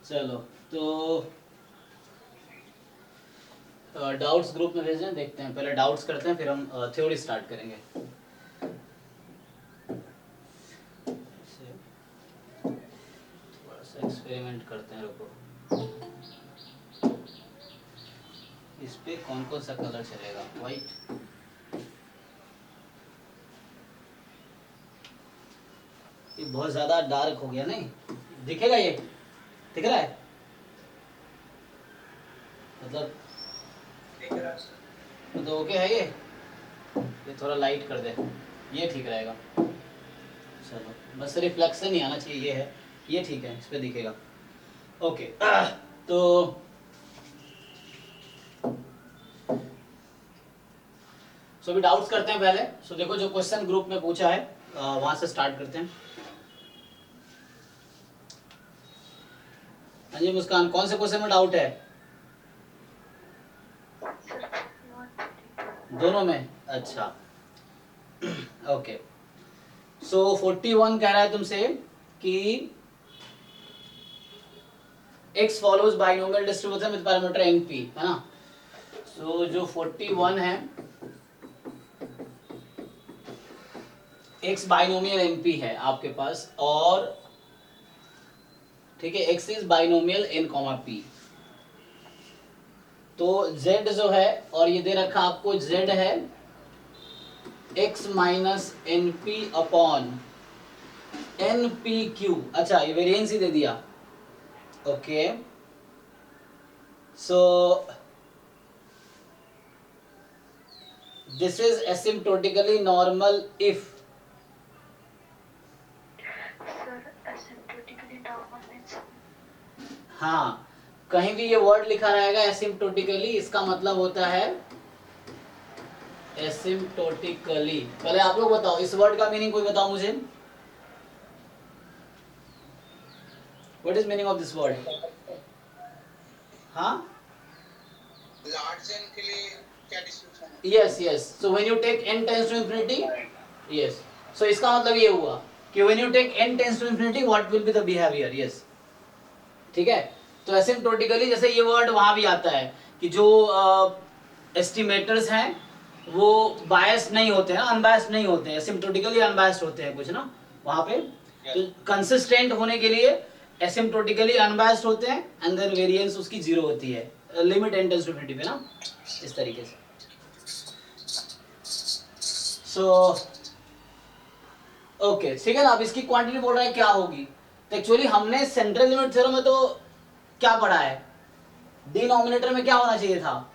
चलो तो doubts group में भेजें, देखते हैं, पहले डाउट्स करते हैं फिर हम थ्योरी स्टार्ट करेंगे। थोड़ा सा एक्सपेरिमेंट करते हैं, रुको। इस पे कौन कौन सा कलर चलेगा? वाइट। ये बहुत ज़्यादा डार्क हो गया, नहीं दिखेगा? ये दिख रहा है मतलब? दिख रहा है सर। तो ओके है ये थोड़ा लाइट कर दे, ये ठीक रहेगा। चलो बस रिफ्लेक्शन ही आना चाहिए, ये है, ये ठीक है, इस पे दिखेगा। ओके तो सो अभी डाउट्स करते हैं पहले। सो देखो जो क्वेश्चन ग्रुप में पूछा है वहां से स्टार्ट करते हैं। हाँ जी मुस्कान, कौन से क्वेश्चन में डाउट है? दोनों में? अच्छा ओके। सो 41 कह रहा है तुमसे कि x follows binomial distribution with parameter np, है ना? सो जो 41 है, x बाइनोमियल np है आपके पास, और ठीक है x is binomial n, p। तो z जो है, और ये दे रखा आपको z है x minus n p upon n p q. अच्छा ये वेरिएंस ही दे दिया। Okay so this is asymptotically normal if, हाँ कहीं भी ये वर्ड लिखा रहेगा एसिम्प्टोटिकली, इसका मतलब होता है एसिम्प्टोटिकली। पहले आप लोग बताओ इस वर्ड का मीनिंग, कोई बताओ मुझे, what is meaning of this word? हाँ लार्ज एन के लिए क्या डिस्क्रिप्शन है? Yes yes, so when you take n tends to infinity, yes, so इसका मतलब ये हुआ कि when you take n tends to infinity what will be the behaviour. Yes ठीक है। तो एसिम्प्टोटिकली जैसे ये वर्ड वहां भी आता है कि जो एस्टिमेटर्स हैं वो बायस्ड नहीं होते हैं, अनबायस्ड नहीं होते हैं, एसिम्प्टोटिकली अनबायस्ड होते हैं कुछ ना वहां पे। तो कंसिस्टेंट होने के लिए एसिम्प्टोटिकली अनबायस्ड होते हैं, एंड देन वेरिएंस उसकी जीरो होती है limit n tends to infinity पे ना, इस तरीके से। सो ओके ठीक है ना। अब इसकी क्वांटिटी बोल रहा है क्या होगी, तो एक्चुअली हमने सेंट्रल लिमिट थ्योरम में तो क्या पढ़ा है, डिनोमिनेटर में क्या होना चाहिए था?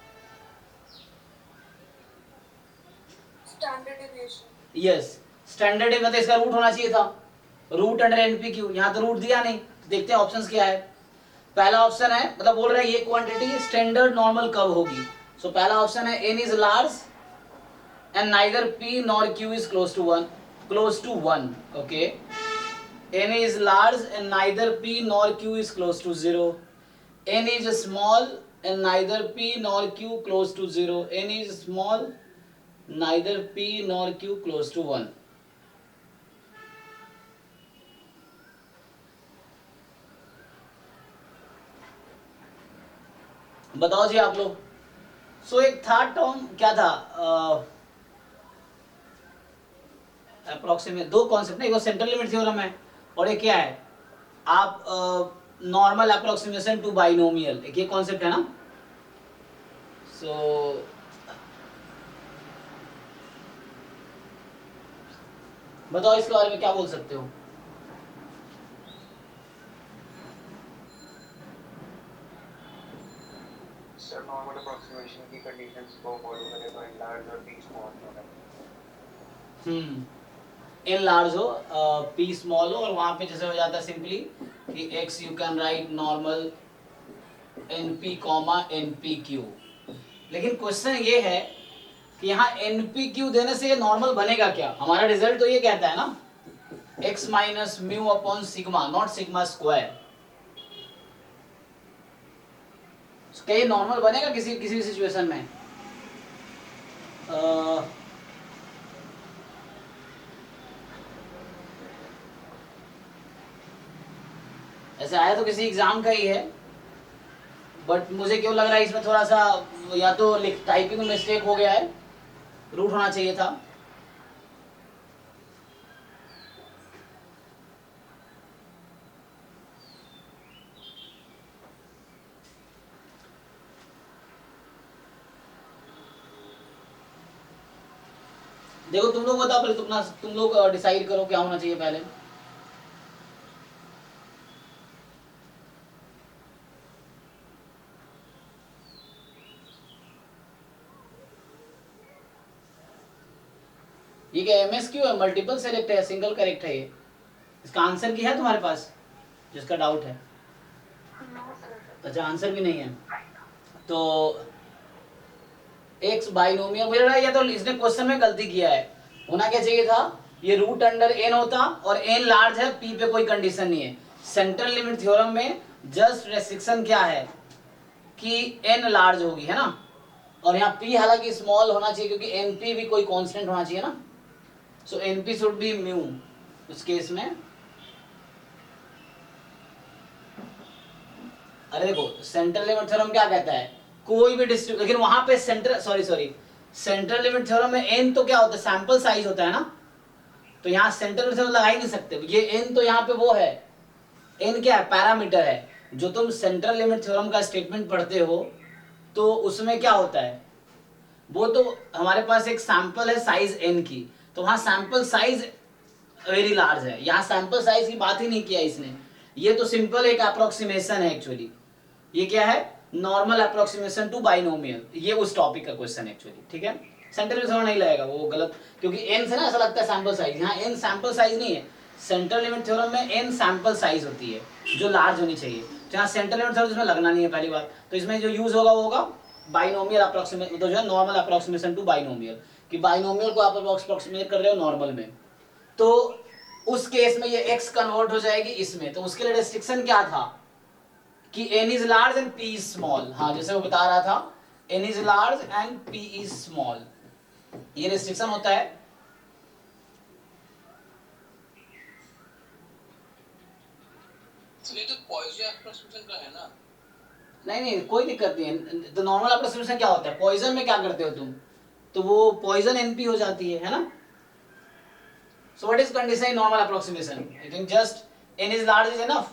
Standard deviation. यस स्टैंडर्ड मतलब इसका रूट होना चाहिए था, रूट अंडर एनपी क्यू। यहां तो रूट दिया नहीं, देखते हैं ऑप्शंस क्या है। पहला ऑप्शन है, मतलब बोल रहा है ये क्वांटिटी स्टैंडर्ड नॉर्मल कब होगी। सो पहला ऑप्शन है n is large and neither p nor q is close to 1, close to 1, okay, n is large and neither p nor q is close to 0, n is small and neither p nor q close to 0, n is small neither p nor q close to 1। बताओ जी आप लोग। सो एक था term, क्या था, approximate, दो concept ना, एक सेंट्रल लिमिट थ्योरम है और एक क्या है, आप नॉर्मल अप्रोक्सीमेशन टू बाइनोमियल, एक ये कॉन्सेप्ट है ना। सो बताओ इसके बारे में क्या बोल सकते हो? सर नॉर्मल अप्रोक्सीमेशन की कंडीशंस को फॉलो करें तो इन लार्ज और पी स्मॉल होगा। एन लार्ज हो पी स्मॉल हो, और वहां पे जैसे हो जाता है सिंपली कि x you can write normal n p comma n p q. लेकिन क्वेश्चन ये है कि यहाँ एन पी क्यू देने से ये नॉर्मल बनेगा क्या? हमारा रिजल्ट तो ये कहता है ना x minus mu upon sigma, not sigma square. क्या ये नॉर्मल बनेगा किसी किसी सिचुएशन में? ऐसे आया तो किसी एग्जाम का ही है, बट मुझे क्यों लग रहा है इसमें थोड़ा सा या तो टाइपिंग में मिस्टेक हो गया है, रूट होना चाहिए था। देखो तुम लोग बताओ पहले, तुम लोग डिसाइड करो क्या होना चाहिए पहले। ये क्या MSQ है, मल्टीपल सेलेक्ट है, सिंगल करेक्ट है ये? इसका आंसर की है तुम्हारे पास जिसका डाउट है? अच्छा आंसर भी नहीं है तो एक्स बाइनोमियल, मुझे लगा या तो इसने क्वेश्चन में गलती किया है। होना क्या चाहिए था, ये रूट अंडर एन होता और एन लार्ज है, पी पे कोई कंडीशन नहीं है। सेंट्रल लिमिट थ्योरम में जस्ट रेस्ट्रिक्शन क्या है कि एन लार्ज होगी, है ना, और यहाँ पी हालांकि स्मॉल होना चाहिए क्योंकि एनपी भी कोई कांस्टेंट होना चाहिए ना। सो एनपी शुड बी म्यू उस केस में। अरे देखो सेंट्रल लिमिट थ्योरम क्या कहता है, कोई भी डिस्ट्रीब्यूशन, लेकिन वहां पे सेंट्रल लिमिट थ्योरम में एन तो क्या होता है, सैंपल साइज होता है ना, तो यहाँ सेंट्रल लिमिट थ्योरम लगा ही नहीं सकते। ये एन तो यहाँ पे वो है, एन क्या है, पैरामीटर है। जो तुम सेंट्रल लिमिट थ्योरम का स्टेटमेंट पढ़ते हो तो उसमें क्या होता है, वो तो हमारे पास एक सैंपल है साइज एन की, तो वहां सैंपल साइज वेरी लार्ज है, यहाँ सैंपल साइज की बात ही नहीं किया इसने। ये तो सिंपल एक अप्रोक्सीमेशन है एक्चुअली। ये क्या है, नॉर्मल अप्रोक्सीमेशन टू बाइनोमियल, ये उस टॉपिक का क्वेश्चन है एक्चुअली, ठीक है। सेंट्रल लिमिट थ्योरम नहीं लगेगा, वो गलत, क्योंकि एन से ना ऐसा लगता है सैंपल साइज, यहाँ एन सैंपल साइज नहीं है। सेंट्रल लिमिट थ्योरम में एन सैंपल साइज होती है जो लार्ज होनी चाहिए, तो यहाँ सेंट्रल लिमिट थ्योरम इसमें लगना नहीं है पहली बात। तो इसमें जो यूज होगा वो होगा बाइनोमियल अप्रोक्सीमेशन, तो जो है नॉर्मल अप्रोक्सीमेशन टू बाइनोमियल, कि बाइनोमियल को आप अप्रोक्सीमेट कर रहे हो नॉर्मल में, तो उस केस में ये x कन्वर्ट हो जाएगी इसमें। तो उसके लिए रेस्ट्रिक्शन क्या था कि n is large and p is small. हाँ जैसे वो बता रहा था, n is large and p is small, ये रेस्ट्रिक्शन होता है। ये तो पॉइजन अप्रोक्सीमेशन का है ना? नहीं कोई दिक्कत नहीं है। तो नॉर्मल अप्रोक्सीमेशन क्या होता है, पॉइजन में क्या करते हो तुम, तो वो पॉइजन NP हो जाती है ना। So what is condition in normal approximation? I think just n is large is enough.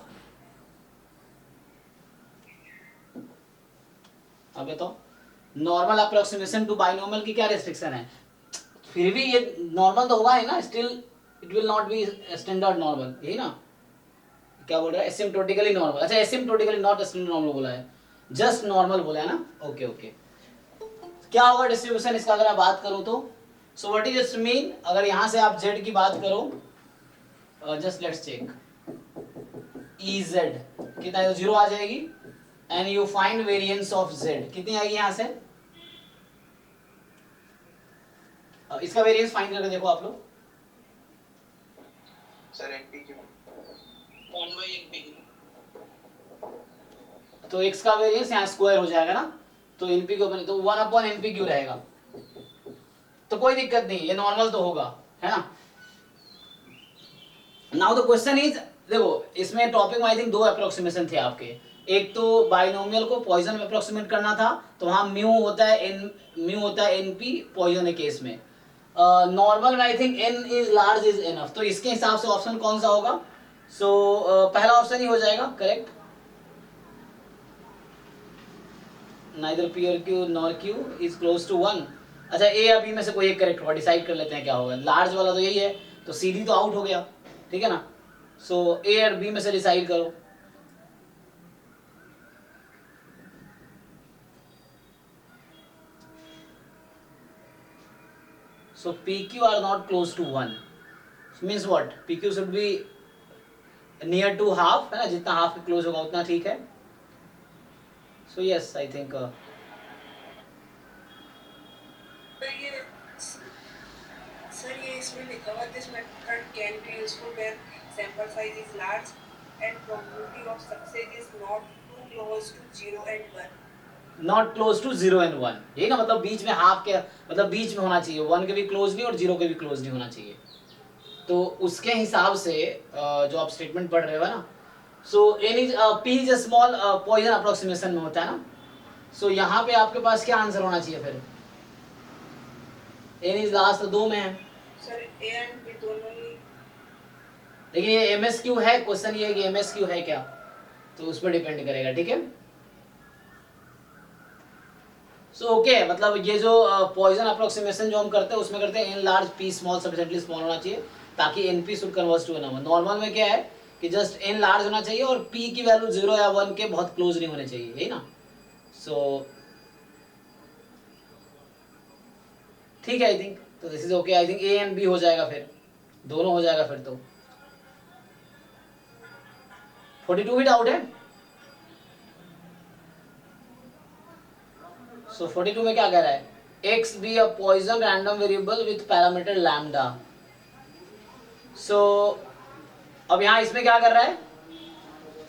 अब बताओ नॉर्मल अप्रोक्सीमेशन टू बाइनोमियल की क्या रेस्ट्रिक्शन है, फिर भी ये नॉर्मल तो होगा ही ना, still it will not be standard normal, यही ना, क्या बोल रहा है, एसिम्प्टोटिकली नॉर्मल। अच्छा एसिम्प्टोटिकली नॉट स्टैंडर्ड नॉर्मल बोला है, जस्ट नॉर्मल बोला है ना। ओके ओके, क्या होगा डिस्ट्रीब्यूशन इसका अगर मैं बात करूं तो, so what is it's mean, अगर यहां से आप z की बात करो, जस्ट लेट्स चेक, Ez कितना है, 0 आ जाएगी, and you find variance of z, कितनी आएगी यहां से, इसका वेरिएंस फाइंड करके देखो आप लोग। Sir NPQ 1/NP। तो x का वेरिएंस यहाँ स्क्वायर हो जाएगा ना, तो NPQ बने तो 1/NPQ रहेगा, तो कोई दिक्कत नहीं, ये नॉर्मल तो होगा, है ना। नाउ द क्वेश्चन इज, देखो इसमें टॉपिक में आई थिंक 2 अप्रोक्सीमेशन थे आपके, एक तो बाइनोमियल को पॉइजन में अप्रोक्सीमेट करना था, तो वहां म्यू होता है NP पॉइजन के केस में, नॉर्मल में I think n is large is enough, तो इसके हिसाब से ऑप्शन कौन सा होगा, सो पहला ऑप्शन ही हो जाएगा correct, neither p or q nor q is close to 1। अच्छा a या b में से कोई एक करेक्ट होगा, डिसाइड कर लेते हैं क्या होगा, लार्ज वाला तो यही है, तो सीधी तो आउट हो गया, ठीक है ना। सो a और b में से डिसाइड करो। So PQ are not close to 1, means what, PQ should be near to half, है ना, जितना हाफ के क्लोज होगा उतना ठीक है। So yes, I think sir ये इसमें लिखा हुआ this method can be useful where sample size is large and probability of success is not too close to 0 and 1। Not close to 0 and 1, यही ना, मतलब बीच में हाफ के, मतलब बीच में होना चाहिए, 1 के भी क्लोज नहीं और 0 के भी क्लोज नहीं होना चाहिए। तो उसके हिसाब से जो आप स्टेटमेंट पढ़ रहे हो ना, so N is P is a small Poisson approximation में होता है ना. सो यहाँ पे आपके पास क्या आंसर होना चाहिए फिर? एन इज लास्ट, तो दो में है. सर ए एंड बी दोनों ही. लेकिन ये MSQ है, क्वेश्चन ये है कि MSQ है क्या, तो उस पर डिपेंड करेगा. ठीक है. सो ओके, मतलब ये जो पॉइजन अप्रोक्सीमेशन जो हम करते हैं उसमें करते हैं n large p small sufficiently small होना चाहिए ताकि n p should convert to number. Normal में क्या है कि जस्ट एन लार्ज होना चाहिए और पी की वैल्यू 0 या 1 के बहुत क्लोज नहीं होने चाहिए, यही ना. सो ठीक है, आई थिंक तो this is okay. I think a and b हो जाएगा, फिर दोनों हो जाएगा फिर. तो 42 भी डाउट है. सो 42 में क्या कह रहा है? X be a Poisson random variable with parameter lambda. सो अब यहाँ इसमें क्या कर रहा है?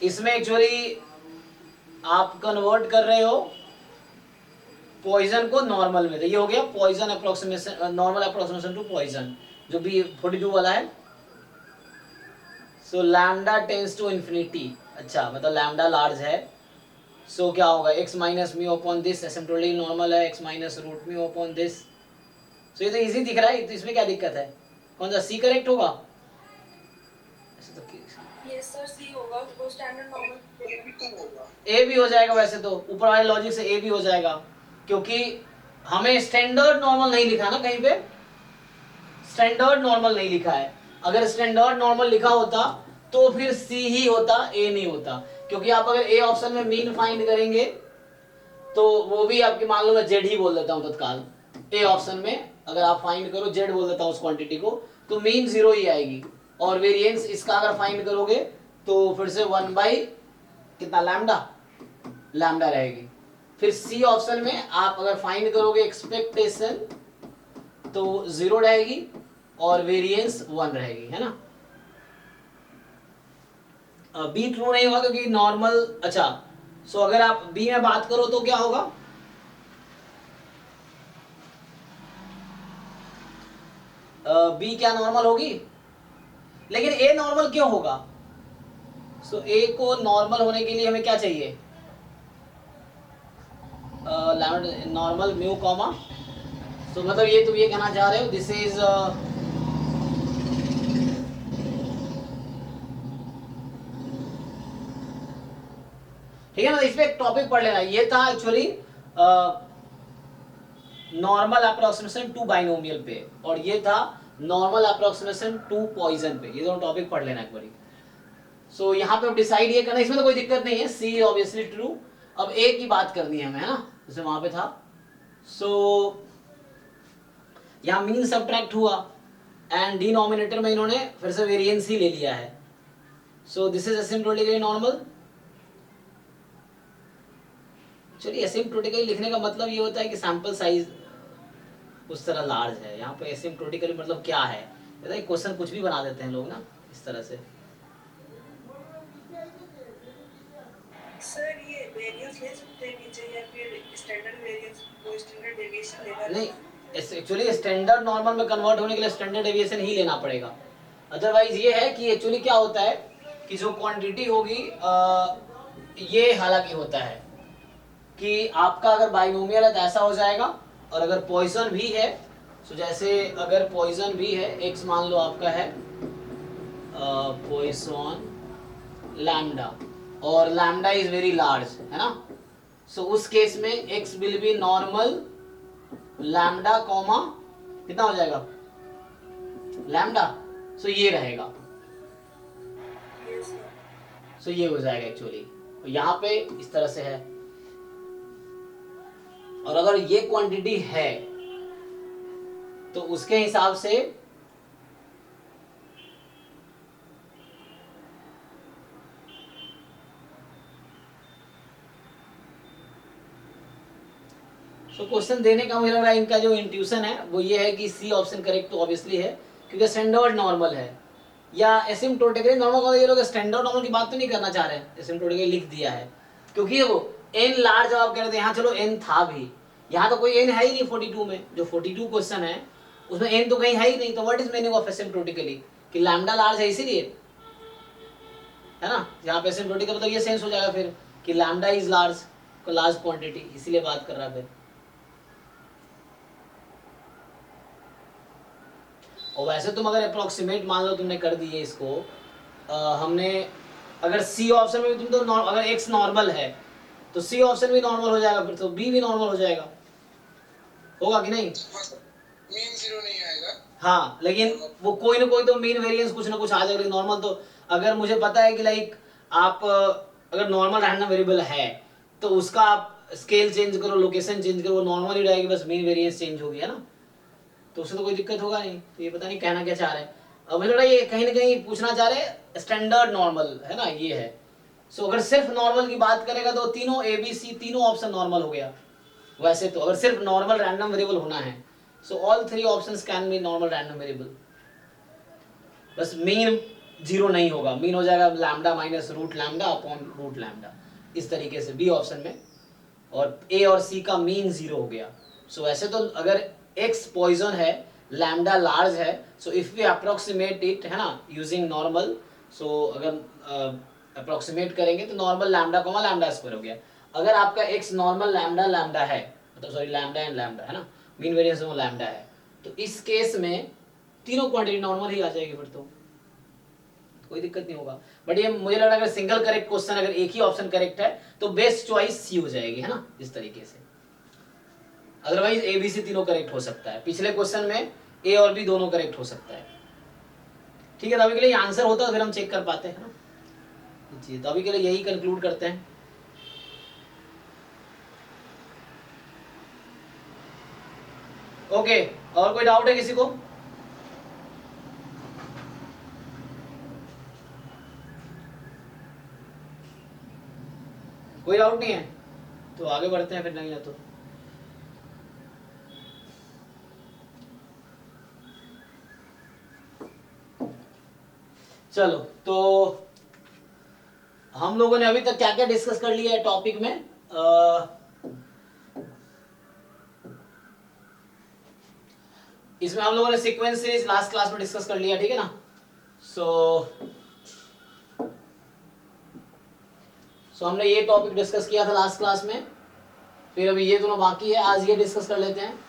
इसमें एक्चुअली आप कन्वर्ट कर रहे हो पॉइजन को नॉर्मल में. तो ये हो गया Poisson approximation, normal approximation to Poisson जो भी 42 वाला है. So lambda tends to infinity. अच्छा, मतलब लैम्डा लार्ज है. सो क्या होगा? x minus mu upon this, asymptotically normal है, x minus root mu upon this. So ये तो इजी दिख रहा है, तो इसमें क्या दिक्कत है? कौन सा सी करेक्ट होगा? ऐसे तो यस सर सी होगा, वो स्टैंडर्ड नॉर्मल. ए भी तो होगा. ए भी हो जाएगा. वैसे तो ऊपर वाले लॉजिक से ए भी हो जाएगा क्योंकि हमें स्टैंडर्ड नॉर्मल नहीं लिखा ना कहीं पे. स्टैंडर्ड नॉर्मल नहीं लिखा है. अगर स्टैंडर्ड नॉर्मल लिखा होता तो फिर सी ही होता, ए नहीं होता. क्योंकि आप अगर ए ऑप्शन में मीन फाइंड करेंगे तो वो भी आपके, मान लो मैं जेड ही बोल देता हूँ तत्काल. ए ऑप्शन में अगर आप फाइंड करो, जेड बोल देता हूँ उस क्वांटिटी को, तो मीन 0 ही आएगी. और वेरिएंस इसका अगर फाइंड करोगे तो फिर से 1 बाई कितना लैम्डा रहेगी. फिर सी ऑप्शन में आप अगर फाइंड करोगे एक्सपेक्टेशन तो 0 रहेगी और वेरिएंस 1 रहेगी, है ना. बी ट्रू नहीं होगा क्योंकि नॉर्मल. अच्छा, सो अगर आप बी में बात करो तो क्या होगा? बी क्या नॉर्मल होगी? लेकिन ए नॉर्मल क्यों होगा? सो ए को नॉर्मल होने के लिए हमें क्या चाहिए? Normal mu comma. सो मतलब ये तुम ये कहना चाह रहे हो दिस इज ठीक है ना. इसमें एक टॉपिक पढ़ लेना. ये था actually normal approximation to binomial पे, और ये था नॉर्मल अप्रोक्सीमेशन टू पॉइजन पे. ये दोनों टॉपिक पढ़ लेना एक बारी. सो यहाँ पे डिसाइड ये करना, इसमें तो कोई दिक्कत नहीं है. सी ऑब्वियसली ट्रू. अब ए की बात करनी है हमें, है ना, जैसे वहां पे था. सो यहाँ मीन सब्ट्रैक्ट हुआ एंड डिनोमिनेटर में इन्होंने फिर से वेरिएंस ही ले लिया है. सो दिस इज एसिम्प्टोटिकली नॉर्मल. चलिए, एसिम्प्टोटिकली लिखने का मतलब ये होता है कि सैंपल साइज उस तरह लार्ज है. यहाँ पे एसिम्प्टोटिकली मतलब क्या है? क्वेश्चन कुछ भी बना देते हैं लोग ना इस तरह से. सर ये वेरिएंस ले सकते हैं नीचे या फिर स्टैंडर्ड वेरिएंस को स्टैंडर्ड डेविएशन लेना. नहीं, एक्चुअली स्टैंडर्ड नॉर्मल में कन्वर्ट होने के लिए स्टैंडर्ड डेविएशन ही लेना पड़ेगा. अदरवाइज ये है कि एक्चुअली क्या होता है कि जो क्वांटिटी होगी ये हालांकि होता है कि आपका अगर बाइनोमियल है तो ऐसा हो जाएगा, और अगर पॉइजन भी है तो जैसे अगर पॉइजन भी है, एक्स मान लो आपका है पॉइसन लैम्डा, और लैम्डा इज वेरी लार्ज, है ना. सो उस केस में x will be normal lambda comma कितना हो जाएगा? लैम्डा. सो ये रहेगा. सो ये हो जाएगा एक्चुअली. यहाँ पे इस तरह से है. और अगर ये क्वांटिटी है तो उसके हिसाब से तो क्वेश्चन देने का मुझे लग रहा है इनका जो इंट्यूशन है वो ये है कि सी ऑप्शन करेक्ट तो ऑब्वियसली है क्योंकि स्टैंडर्ड नॉर्मल है. या एसिम्प्टोटिकली नॉर्मल, ये लोग स्टैंडर्ड नॉर्मल की बात तो नहीं करना चाह रहे. एसिम्प्टोटिकली लिख दिया है क्योंकि वो एन लार्ज आप कह रहे थे. यहाँ चलो एन था भी, यहाँ तो कोई एन है ही नहीं 42 में. जो 42 क्वेश्चन है उसमें एन तो कहीं है ही नहीं. तो व्हाट इज मीनिंग ऑफ एसिम्प्टोटिकली? कि लैम्डा लार्ज है इसीलिए. है ना, यहाँ पे एसिम्प्टोटिक का मतलब ये सेंस हो जाएगा फिर कि lambda is large, large quantity, इसीलिए बात कर रहा है फिर। और वैसे तुम अगर अप्रोक्सीमेट मान लो तुमने कर दिए इसको, हमने अगर सी ऑप्शन में भी तुम तो अगर एक्स नॉर्मल है तो सी ऑप्शन भी नॉर्मल हो जाएगा, फिर तो बी भी नॉर्मल हो जाएगा, होगा कि नहीं? मीन जीरो नहीं आएगा। हाँ, लेकिन वो कोई ना कोई तो मीन वेरिएंस कुछ ना कुछ आ जाएगा। नॉर्मल तो अगर मुझे पता है कि लाइक आप अगर नॉर्मल रैंडम वेरिएबल है तो उसका आप स्केल चेंज करो, लोकेशन चेंज करो, वो नॉर्मल ही रहेगी, बस मीन वेरिएंस चेंज होगी, है ना, तो उससे तो कोई दिक्कत होगा नहीं। तो ये पता नहीं कहना क्या चाह रहे हैं। अब मुझे लग रहा है ये कहीं ना कहीं पूछना चाह रहे हैं स्टैंडर्ड नॉर्मल, है ना, ये है। सो अगर सिर्फ नॉर्मल की बात करेगा तो तीनों ए बी सी तीनों ऑप्शन नॉर्मल हो गया। वैसे तो अगर सिर्फ नॉर्मल रैंडम वेरिएबल होना है so all three options can be normal random variable, बस मीन जीरो नहीं होगा, मीन हो जाएगा lambda minus root lambda upon root lambda, इस तरीके से बी ऑप्शन में, और ए और सी का मीन जीरो हो गया। सो वैसे तो अगर एक्स पॉइजन है, लैम्डा लार्ज है, so if we approximate it, है ना, यूजिंग नॉर्मल, सो अगर अप्रोक्सीमेट करेंगे तो normal lambda comma lambda square हो गया। अगर आपका एक्स नॉर्मल लैम्डा लैम्डा है, मतलब सॉरी लैम्डा एंड लैम्डा, है ना, मीन वेरिएंस वो लैम्डा है, तो इस केस में तीनों क्वांटिटी नॉर्मल ही आ जाएगी, फिर तो कोई दिक्कत नहीं होगा। बट ये मुझे लग रहा है अगर सिंगल करेक्ट क्वेश्चन, अगर एक ही ऑप्शन करेक्ट है तो बेस्ट चॉइस सी हो जाएगी, है ना, इस तरीके से। अदरवाइज ए बी सी तीनों करेक्ट हो सकता है, पिछले क्वेश्चन में ए और बी दोनों करेक्ट हो सकता है। ठीक है, तो अभी के लिए आंसर होता है फिर हम चेक कर पाते हैं ना जी। तो अभी के लिए यही कंक्लूड करते हैं। ओके, और कोई डाउट है किसी को? कोई डाउट नहीं है तो आगे बढ़ते हैं, फिर नहीं है तो चलो। तो हम लोगों ने अभी तक क्या क्या डिस्कस कर लिया है टॉपिक में? इसमें हम लोगों ने सीक्वेंस सीरीज लास्ट क्लास में डिस्कस कर लिया, ठीक है ना। सो हमने ये टॉपिक डिस्कस किया था लास्ट क्लास में, फिर अभी ये दोनों बाकी है, आज ये डिस्कस कर लेते हैं,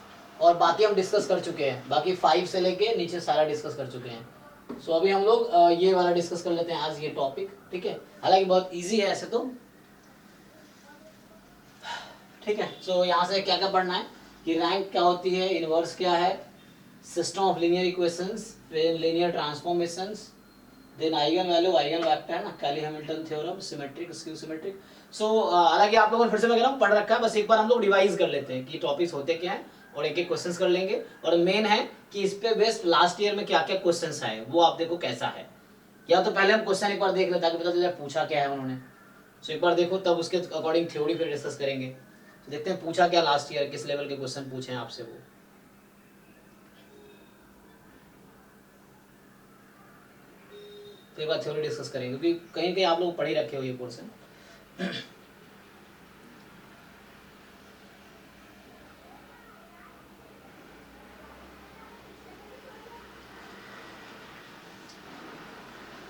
और बाकी हम डिस्कस कर चुके हैं, बाकी 5 से लेके नीचे सारा डिस्कस कर चुके हैं। सो अभी हम लोग ये वाला डिस्कस कर लेते हैं आज, ये टॉपिक, ठीक है। हालांकि बहुत इजी है ऐसे तो, ठीक है। सो यहाँ से क्या क्या पढ़ना है कि रैंक क्या होती है, इनवर्स क्या है, सिस्टम ऑफ लीनियर इक्वेशंस, फिर linear transformations, then eigen value, eigenvector, है ना, Cayley Hamilton theorem, symmetric, skew symmetric. So हालांकि आप लोगों ने फिर से वगैरह पढ़ रखा है, बस एक बार हम लोग रिवाइज कर लेते हैं कि टॉपिक्स होते क्या हैं, और एक एक क्वेश्चंस कर लेंगे। और मेन है कि इस पे बेस्ड लास्ट ईयर में क्या क्या क्वेश्चंस आए वो आप देखो कैसा है, या तो पहले हम क्वेश्चन एक बार देख लेते ताकि पता चले पूछा क्या है उन्होंने। सो एक बार देखो, तब उसके अकॉर्डिंग थ्योरी फिर डिस्कस करेंगे। तो देखते हैं पूछा क्या लास्ट ईयर, किस लेवल के क्वेश्चन पूछे हैं आपसे वो। तो एक बार थ्योरी डिस्कस करेंगे, क्योंकि कहीं कहीं आप लोग पढ़ ही रखे हो ये पोर्शन।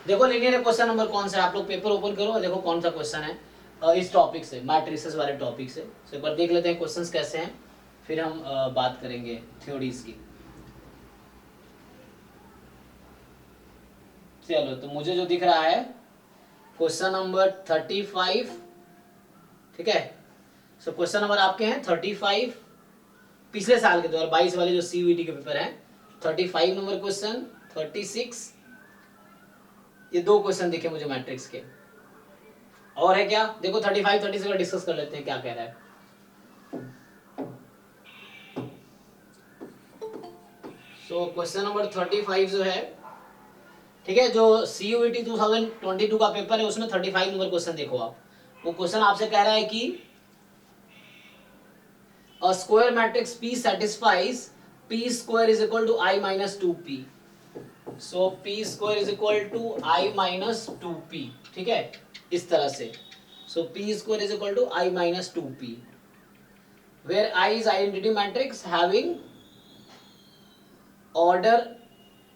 देखो लीनियर क्वेश्चन नंबर कौन सा है, आप लोग पेपर ओपन करो और देखो कौन सा क्वेश्चन है इस टॉपिक से, मैट्रिसेस वाले टॉपिक से। सो एक बार देख लेते हैं क्वेश्चंस कैसे हैं, फिर हम बात करेंगे थ्योरीज की। चलो, तो मुझे जो दिख रहा है क्वेश्चन नंबर 35, ठीक है। सो क्वेश्चन नंबर आपके हैं 35, पिछले साल के 2022 वाले जो सीयूईटी के पेपर हैं, 35 नंबर क्वेश्चन, 36, ये दो क्वेश्चन दिखे मुझे मैट्रिक्स के। और है क्या, देखो 35 36 का डिस्कस कर लेते हैं क्या कह रहा है। सो क्वेश्चन नंबर 35 जो है, ठीक है, जो CUET 2022 का पेपर है उसमें 35 नंबर क्वेश्चन देखो आप। वो क्वेश्चन आपसे कह रहा है कि a square matrix P satisfies P square is equal to I minus 2P. So P square is equal to I minus 2P, ठीक है, इस तरह से। So P square is equal to I minus 2P, where I is identity matrix having order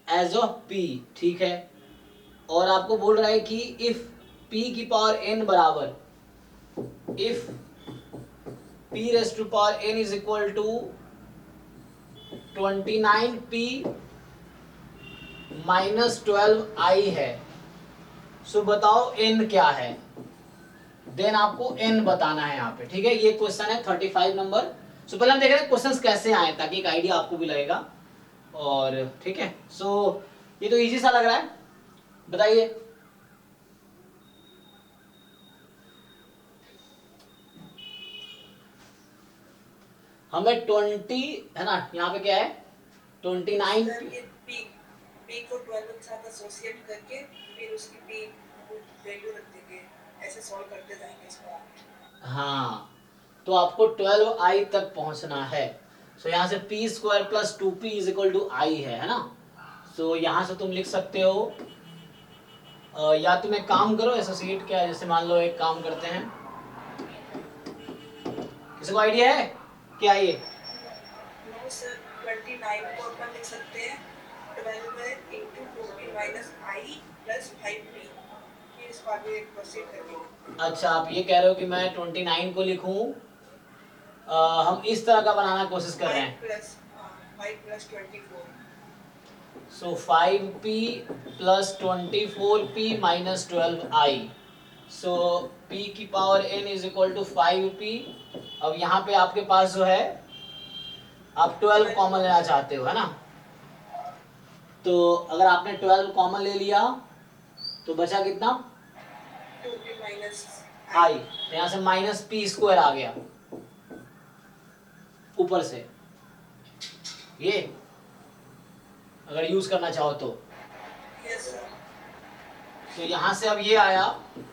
as of P, ठीक है। और आपको बोल रहा है कि if p की पावर n बराबर if p raise to power n is equal to 29p minus 12i है, सो बताओ n क्या है, देन आपको n बताना है यहाँ पे। ठीक है, ये क्वेश्चन है 35 नंबर। सो पहले हम देख रहे हैं क्वेश्चंस कैसे आए ताकि एक आइडिया आपको भी लगेगा। और ठीक है, सो ये तो इजी सा लग रहा है, बताइए। हमें 20 है ना, यहाँ पे क्या है 29 सर ये p को 12 के साथ एसोसिएट करके फिर उसकी p वैल्यू रख देंगे, ऐसे सॉल्व करते जाएंगे इसको। हाँ, तो आपको 12i तक पहुंचना है। सो यहाँ से p square plus 2p is equal to i है ना। सो यहाँ से तुम लिख सकते हो या तुम एक काम करो, एसोसिएट क्या है, जैसे मान लो एक काम करते हैं, किसी को आइडिया है क्या ये? नो सर, 29 को अपन लिख सकते हैं 12 into 2p minus i plus 5p, फिर इसको आगे प्रोसीड करेंगे। अच्छा, आप ये कह रहे हो कि मैं 29 को लिखूं, हम इस तरह का बनाना कोशिश कर रहे हैं। 5 plus 24। So 5p plus 24p minus 12i, so p की power n is equal to 5p। अब यहाँ पे आपके पास जो है आप 12 कॉमन लेना चाहते हो, है ना। तो अगर आपने 12 कॉमन ले लिया तो बचा कितना 2p minus i, तो यहाँ से माइनस p स्क्वायर आ गया ऊपर से, ये अगर यूज करना चाहो तो। Yes sir. तो यहाँ से अब ये आया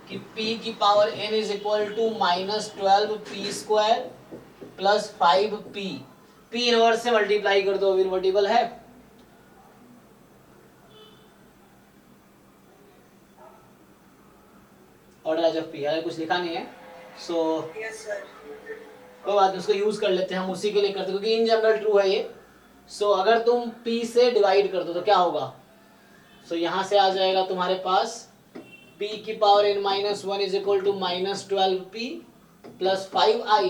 कि p की power n is equal to minus 12p square plus 5p, p inverse से मल्टीप्लाई कर दो, इनवर्टिबल है। ऑर्डर एज ऑफ p, अगर कुछ लिखा नहीं है सो यस सर। कोई बात नहीं, उसको यूज कर लेते हैं, हम उसी के लिए करते हैं क्योंकि इन जनरल ट्रू है ये। सो अगर तुम p से डिवाइड कर दो तो क्या होगा, सो यहाँ से आ जाएगा तुम्हारे पास p की power n minus 1 is equal to minus 12p plus 5i।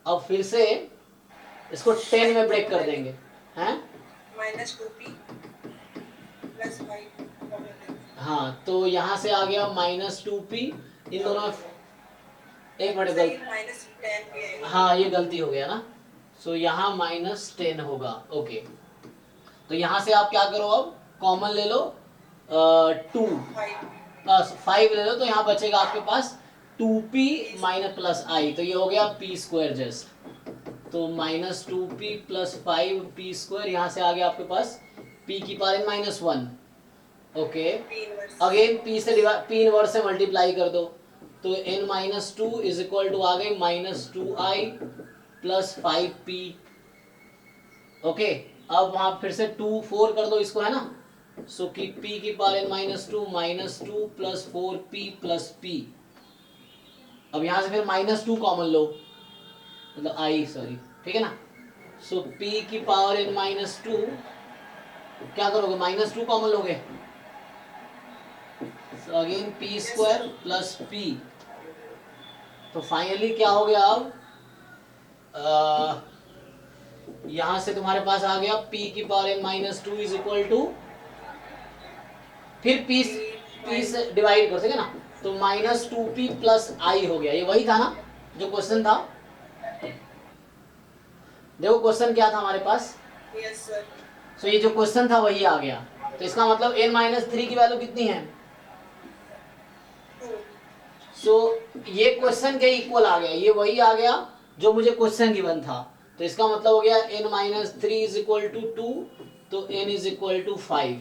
अब फिर से इसको 10 में ब्रेक कर देंगे, हैं? minus 2p plus 5। हाँ, तो यहाँ से आ गया माइनस 2p, इन दोनों में एक मिनट गलती, माइनस 10 भी आएगा। हाँ ये गलती हो गया ना। सो यहाँ माइनस 10 होगा, ओके। तो यहाँ से आप क्या करो, अब कॉमन ले लो 2 प्लस 5 ले लो, तो यहाँ बचेगा आपके पास 2p माइनस प्लस i, तो ये हो गया p स्क्वायर जस्ट। तो minus 2p plus 5p square, यहाँ से आ गया आपके पास p की power minus 1, okay. Again p से p इनवर्स से मल्टीप्लाई कर दो, तो n minus 2 is equal to आ गई minus 2i plus 5p, okay. अब वहां फिर से 4 कर दो इसको, है ना। सो कि p की power n minus 2 minus 2 plus 4p plus p। अब यहाँ से फिर माइनस 2 कॉमन लो, मतलब i सॉरी, ठीक है ना। सो p की पावर n माइनस 2, क्या करोगे माइनस 2 कॉमन लोगे, so again p square plus p। तो फाइनली क्या हो गया, अब यहां से तुम्हारे पास आ गया p की power n minus 2 is equal to, फिर p से डिवाइड कर सके ना, तो माइनस 2p प्लस i हो गया। ये वही था ना जो क्वेश्चन था, देखो क्वेश्चन क्या था हमारे पास। Yes sir. सो ये जो क्वेश्चन था वही आ गया, तो इसका मतलब n माइनस 3 की वैल्यू कितनी है, सो ये क्वेश्चन के इक्वल आ गया, ये वही आ गया जो मुझे क्वेश्चन गिवन था। तो इसका मतलब हो गया n minus 3 is equal to 2, तो n is equal to 5।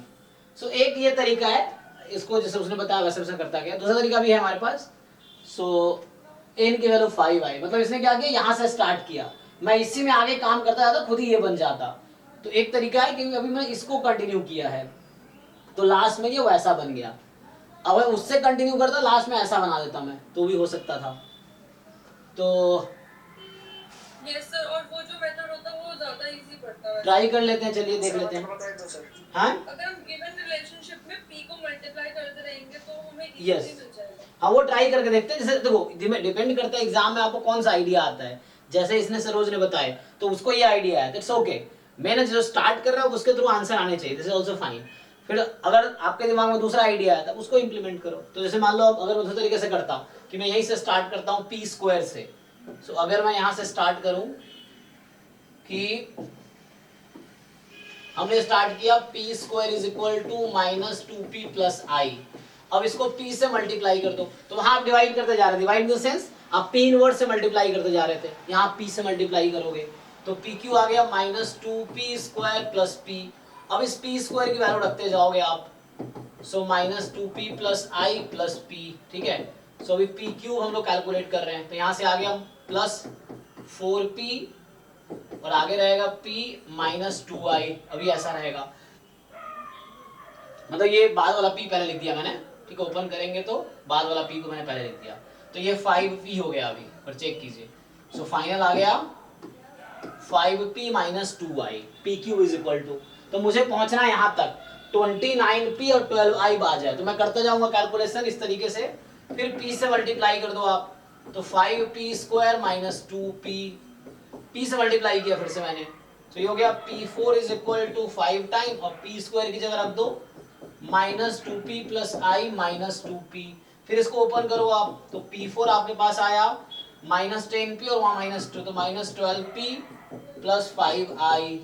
So एक ये तरीका है, इसको जैसे उसने बताया वैसे वैसे करता गया। दूसरा तरीका भी है हमारे पास, सो n की वैल्यू 5 आई, मतलब इसने क्या किया, यहाँ से स्टार्ट किया, मैं इसी में आगे काम करता जाता खुद ही ये बन जाता। तो एक तरीका है कि अभी मैंने इसको कंटिन्यू किया है, तो लास्ट में ये वैसा बन गया। अगर उससे कंटिन्यू करता लास्ट में ऐसा बना देता मैं, तो भी हो सकता था। तो यस सर, और वो जो मेथड होता है वो ज्यादा इजी पड़ता है। ट्राई कर लेते हैं, चलिए देख लेते हैं। हाँ, अगर हम गिवन रिलेशनशिप में p को मल्टीप्लाई करते रहेंगे तो हमें Yes. इजीली मिल जाएगा। हाँ वो ट्राई करके देखते हैं। जैसे देखो डिपेंड करता है एग्जाम में आपको कौन सा आइडिया आता है। जैसे इसने सरोज ने बताया तो उसको ये आइडिया है, इट्स ओके। मैंने जो स्टार्ट कर रहा हूँ उसके थ्रू आंसर आने चाहिए, दिस इज ऑल्सो फाइन। फिर अगर आपके दिमाग में दूसरा आइडिया है तब उसको इंप्लीमेंट करो। तो जैसे मान लो अगर मैं दूसरे तरीके से करता हूँ कि मैं यहीं से स्टार्ट करता हूँ पी स्क्वायर से। सो अगर मैं यहाँ से स्टार्ट करूँ कि हमने स्टार्ट किया P square is equal to minus 2p plus I. अब इसको p से मल्टीप्लाई कर दो, तो वहां आप डिवाइड करते जा रहे थे, डिवाइड इन द सेंस आप p इनवर्स से मल्टीप्लाई करते जा रहे थे, यहाँ p से मल्टीप्लाई करोगे तो pq आ गया minus 2p square plus p। अब इस p स्क्वायर की वैल्यू रखते जाओगे आप, सो माइनस 2p प्लस आई प्लस p, ठीक है। सो अभी pq हम लोग कैलकुलेट कर रहे हैं, तो यहाँ से आ गया प्लस 4p और आगे रहेगा p माइनस 2i। अभी ऐसा रहेगा, मतलब ये बाद वाला p पहले लिख दिया मैंने, ठीक है। ओपन करेंगे तो बाद वाला p को मैंने पहले लिख दिया, तो ये 5p हो गया अभी, पर चेक कीजिए। सो फाइनल आ गया 5p minus 2i, pq is equal to, तो मुझे पहुंचना है यहाँ तक 29p और 12i आ जाए, तो मैं करता जाऊंगा कैलकुलेशन इस तरीके से, फिर p से मल्टीप्लाई कर दो आप, तो 5p square minus 2p, p से मल्टीप्लाई किया फिर से मैंने, तो ये हो गया p4 is equal to 5 time और p स्क्वायर की जगह रख दो माइनस 2p प्लस आई माइनस 2p। फिर इसको ओपन करो आप, तो p4 आपके पास आया माइनस 10p और वहां माइनस 2, तो माइनस 12p प्लस 5i,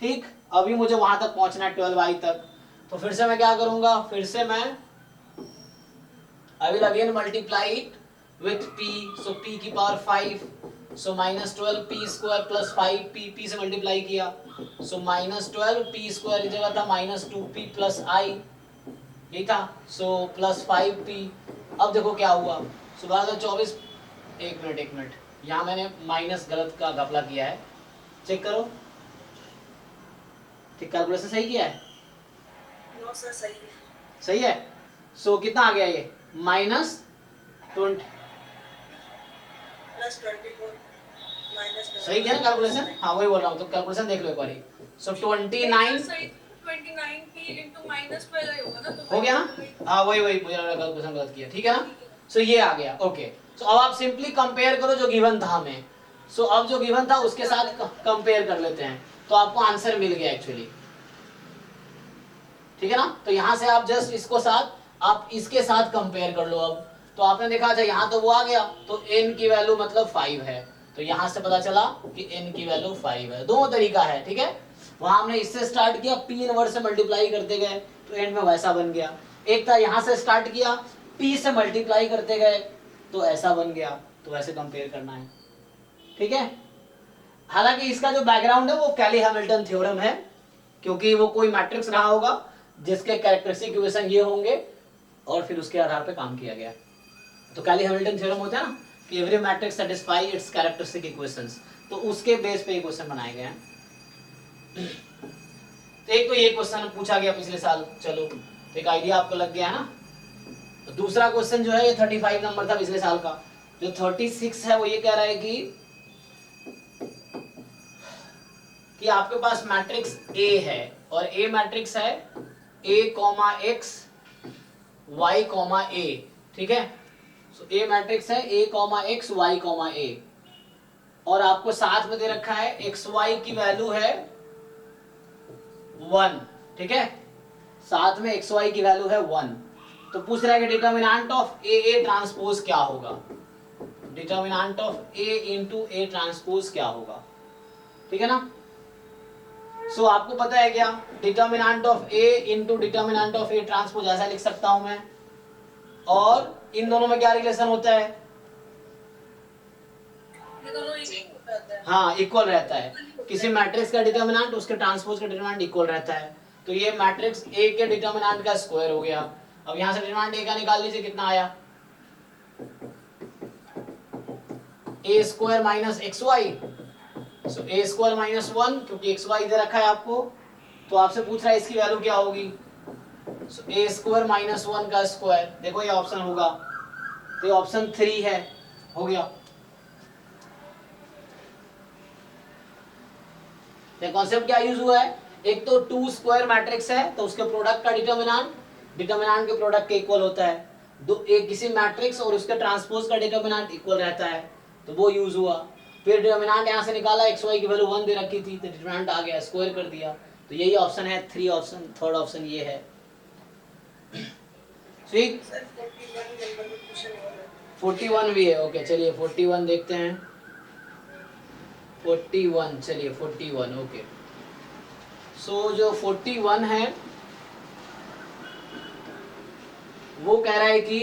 ठीक। अभी मुझे वहां तक पहुंचना है 12i तक, तो फिर से मैं क्या करूंगा, फिर से मैं I will again multiply it with p, so p की power 5, so minus 12p square plus 5p, p से मल्टीप्लाई किया, सो माइनस 12p स्क्वायर की जगह था माइनस 2p प्लस आई, यही था, सो प्लस 5p। अब देखो क्या हुआ, सो 2024, एक मिनट, यहाँ मैंने माइनस गलत का घपला किया है, चेक करो, ठीक कैलकुलेशन सही किया है? नो सर, सही है। सो कितना आ गया ये, माइनस 20 प्लस 24 माइनस, सही किया ना कैलकुलेशन? हाँ वही बोल रहा हूँ, तो कैलकुलेशन देख लो एक बारी। सो 29 29p into minus 12 होगा ना, तो हो गया ना? हाँ वही मुझे लगा कैलकुलेशन गलत किया, ठीक है ना। सो ये आ गया, ओके। सो अब आप सिंपली कंपेयर करो जो गिवन था हमें। सो अब जो गिवन था उसके साथ कंपेयर कर लेते हैं, तो आपको आंसर मिल गया एक्चुअली, ठीक है ना। तो यहाँ से आप जस्ट इसको साथ आप इसके साथ कंपेयर कर लो। अब तो आपने देखा था यहाँ तो वो आ गया, तो n की वैल्यू मतलब 5 है, तो यहाँ से पता चला कि n की वैल्यू 5 है। दो तरीका है, ठीक है। वहां हमने इससे स्टार्ट किया, p इनवर्स से मल्टीप्लाई करते गए तो एंड में वैसा बन गया। एक था यहाँ से स्टार्ट किया, p से मल्टीप्लाई करते गए तो ऐसा बन गया। तो ऐसे कंपेयर करना है, ठीक है। हालांकि इसका जो बैकग्राउंड है वो कैली हैमिल्टन थ्योरम है, क्योंकि वो कोई मैट्रिक्स रहा होगा जिसके कैरेक्टरिस्टिक इक्वेशन ये होंगे और फिर उसके आधार पे काम किया गया। तो कैली हैमिल्टन थ्योरम होता है ना कि every matrix satisfy it's characteristic equations, तो उसके बेस पे इक्वेशन बनाए गए हैं। तो एक तो ये क्वेश्चन पूछा गया पिछले साल, चलो एक आइडिया आपको लग गया है ना। तो दूसरा क्वेश्चन जो है ये 35 नंबर था पिछले साल का। जो 36 है वो ये कह रहा है कि आपके पास मैट्रिक्स A है और A मैट्रिक्स है A, X, Y, A, ठीक है। सो A मैट्रिक्स है A, X, Y, A, और आपको साथ में दे रखा है XY की वैल्यू है 1, ठीक है। साथ में XY की वैल्यू है 1। तो पूछ रहा है कि डिटर्मिनेंट ऑफ A ट्रांसपोज क्या होगा, determinant of A into A transpose क्या होगा, ठीक है ना। सो आपको पता है क्या, determinant of A into determinant of A transpose ऐसा लिख सकता हूं मैं, और इन दोनों में क्या रिलेशन होता है, ये दोनों एक रहता है। हाँ इक्वल रहता है। किसी मैट्रिक्स का डिटर्मिनेंट उसके ट्रांसपोज का डिटर्मिनेंट इक्वल रहता है। तो ये मैट्रिक्स A के डिटर्मिनेंट का स्क्वायर हो गया। अब यहां से डिटर्मिनेंट A का निकाल लीजिए, कितना आया, A square minus XY, so A square minus 1, क्योंकि XY दे रखा है आपको, तो आपसे पूछ रहा है इसकी वैल्यू क्या होगी। सो A स्क्वायर माइनस 1 का स्क्वायर, देखो ये ऑप्शन होगा, तो ये ऑप्शन 3 है, हो गया। कॉन्सेप्ट क्या यूज हुआ है, एक तो 2 स्क्वायर मैट्रिक्स है तो उसके प्रोडक्ट का डिटर्मिनेंट के प्रोडक्ट के इक्वल होता है, एक किसी मैट्रिक्स और उसके ट्रांसपोज का डिटर्मिनेंट इक्वल रहता है तो वो यूज हुआ। फिर डिटर्मिनेंट यहाँ से निकाला, एक्स वाई की वैल्यू 1 दे रखी थी तो डिटर्मिनेंट आ गया, स्क्वायर कर दिया। तो यही ऑप्शन है, 3 ऑप्शन, थर्ड ऑप्शन ये है। ठीक, सर 41 नंबर में क्वेश्चन और है। 41 भी है, ओके चलिए 41 देखते हैं। 41, चलिए 41, ओके। सो जो 41 है वो कह रहा है कि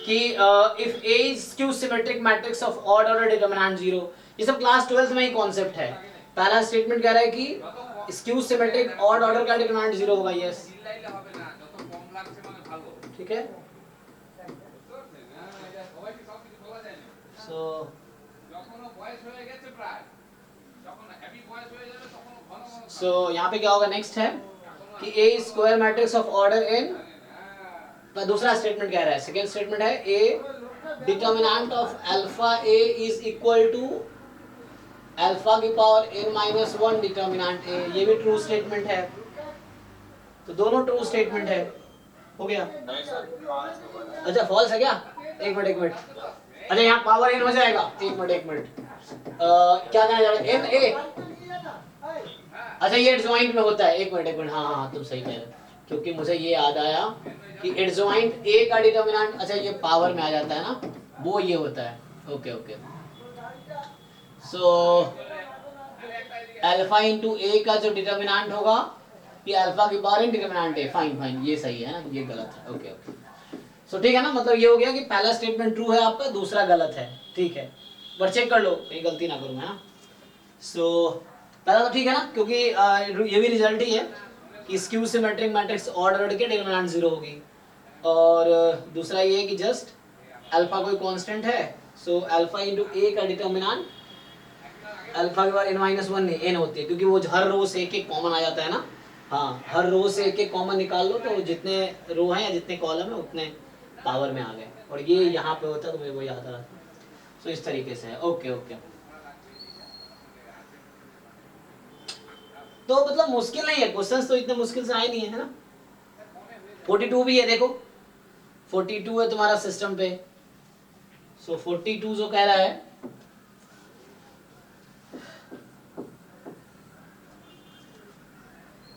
if A is skew symmetric matrix of odd order determinant 0, ये सब क्लास 12th में ही कॉन्सेप्ट है। पहला स्टेटमेंट कह रहा है कि स्क्यू सिमेट्रिक ऑड ऑर्डर का डिटरमिनेंट 0 होगा, यस ठीक है। सो यहाँ पे क्या होगा, नेक्स्ट है कि A square matrix of order n, दूसरा स्टेटमेंट कह रहा है, सेकेंड स्टेटमेंट है A determinant of alpha A is equal to alpha की पावर n-1 डिटर्मिनेंट A, ये भी ट्रू स्टेटमेंट है। तो दोनों ट्रू स्टेटमेंट है, हो गया। अच्छा फॉल्स है क्या, एक मिनट, अच्छा यहाँ पावर n हो जाएगा, एक मिनट क्या कहना चाह रहे हैं, n A, अच्छा ये एडजॉइंट में होता है, एक मिनट, हाँ तुम सही कह रहे हो, क्योंकि मुझे ये याद आया कि एडजॉइंट A का डिटर्मिनेंट, अच्छा ये पावर में आ जाता है ना, वो ये होता है, okay. So alpha into A का जो डिटर्मिनेंट होगा ये अल्फा की पावर इन डिटर्मिनेंट है, फाइन ये सही है ना, ये गलत है, ओके। सो ठीक है ना, मतलब ये हो गया कि पहला स्टेटमेंट ट्रू है आपका, दूसरा गलत है, ठीक है। पर चेक कर लो कहीं गलती ना करूँ, है ना। सो पहला तो ठीक है ना, क्योंकि ये भी रिजल्ट ही है कि skew symmetric matrix odd order के डिटरमिनेंट 0 होगी। और दूसरा ये है कि जस्ट अल्फा कोई कांस्टेंट है, सो अल्फा इंटू A का डिटर्मिनेंट अल्फा के बाद n-1 नहीं, n होती है, क्योंकि वो हर रो से एक कॉमन आ जाता है ना। हाँ, हर रो से एक कॉमन निकाल लो तो जितने रो हैं या जितने कॉलम है उतने पावर में आ गए, और ये यहाँ पे होता है तो मेरे को याद आ रहा था। सो इस तरीके से है, ओके। तो मतलब मुश्किल नहीं है, क्वेश्चंस तो इतने मुश्किल से आए नहीं है ना। 42 भी है, देखो 42 है तुम्हारा सिस्टम पे। सो 42 जो कह रहा है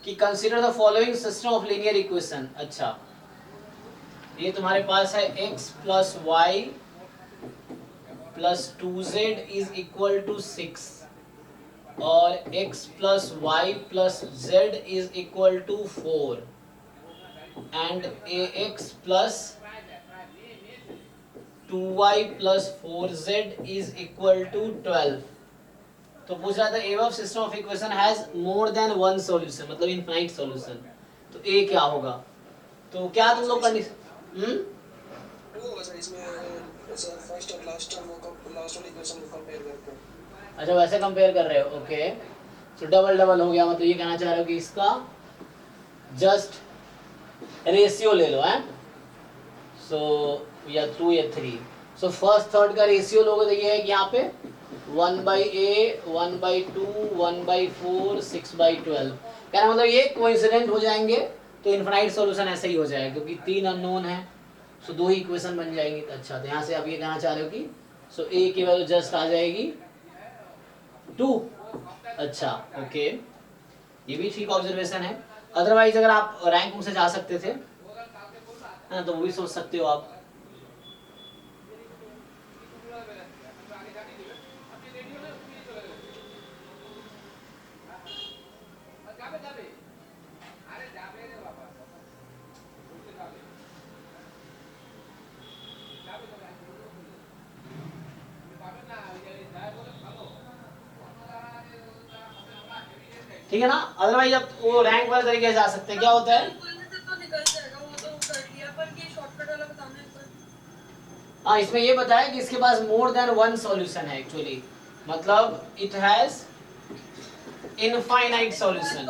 कि consider the following system of linear equation. अच्छा ये तुम्हारे पास है x plus y plus 2z is equal to 6 और x plus y plus z is equal to 4 and ax plus 2y plus 4z is equal to 12। तो पूछ रहा था एवब system of equation has more than one solution, मतलब infinite solution, तो a क्या होगा। तो क्या तुम लोग कंडीशन होगा सर इसमें, सर फर्स्ट और लास्ट टर्म को, लास्ट वाली इक्वेशन को कंपेयर करके। अच्छा वैसे कंपेयर कर रहे हो, ओके। सो डबल हो गया, मतलब ये कहना चाह रहे हो कि इसका जस्ट रेशियो ले लो, है। सो या 2 या 3। सो फर्स्ट थर्ड का रेशियो लोगे तो ये है कि यहाँ पे 1/a 1/2 1/4 6/12। कहना मतलब ये कोइंसिडेंट हो जाएंगे तो इनफाइनाइट सॉल्यूशन ऐसे ही हो जाएगा, क्योंकि 3 अननोन है, सो 2 ही इक्वेशन बन जाएंगी। अच्छा तो यहाँ से आप ये कहना चाह रहे हो कि सो a की वैल्यू जस्ट आ जाएगी 2। अच्छा ओके, ये भी ठीक ऑब्जर्वेशन है। अदरवाइज अगर आप रैंक से जा सकते थे ना, तो वो भी सोच सकते हो आप। ठीक है ना, अदरवाइज आप वो रैंक वाले तरीके से जा सकते हैं। क्या होता है, हाँ इसमें ये बताया कि इसके पास मोर देन वन सॉल्यूशन है एक्चुअली, मतलब इट हैज इनफाइनाइट सॉल्यूशन।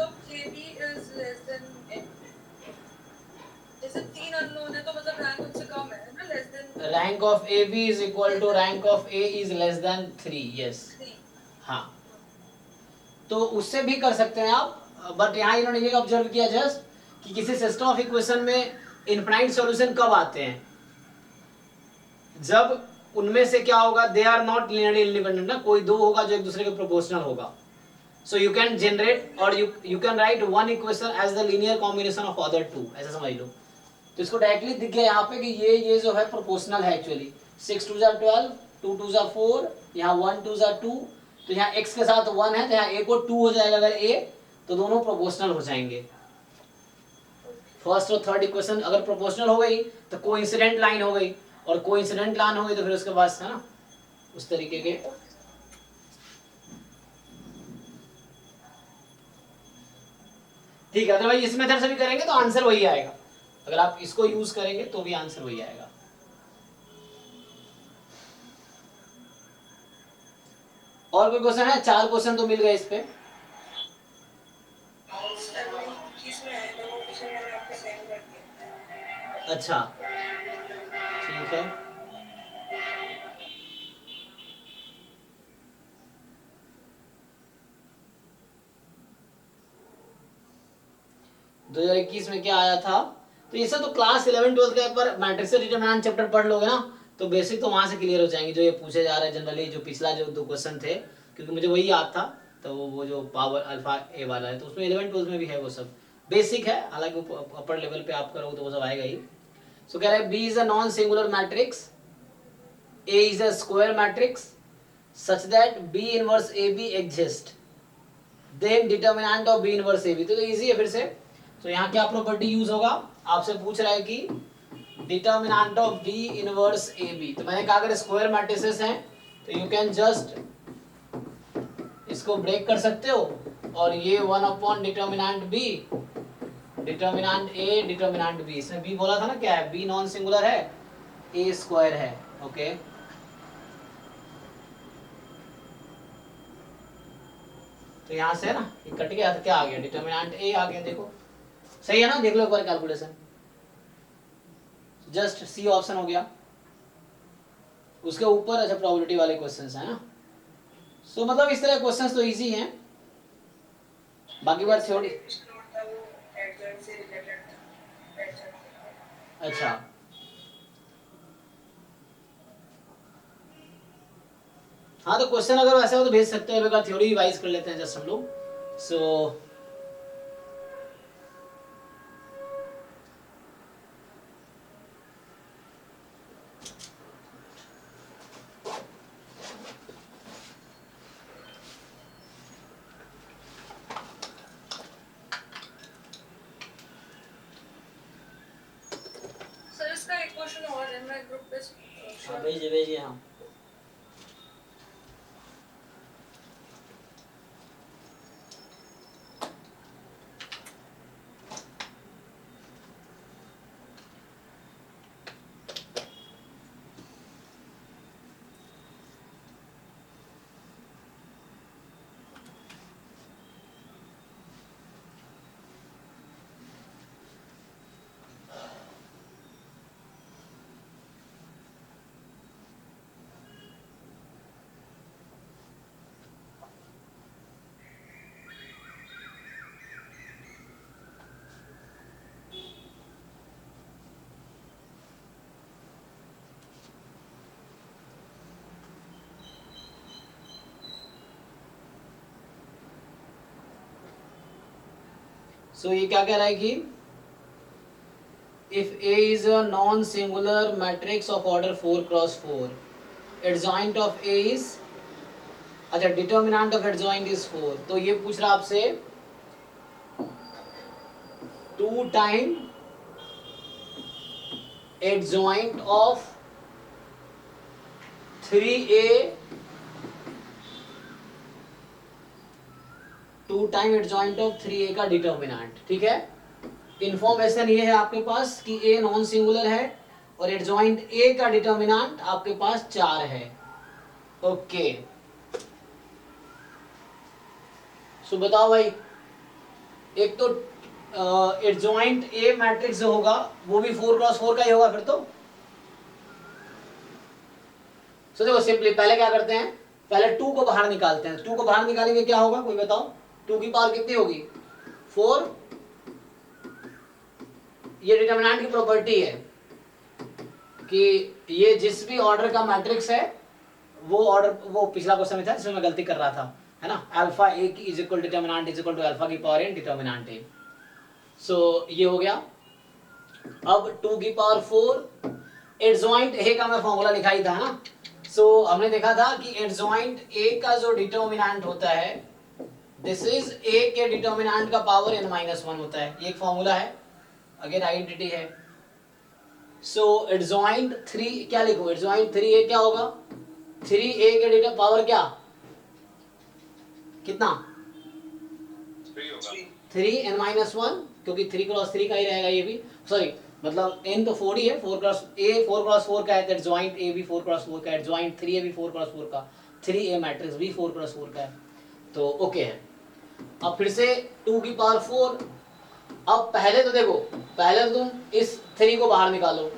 जैसे 3 अननोन है तो मतलब रैंक उनसे कम है ना, less than. Rank of a b is equal to rank of a is less than 3, yes. हाँ तो उससे भी कर सकते हैं आप, बट यहाँ इन्होंने ये ऑब्जर्व किया जस्ट कि किसी सिस्टम ऑफ इक्वेशन में इनफाइनाइट सॉल्यूशन कब आते हैं, जब उनमें से क्या होगा, they are not linearly independent ना, कोई दो होगा जो एक दूसरे के प्रोपोर्शनल होगा. सो यू कैन जनरेट और you can write one equation as the linear combination of other two, ऐसा समझ लो. तो इसको डायरेक्टली दिख गया यहाँ पे कि ये जो है प्रोपोर्शनल है एक्चुअली. 6 2 12, 2 2 4, यहाँ 1 2 2, तो यहाँ x के साथ 1 है तो यहाँ a को 2 हो जाएगा अगर a, तो दोनों प्रोपोर्शनल हो जाएंगे. फर्स्ट और थर्ड इक्वेशन अगर प्रोपोर्शनल हो गई तो कोइंसिडेंट लाइन हो गई, और कोइंसिडेंट लाइन हो गई तो फिर उसके बाद है ना उस तरीके के. ठीक है, अदरवाइज इस मेथड से भी करेंगे तो आंसर वही आएगा. अगर आप इसको यूज करेंगे तो भी आंसर वही आएगा. और कोई क्वेश्चन है? 4 क्वेश्चन तो मिल गए इस पे. सर मैं किसमें है तो वो क्वेश्चन मैंने आपको सेंड कर दिया. अच्छा ठीक है. दो 2021 में क्या आया था, तो ये सब तो क्लास 11 12 का एक बार मैट्रिक्स डिटरमिनेंट चैप्टर पढ़ लोगे ना तो बेसिक तो वहां से क्लियर हो जाएंगे. जो ये पूछे जा रहे हैं जनरली, जो पिछला जो 2 क्वेश्चन थे, क्योंकि मुझे वही याद था, तो वो जो पावर अल्फा ए वाला है तो उसमें 11 12 में भी है, वो सब बेसिक है. हालांकि अपर लेवल पे आप करोगे तो वो सब आएगा ही. सो कह रहे हैं b is a non singular matrix, a is a square matrix such that b inverse A b exist, then determinant of B inverse A B. तो इजी है फिर से. तो यहाँ क्या प्रॉपर्टी यूज होगा, आपसे पूछ रहा है कि determinant of B inverse A B. तो मैंने कहा अगर स्क्वायर मैट्रिसेस हैं तो यू कैन जस्ट इसको ब्रेक कर सकते हो, और ये 1 upon determinant B, determinant A, determinant B. इसमें बी बोला था ना, क्या है, बी नॉन सिंगुलर है, ए स्क्वायर है. ओके तो यहां से ना ये कट गया तो क्या आ गया, डिटरमिनेंट ए आ गया. देखो सही है ना, देख लो एक बार कैलकुलेशन. जस्ट सी ऑप्शन हो गया. उसके ऊपर अच्छा प्रोबेबिलिटी वाले क्वेश्चंस हैं ना. सो मतलब इस तरह क्वेश्चंस तो इजी हैं, बाकी बात थ्योरी. नोट था वो एडजॉइंट से रिलेटेड था. एडजॉइंट. अच्छा हाँ, तो क्वेश्चन अगर वैसा हो तो भेज सकते हो. एक बार थ्योरी रिवाइज कर लेते हैं जस्ट हम लोग. सो सर इसका एक क्वेश्चन और है, मैं ग्रुप पे हाँ भेजिए हाँ. सो ये क्या कह रहा है कि if A is a non-singular matrix of order 4 cross 4, adjoint of A is, अच्छा determinant of adjoint is 4. तो ये पूछ रहा आपसे 2 time adjoint of 3A, 2 time adjoint of 3A का डिटर्मिनेंट. ठीक है, इंफॉर्मेशन ये है आपके पास कि A नॉन सिंगुलर है और एडजॉइंट A का डिटर्मिनेंट आपके पास 4 है. ओके सो बताओ भाई, एक तो एडजॉइंट A मैट्रिक्स जो होगा वो भी 4 क्रॉस 4 का ही होगा फिर तो. सो देखो सिंपली पहले क्या करते हैं, पहले 2 को बाहर निकालते हैं। 2 को बाहर निकालेंगे क्या होगा, कोई बताओ? 2 की पावर कितनी होगी? 4। ये डिटर्मिनेंट की प्रॉपर्टी है कि ये जिस भी ऑर्डर का मैट्रिक्स है वो ऑर्डर, वो पिछला क्वेश्चन में था जिसमें मैं गलती कर रहा था, है ना, alpha A is equal determinant is equal to alpha की power n determinant A. So ये हो गया। अब 2 की पावर 4 एडजॉइंट ए का मैं फॉर्मूला लिखा ही था ना। सो हमने देखा था कि एडजॉइंट ए का जो डिटर्मिनेंट होता है, दिस इज ए के डिटर्मिनेंट का पावर n-1 होता है। ये एक फॉर्मूला है, अगेन आइडेंटिटी है। सो एडजॉइंट 3 क्या लिखो, एडजॉइंट 3a क्या होगा? 3a के डिटर पावर क्या कितना? 3 n-1, क्योंकि 3 क्रॉस 3 का ही रहेगा ये भी, सॉरी मतलब n तो 4 ही है, 4 क्रॉस 4 का है, तो एडजॉइंट a भी 4 क्रॉस 4 का है, एडजॉइंट 3a भी 4 क्रॉस 4 का, 3a मैट्रिक्स भी 4 क्रॉस 4 का है, तो ओके है। अब फिर से 2 की पावर 4। अब पहले तो देखो, पहले तो तुम इस 3 को बाहर निकालो।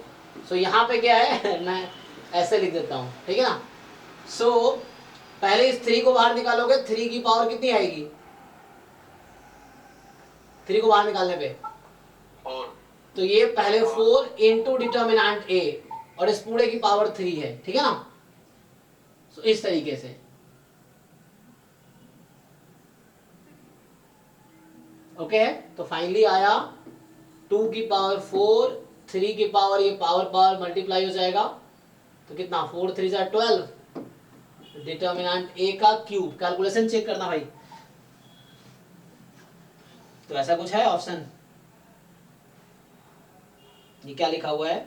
सो यहाँ पे क्या है मैं ऐसे लिख देता हूँ, ठीक है ना। सो पहले इस 3 को बाहर निकालोगे, 3 की पावर कितनी आएगी 3 को बाहर निकालने पे? 4। तो ये पहले 4 इंटू डिटर्मिनेंट a और इस पूरे की पावर 3 है, ठीक है ना। सो इस तरीके से ओके है। तो फाइनली आया 2 की पावर 4, 3 की पावर, ये पावर मल्टीप्लाई हो जाएगा, तो कितना 4 3 जा 12, डिटर्मिनेंट a का क्यूब। कैलकुलेशन चेक करना भाई। तो ऐसा कुछ है ऑप्शन, ये क्या लिखा हुआ है?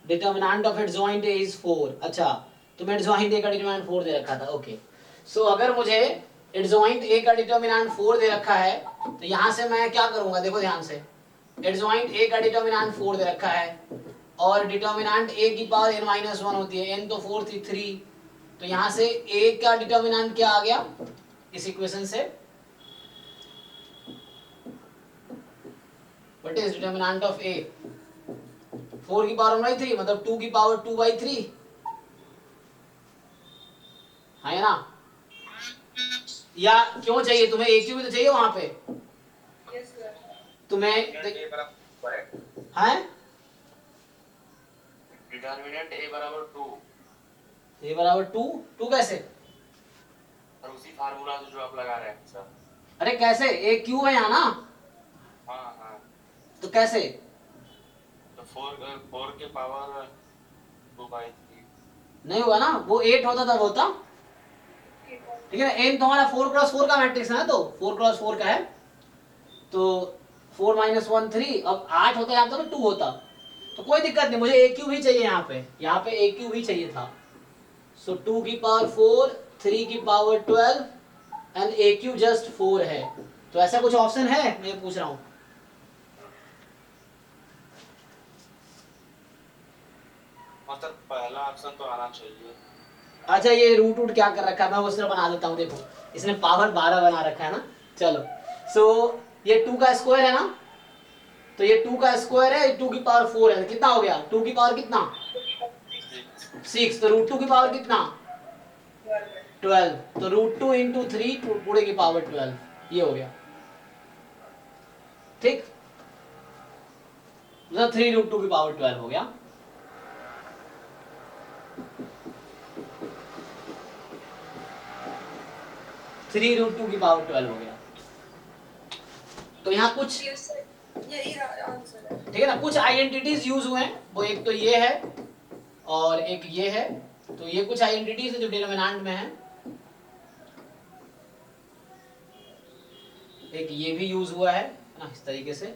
Determinant of adjoint a is 4। अच्छा, तो मैं एडजॉइंट a का डिटर्मिनेंट 4 दे रखा था, ओके। सो अगर मुझे एडजॉइंट a का डिटर्मिनेंट 4 दे रखा है, तो यहां से मैं क्या करूंगा, देखो ध्यान से, एडजॉइंट a का डिटर्मिनेंट 4 दे रखा है और डिटर्मिनेंट a की पावर n-1 होती है, n तो 4 थी 3, तो यहां से a का डिटर्मिनेंट क्या आ गया इस इक्वेशन से? What is determinant of a? 4 की पावर 1/3 मतलब 2 की पावर 2/3 है ना। या क्यों चाहिए तुम्हें? a क्यूब भी तो चाहिए वहां पे Yes, sir. तुम्हें ये बराबर है, है डिटर्मिनेंट a बराबर 2, a बराबर 2 कैसे? और उसी फार्मूला से जो आप लगा रहे हैं सर। अरे कैसे? a क्यूब है यहाँ ना, हाँ हाँ, तो कैसे? तो 4 के पावर 2/3। नहीं होगा ना, वो 8 होता तब होता, ठीक है ना। n तो हमारा 4 क्रॉस 4 का मैट्रिक्स है ना, तो 4 क्रॉस 4 का है, तो 4 - 1 3, अब 8 होता यहाँ तो 2 होता, तो कोई दिक्कत नहीं, मुझे a क्यूब ही चाहिए यहाँ पे a क्यूब ही चाहिए था। सो 2 की पावर 4, 3 की power 12 and a cube just 4 है। तो ऐसा कुछ ऑप्शन है, मैं पूछ रहा हूँ। मतलब पहला ऑप्शन तो आना चाहिए। अच्छा, ये रूट क्या कर रखा है, मैं उस तरह बना देता हूँ। देखो इसने पावर 12 बना रखा है ना, चलो। सो ये 2 का स्क्वायर है ना, तो ये 2 का स्क्वायर है, 2 की पावर 4 है, कितना हो गया? 2 की पावर कितना? 6, तो रूट 2 की पावर कितना? 12, तो रूट 2 इंटू 3 पूरे की पावर 12, ये हो गया, ठीक, मतलब 3 रूट 2 की पावर 12 हो गया। थ्री रूट 2 की पावर 12 हो गया। तो यहाँ कुछ, Yes, sir. यही आंसर है। ठीक है ना, कुछ आइडेंटिटीज यूज हुए हैं, वो एक तो ये है और एक ये है, तो ये कुछ आइडेंटिटीज है जो डिटरमिनेंट में है, एक ये भी यूज हुआ है ना, इस तरीके से।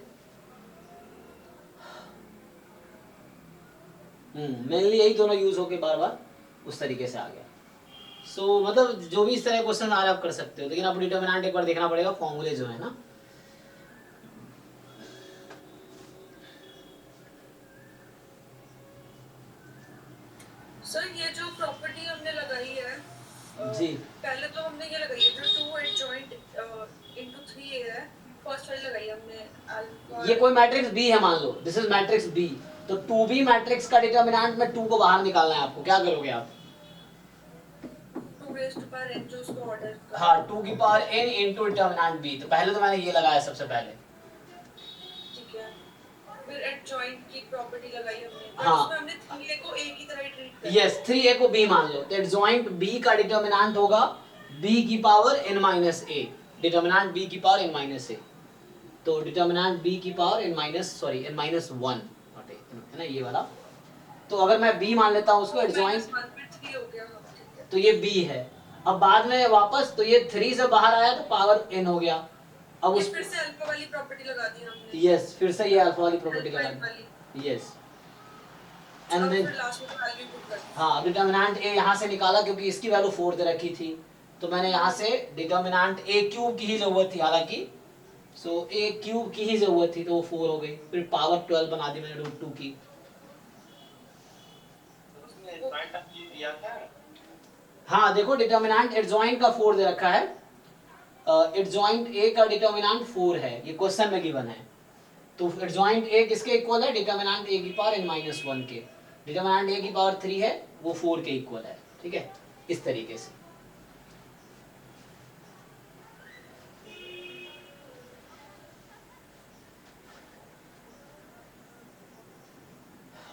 मेनली यही दोनों यूज होके बार बार उस तरीके से आ गया। सो मतलब जो भी इस तरह क्वेश्चन आ रहा आप कर सकते हो, लेकिन आप डिटरमिनेंट एक बार देखना पड़ेगा, फॉर्मूले जो है ना। सर ये जो प्रॉपर्टी हमने लगाई है, जी, पहले तो हमने ये लगाई है जो 2 एडजॉइंट इनटू 3a है, फर्स्ट वाली लगाई हमने अल्फा। ये कोई मैट्रिक्स बी है, मान लो दिस इज मैट्रिक्स बी, तो 2b मैट्रिक्स का डिटरमिनेंट में 2 को बाहर निकालना है आपको, क्या करोगे आप? रेज टू पावर n जो उसको ऑर्डर हाँ 2 की power n into determinant b। तो पहले तो मैंने ये लगाया सबसे पहले। ठीक है, फिर एडजॉइंट की प्रॉपर्टी लगाई हमने, पर हाँ। उसमें हमने 3a को a की तरह ही ट्रीट किया। यस 3a को b मान लो, तो एडजॉइंट b का डिटर्मिनेंट होगा b की power n minus a, determinant b की पावर n माइनस a। तो डिटर्मिनेंट b की power n minus 1 not a है ना ये वाला। तो अगर मैं b मान लेता हूँ उसको एडजॉइंट, -1/3 हो गया। हाँ, ठीक है। तो ये b है। अब बाद में वापस तो ये 3 से बाहर आया तो पावर n हो गया। अब ये उस फिर से अल्फा वाली प्रॉपर्टी लगा दी हमने। यस फिर से ये अल्फा वाली प्रॉपर्टी अल्फा लगा वाली। दी। यस और एंड देन फिर लास्ट में वैल्यू पुट कर दी। हाँ डिटर्मिनेंट a यहाँ से निकाला क्योंकि इसकी वैल्यू 4 दे रखी थी, तो मैंने यहाँ से डिटर्मिनेंट a क्यूब की ही जरूरत थी हालांकि, सो a क्यूब की ही जरूरत थी तो वो 4 हो गई। फिर पावर 12 बना दी मैंने रूट 2 की। उसने पॉइंट ऑफ व्यू दिया था। हाँ देखो डिटर्मिनेंट एडजॉइंट का 4 दे रखा है, एडजॉइंट a का डिटर्मिनेंट 4 है, ये क्वेश्चन में गिवन है। तो एडजॉइंट a किसके इक्वल है, डिटर्मिनेंट a की पावर n माइनस 1 के। डिटर्मिनेंट a की पावर 3 है, वो 4 के इक्वल है। ठीक है, इस तरीके से।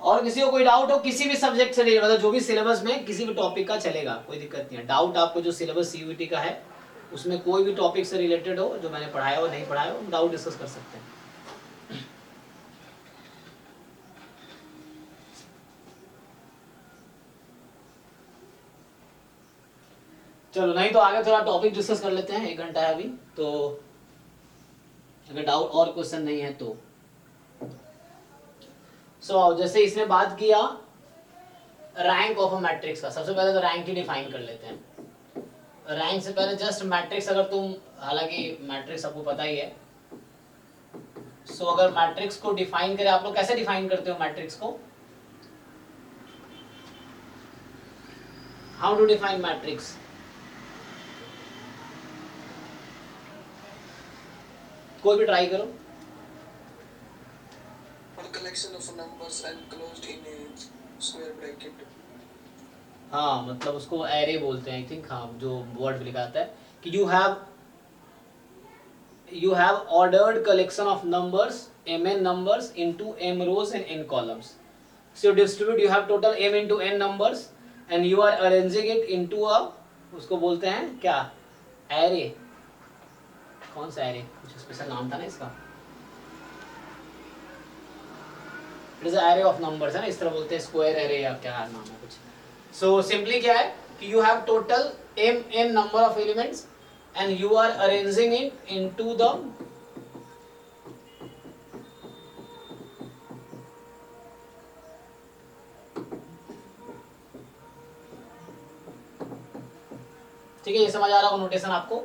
और किसी को कोई डाउट हो किसी भी सब्जेक्ट से रिलेटेड, मतलब जो भी सिलेबस में किसी भी टॉपिक का चलेगा, कोई दिक्कत नहीं है। डाउट आपको जो सिलेबस सीयूईटी का है उसमें कोई भी टॉपिक से रिलेटेड हो, जो मैंने पढ़ाया हो नहीं पढ़ाया हो, डाउट डिस्कस कर सकते हैं। चलो नहीं तो आगे थोड़ा टॉपिक डिस्कस कर लेते हैं, 1 घंटा है अभी, तो अगर डाउट और क्वेश्चन नहीं है तो जैसे इसने बात किया रैंक ऑफ अ मैट्रिक्स का, सबसे पहले तो रैंक ही डिफाइन कर लेते हैं। रैंक से पहले जस्ट मैट्रिक्स, अगर तुम, हालांकि मैट्रिक्स आपको पता ही है, अगर मैट्रिक्स को डिफाइन करें, आप लोग कैसे डिफाइन करते हो मैट्रिक्स को, हाउ टू डिफाइन मैट्रिक्स? कोई भी ट्राई करो। A collection of numbers enclosed in a square bracket. हाँ मतलब उसको एरे बोलते हैं आई थिंक, हाँ जो वर्ड लिखा आता है कि you have ordered collection of numbers mn numbers into m rows and n columns. So you distribute, you have total m into n numbers and you are arranging it into a, उसको बोलते हैं क्या, array. कौन सा array, कुछ special नाम था ना इसका, it is array of numbers है ना, इस तरह बोलते हैं, स्क्वायर एरे या क्या नाम है कुछ। सो सिंपली क्या है कि you have total m n number of elements and you are arranging it into the ठीक है, ये समझ आ रहा होगा नोटेशन आपको।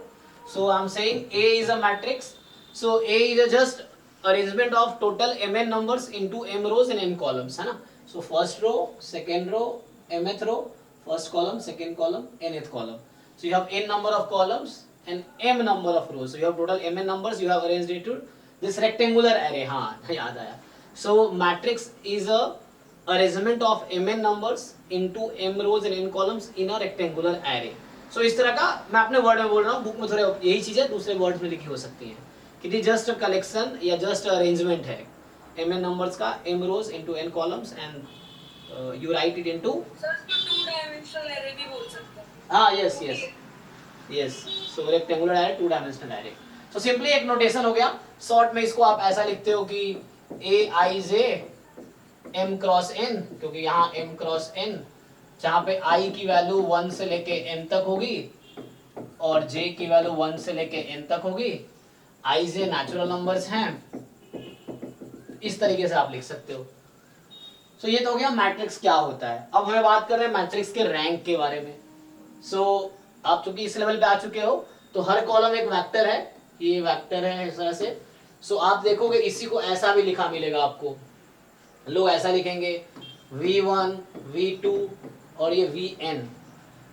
So I am saying A is a matrix, so A is a just arrangement of total mn numbers into m rows and n columns, है ना। So first row, second row, mth row, first column, second column, nth column. So you have n number of columns and m number of rows. So you have total mn numbers, you have arranged it to this rectangular array. हाँ याद आया। So matrix is a arrangement of mn numbers into m rows and n columns in a rectangular array. So इस तरह का मैं अपने word में बोल रहा हूँ, बुक में थोड़े यही चीजें दूसरे वर्ड्स में लिखी हो सकती हैं कि जस्ट कलेक्शन या जस्ट अरेंजमेंट है mn नंबर्स का m rows into n columns and you write it into, sir इसको 2 डायमेंशनल एरे भी बोल सकते हैं। हाँ yes yes yes, so rectangular array, 2 dimensional array. So simply एक नोटेशन हो गया, शॉर्ट में इसको आप ऐसा लिखते हो कि aij m क्रॉस n, क्योंकि यहाँ m क्रॉस n जहाँ पे i की वैल्यू 1 से लेके n तक होगी और j की वैल्यू 1 से लेके n तक होगी, i j नेचुरल नंबर्स हैं, इस तरीके से आप लिख सकते हो। सो ये तो हो गया मैट्रिक्स क्या होता है। अब हमें बात कर रहे हैं मैट्रिक्स के रैंक के बारे में। सो आप चूंकि इस लेवल पे आ चुके हो तो हर कॉलम एक वेक्टर है, ये वेक्टर है इस तरह से। सो आप देखोगे इसी को ऐसा भी लिखा मिलेगा आपको, लोग ऐसा लिखेंगे v1 v2 और ये vn।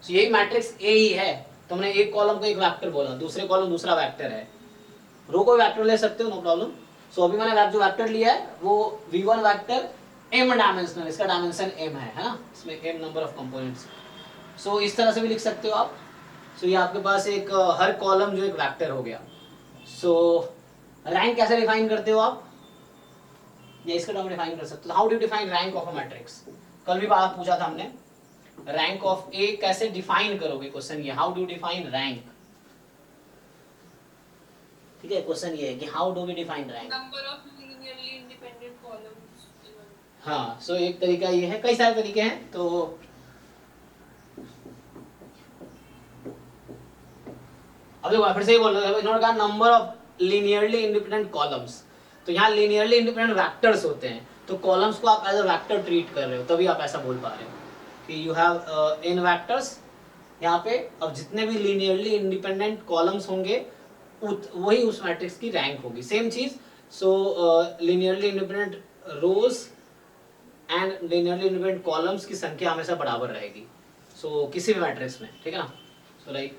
सो यही मैट्रिक्स A ही है। तुमने एक कॉलम को एक वेक्टर बोला, दूसरे कॉलम दूसरा वेक्टर है, रो को वेक्टर ले सकते हो, नो प्रॉब्लम। सो अभी मैंने जो वेक्टर लिया है वो v1 वेक्टर m डायमेंशनल, इसका डायमेंशन m है ना, इसमें m नंबर ऑफ कंपोनेंट्स। सो इस तरह से भी लिख सकते हो आप सो ये आपके पास एक हर कॉलम जो एक वेक्टर हो गया। सो रैंक कैसे डिफाइन करते हो आप, या इसका टर्म डिफाइन कर सकते हो, how do you define rank of a matrix. कल भी बात पूछा था हमने, रैंक ऑफ ए कैसे डिफाइन करोगे, क्वेश्चन ये हाउ डू डिफाइन रैंक। ठीक है, क्वेश्चन ये है कि how do we define rank. Number of linearly independent columns. हाँ, सो एक तरीका ये है, कई सारे तरीके हैं। तो अब देखो फिर से ही बोल रहे हैं, इन्होंने कहा number of linearly independent columns, तो यहाँ लीनियरली इंडिपेंडेंट वेक्टर्स होते हैं, तो कॉलम्स को आप एज अ वेक्टर ट्रीट कर रहे हो, तभी आप ऐसा बोल पा रहे हो कि यू हैव इन वेक्टर्स। यहाँ पे अब जितने भी लीनियरली इंडिपेंडेंट कॉलम्स होंगे वही उस मैट्रिक्स की रैंक होगी। सेम चीज, so linearly independent rows and linearly independent columns की संख्या हमेशा बराबर रहेगी, सो किसी भी मैट्रिक्स में, ठीक है ना। So like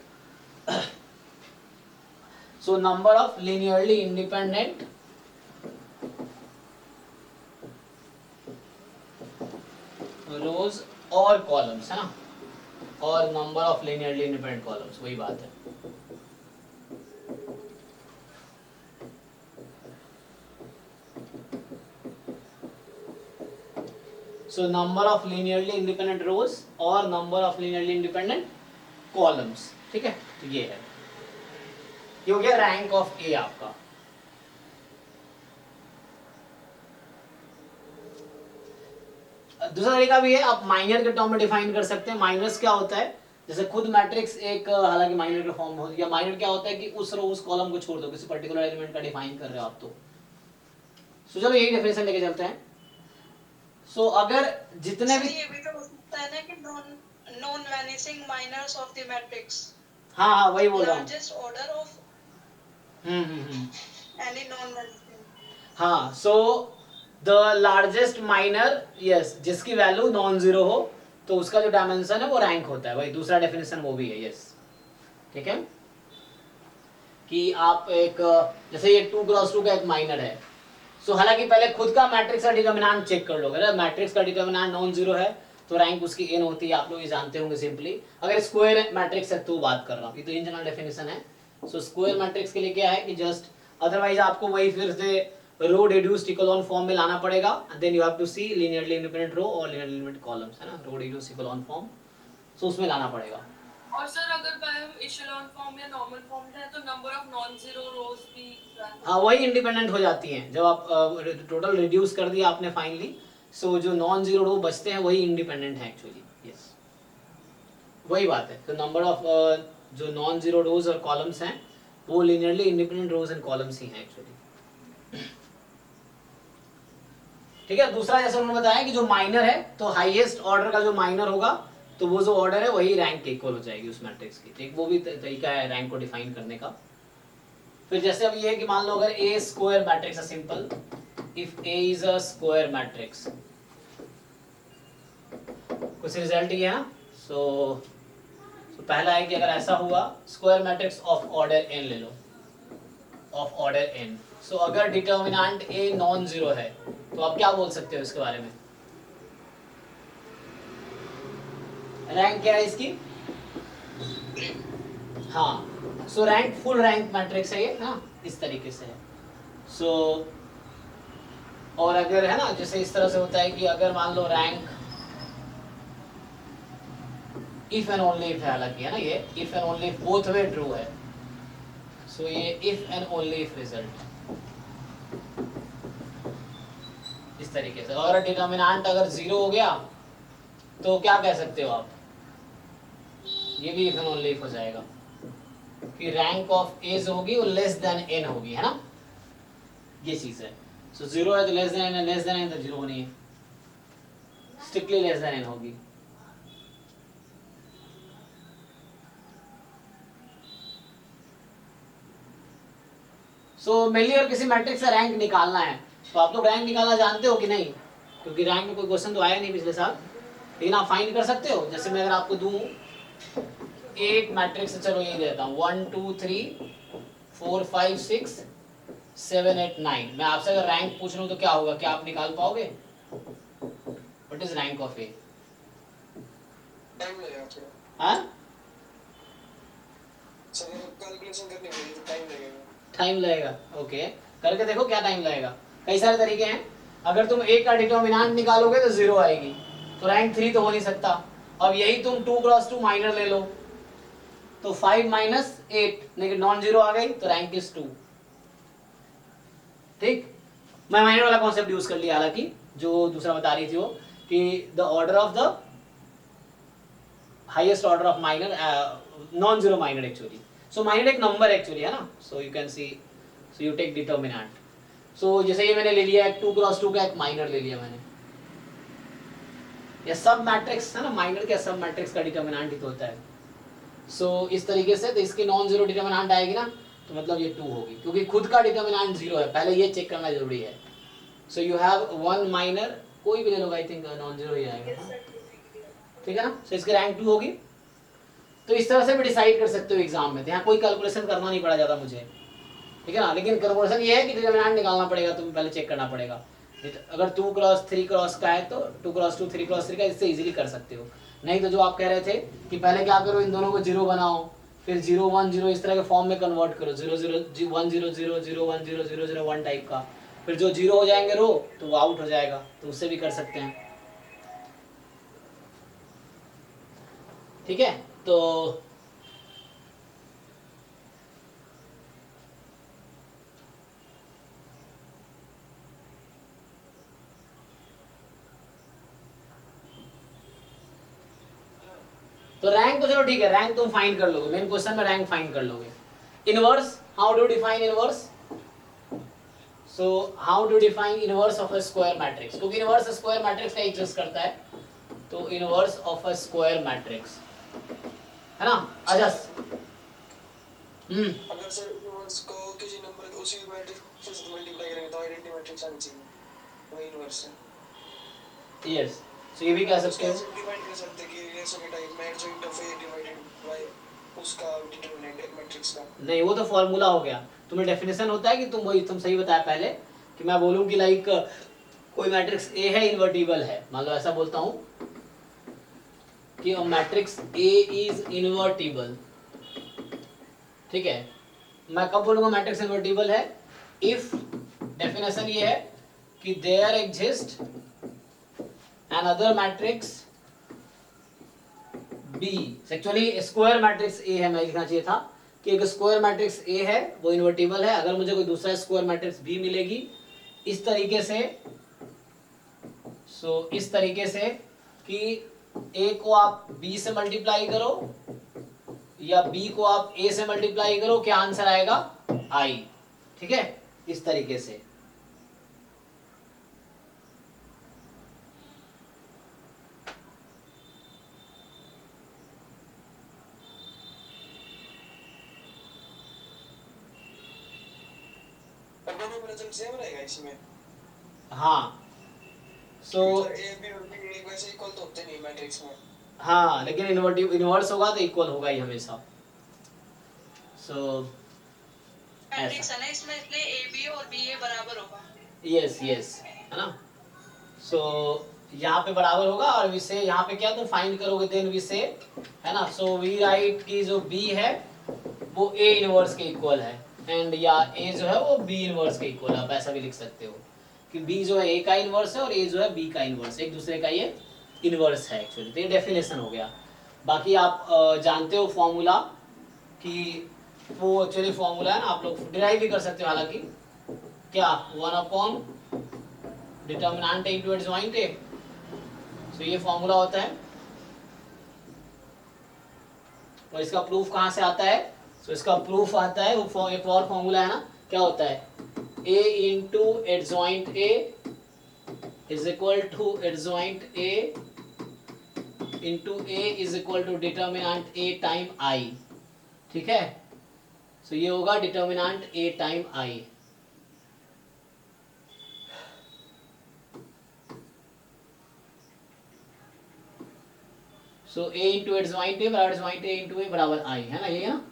so number of linearly independent rows और columns है ना, और number of linearly independent columns, वही बात है। so number of linearly independent rows और number of linearly independent columns, ठीक है। तो ये है, ये हो गया रैंक ऑफ ए आपका। दूसरा तरीका भी है, आप माइनर के टर्म में डिफाइन कर सकते हैं। माइनर्स क्या होता है, जैसे खुद मैट्रिक्स एक, हालांकि माइनर का फॉर्म हो, या माइनर क्या होता है कि उस रो उस कॉलम को छोड़ दो, किसी पर्टिकुलर एलिमेंट का डिफाइन कर रहे हो आप तो। सो चलो यही डेफिनेशन लेके चलते हैं। सो अगर जितने भी, ये भी तो हो सकता है ना कि non vanishing minors of the matrix, हाँ हाँ वही बोल रहा हूँ। Largest order of any non vanishing. हाँ, so the largest minor, yes, जिसकी वैल्यू नॉन जीरो हो, तो उसका जो डायमेंशन है वो रैंक होता है। वही दूसरा डेफिनेशन वो भी है, यस, ठीक है। कि आप एक, जैसे ये 2x2 का एक माइनर है, सो हालांकि पहले खुद का मैट्रिक्स का डिटर्मिनेंट चेक कर लो। अगर मैट्रिक्स का डिटर्मिनेंट नॉन जीरो है तो रैंक उसकी n होती है, आप लोग ये जानते होंगे सिंपली। अगर स्क्वायर मैट्रिक्स है तो बात कर रहा हूँ, ये तो इन जनरल डेफिनेशन है। सो स्क्वायर मैट्रिक्स के लिए क्या है कि जस्ट, अदरवाइज आपको वही फिर से रो रिड्यूस्ड इकोलॉन फॉर्म में लाना पड़ेगा, then you have to see linearly independent row और लीनियरली इंडिपेंडेंट कॉलम्स, है ना, रो रिड्यूस्ड इकोलॉन फॉर्म, सो उसमें लाना पड़ेगा। और सर अगर बाय इशेलॉन फॉर्म या नॉर्मल फॉर्म है तो नंबर ऑफ नॉन जीरो रोज भी, हाँ वही इंडिपेंडेंट हो जाती हैं जब आप टोटल रिड्यूस कर दिया आपने फाइनली। सो जो नॉन जीरो रो बचते हैं वही इंडिपेंडेंट है एक्चुअली, यस, वही बात है। तो नंबर ऑफ जो नॉन जीरो रोज और कॉलम्स हैं वो linearly independent rows and columns ही हैं एक्चुअली, ठीक है। दूसरा जैसे उन्होंने बताया कि जो माइनर है, तो हाईएस्ट ऑर्डर का जो माइनर होगा तो वो जो ऑर्डर है वही रैंक के इक्वल हो जाएगी उस मैट्रिक्स की, ठीक। वो भी तरीका है रैंक को डिफाइन करने का। फिर जैसे अब ये है कि मान लो अगर ए स्क्वायर मैट्रिक्स है, simple, if A is a square matrix, कुछ रिजल्ट ये है ना। सो पहला है कि अगर ऐसा हुआ, square matrix of order n ले लो, ऑफ ऑर्डर n। सो अगर डिटर्मिनेंट ए नॉन जीरो है तो आप क्या बोल सकते हो इसके बारे में, रैंक क्या है इसकी। हाँ, सो रैंक फुल रैंक मैट्रिक्स है ये ना, इस तरीके से है। सो और अगर है ना, जैसे इस तरह से होता है कि अगर मान लो rank if and only if है, हालांकि है ना ये if and only if both way true है, सो ये if and only if result इस तरीके से। और डिटर्मिनेंट अगर जीरो हो गया तो क्या कह सकते हो आप, ये भी इफ एंड ओनली इफ हो जाएगा कि रैंक ऑफ ए जो होगी वो लेस देन एन होगी, है ना, ये चीज है। सो जीरो है तो less than N, less than N तो जीरो होनी है, स्ट्रिक्टली लेस देन एन होगी। सो मेनली अगर किसी मैट्रिक्स से रैंक निकालना है तो आप लोग रैंक निकालना जानते हो कि नहीं, क्योंकि रैंक में कोई क्वेश्चन तो आया नहीं पिछले साल, लेकिन आप फाइंड कर सकते हो। जैसे मैं अगर आपको दूं एक मैट्रिक्स, चलो ये देता हूँ 1 2 3 4 5 6 7 8 9, मैं आपसे अगर रैंक पूछ लूं तो क्या होगा, क्या आप निकाल पाओगे, what is rank of A. Time लगेगा थोड़ा। हाँ सर ये कैलकुलेशन करनी पड़ेगी तो टाइम लगेगा। टाइम लगेगा, ओके, करके देखो क्या टाइम लगेगा। कई सारे तरीके हैं। अगर तुम ए का डिटर्मिनेंट निकालोगे तो 0 आएगी, तो रैंक 3 तो हो नहीं सकता। अब यही तुम 2 क्रॉस 2 माइनर ले लो, तो 5 माइनस 8 लेकिन नॉन जीरो आ गई, तो रैंक इज 2। ठीक, मैं माइनर वाला कॉन्सेप्ट यूज कर लिया, हालांकि जो दूसरा बता रही थी वो कि the order of the highest order of minor, non zero minor actually. So minor एक नंबर एक्चुअली है ना, so you can see, so you take determinant. सो जैसे ये मैंने ले लिया एक 2 क्रॉस 2 का एक माइनर ले लिया मैंने, ये सब मैट्रिक्स है ना, माइनर के सब मैट्रिक्स का डिटर्मिनेंट ही तो होता है। सो इस तरीके से, तो इसकी नॉन जीरो डिटर्मिनेंट आएगी ना, तो मतलब ये 2 होगी, क्योंकि खुद का डिटर्मिनेंट 0 है, पहले ये चेक करना जरूरी है। सो यू हैव 1 माइनर, कोई भी ले लो, आई थिंक नॉन जीरो ही आएगा, ठीक है ना। सो इसकी रैंक 2 होगी। तो इस तरह से भी डिसाइड कर सकते हो एग्जाम में, तो यहाँ कोई कैलकुलेशन करना नहीं पड़ा ज़्यादा मुझे, ठीक है ना। लेकिन कैलकुलेशन ये है कि डिटर्मिनेंट निकालना पड़ेगा, तुम्हें पहले चेक करना पड़ेगा। अगर 2 क्रॉस 3 क्रॉस का है तो 2 क्रॉस 2 3 क्रॉस 3 का, इससे इजीली कर सकते हो। नहीं तो जो आप कह रहे थे कि पहले क्या करो, इन दोनों को 0 बनाओ, फिर 0 1 0 इस तरह के फॉर्म में कन्वर्ट करो, 0 0 1 0 0 0 1 0 0 0 1 टाइप का, फिर जो 0 हो जाएंगे रो तो वो आउट हो जाएगा, तो उससे भी कर सकते हैं, ठीक है। तो रैंक तो चलो ठीक है, रैंक तुम फाइंड कर लोगे, मेन क्वेश्चन में रैंक फाइंड कर लोगे। Inverse, how do define inverse? So how do define inverse of a square matrix, क्योंकि इनवर्स स्क्वायर मैट्रिक्स का एग्जिस्ट करता है, तो inverse of a square matrix है ना अजस। अगर सर इनवर्स को किसी नंबर के उसी मैट्रिक्स से मल्टीप्लाई करेंगे तो आइडेंटिटी मैट्रिक्स आनी चाहिए, वही इनवर्स है। यस, सो ये भी कह सकते हो, डिवाइड कर सकते हैं कि रेशो के टाइप में adjoint of A divided by उसका डिटरमिनेंट मैट्रिक्स का। नहीं वो तो फॉर्मूला हो गया। तुम्हें डेफिनेशन होता है कि तुम वही, तुम सही बताया पहले कि मैं बोलूं कि लाइक कोई मैट्रिक्स ए है, इन्वर्टिबल है, मान लो ऐसा बोलता हूं कि मैट्रिक्स ए इज इन्वर्टिबल, ठीक है। मैं कब बोलूंगा मैट्रिक्स इन्वर्टिबल है? इफ डेफिनेशन ये है कि there exist another matrix B, actually square matrix A है, मैं लिखना चाहिए था कि एक स्क्वायर मैट्रिक्स ए है वो इन्वर्टिबल है, अगर मुझे कोई दूसरा स्क्वायर मैट्रिक्स बी मिलेगी इस तरीके से, सो इस तरीके से कि ए को आप बी से मल्टीप्लाई करो या बी को आप ए से मल्टीप्लाई करो, क्या आंसर आएगा? आई, ठीक है, इस तरीके से। दोनों का रिजल्ट सेम रहेगा इसमें। हाँ, सो ए बी और बी एक वैसे इक्वल तो होते नहीं मैट्रिक्स में। हाँ, लेकिन इन्वर्स होगा तो इक्वल होगा ही हमेशा। सो मैट्रिक्स है ना इसमें, इसलिए ए बी और बी ए बराबर होगा। यस यस, है ना। सो यहाँ पे बराबर होगा और विषय यहाँ पे क्या तुम फाइंड करोगे, देन विषय, है ना। सो वी राइट की जो बी है वो ए इनवर्स के इक्वल है, एंड या ए जो है वो बी इनवर्स के इक्वल है। आप ऐसा भी लिख सकते हो कि बी जो है ए का इनवर्स है और ए जो है बी का इनवर्स, एक दूसरे का ये इनवर्स है एक्चुअली। तो ये डेफिनेशन हो गया। बाकी आप जानते हो फॉर्मूला कि वो एक्चुअली फॉर्मूला है ना, आप लोग डिराइव भी कर सकते हो, हालांकि क्या 1 upon determinant A into adjoint A, तो ये फॉर्मूला होता है। और इसका प्रूफ कहाँ से आता है? तो इसका प्रूफ आता है, वो एक और फॉर्मूला है ना, क्या होता है? a into adjoint a is equal to adjoint a into a is equal to determinant a time i, ठीक है। तो ये होगा डिटर्मिनेंट a टाइम i। सो a इंटू एडजॉइंट a बराबर एडजॉइंट a इंटू a बराबर i, है ना, ये है ना।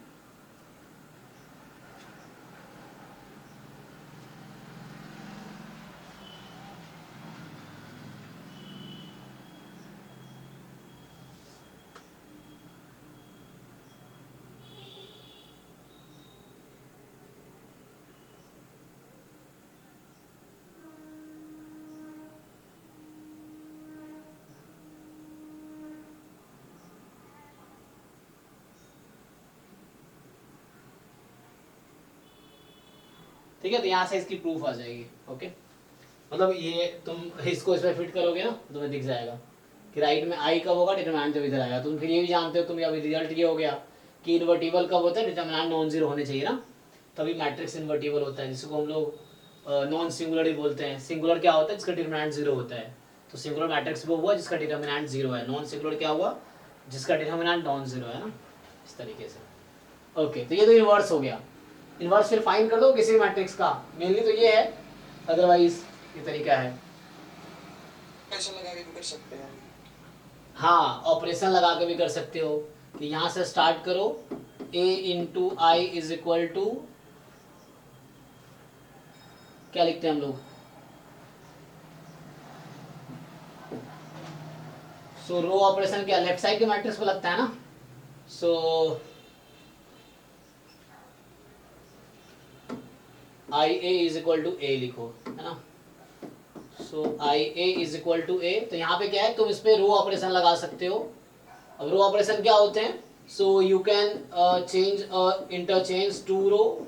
ठीक है, तो यहाँ से इसकी प्रूफ आ जाएगी। ओके, मतलब ये तुम इसको इस पर फिट करोगे ना तो तुम्हें दिख जाएगा कि राइट में आई कब होगा, डिटरमिनेंट जब इधर आएगा। तुम फिर ये भी जानते हो, तुम अभी रिजल्ट ये हो गया कि इन्वर्टिबल कब होता है, डिटरमिनेंट नॉन जीरो होने चाहिए ना, तभी मैट्रिक्स इन्वर्टिबल होता है, जिसको हम लोग नॉन सिंगुलर ही बोलते हैं। सिंगुलर क्या होता है, जिसका डिटरमिनेंट जीरो होता है। तो सिंगुलर मैट्रिक्स वो हुआ जिसका डिटरमिनेंट जीरो है, नॉन सिंगुलर क्या हुआ, जिसका डिटरमिनेंट नॉन जीरो है ना, इस तरीके से। ओके, तो ये तो इन्वर्स हो गया। इन्वर्स फिर फाइंड कर दो किसी भी मैट्रिक्स का, मेनली तो ये है, अदरवाइज ये तरीका है। पैसा लगा के भी कर सकते हैं। हाँ, ऑपरेशन लगा के भी कर सकते हो कि यहाँ से स्टार्ट करो, a into I is equal to, क्या लिखते हैं हम लोग, सो रो ऑपरेशन क्या लेफ्ट साइड के मैट्रिक्स पे लगता है ना, so I A is equal to A लिखो, है ना। So I A is equal to A, तो यहाँ पे क्या है, तुम इस पे रो ऑपरेशन लगा सकते हो। अब रो ऑपरेशन क्या होते हैं, so you can change interchange two row,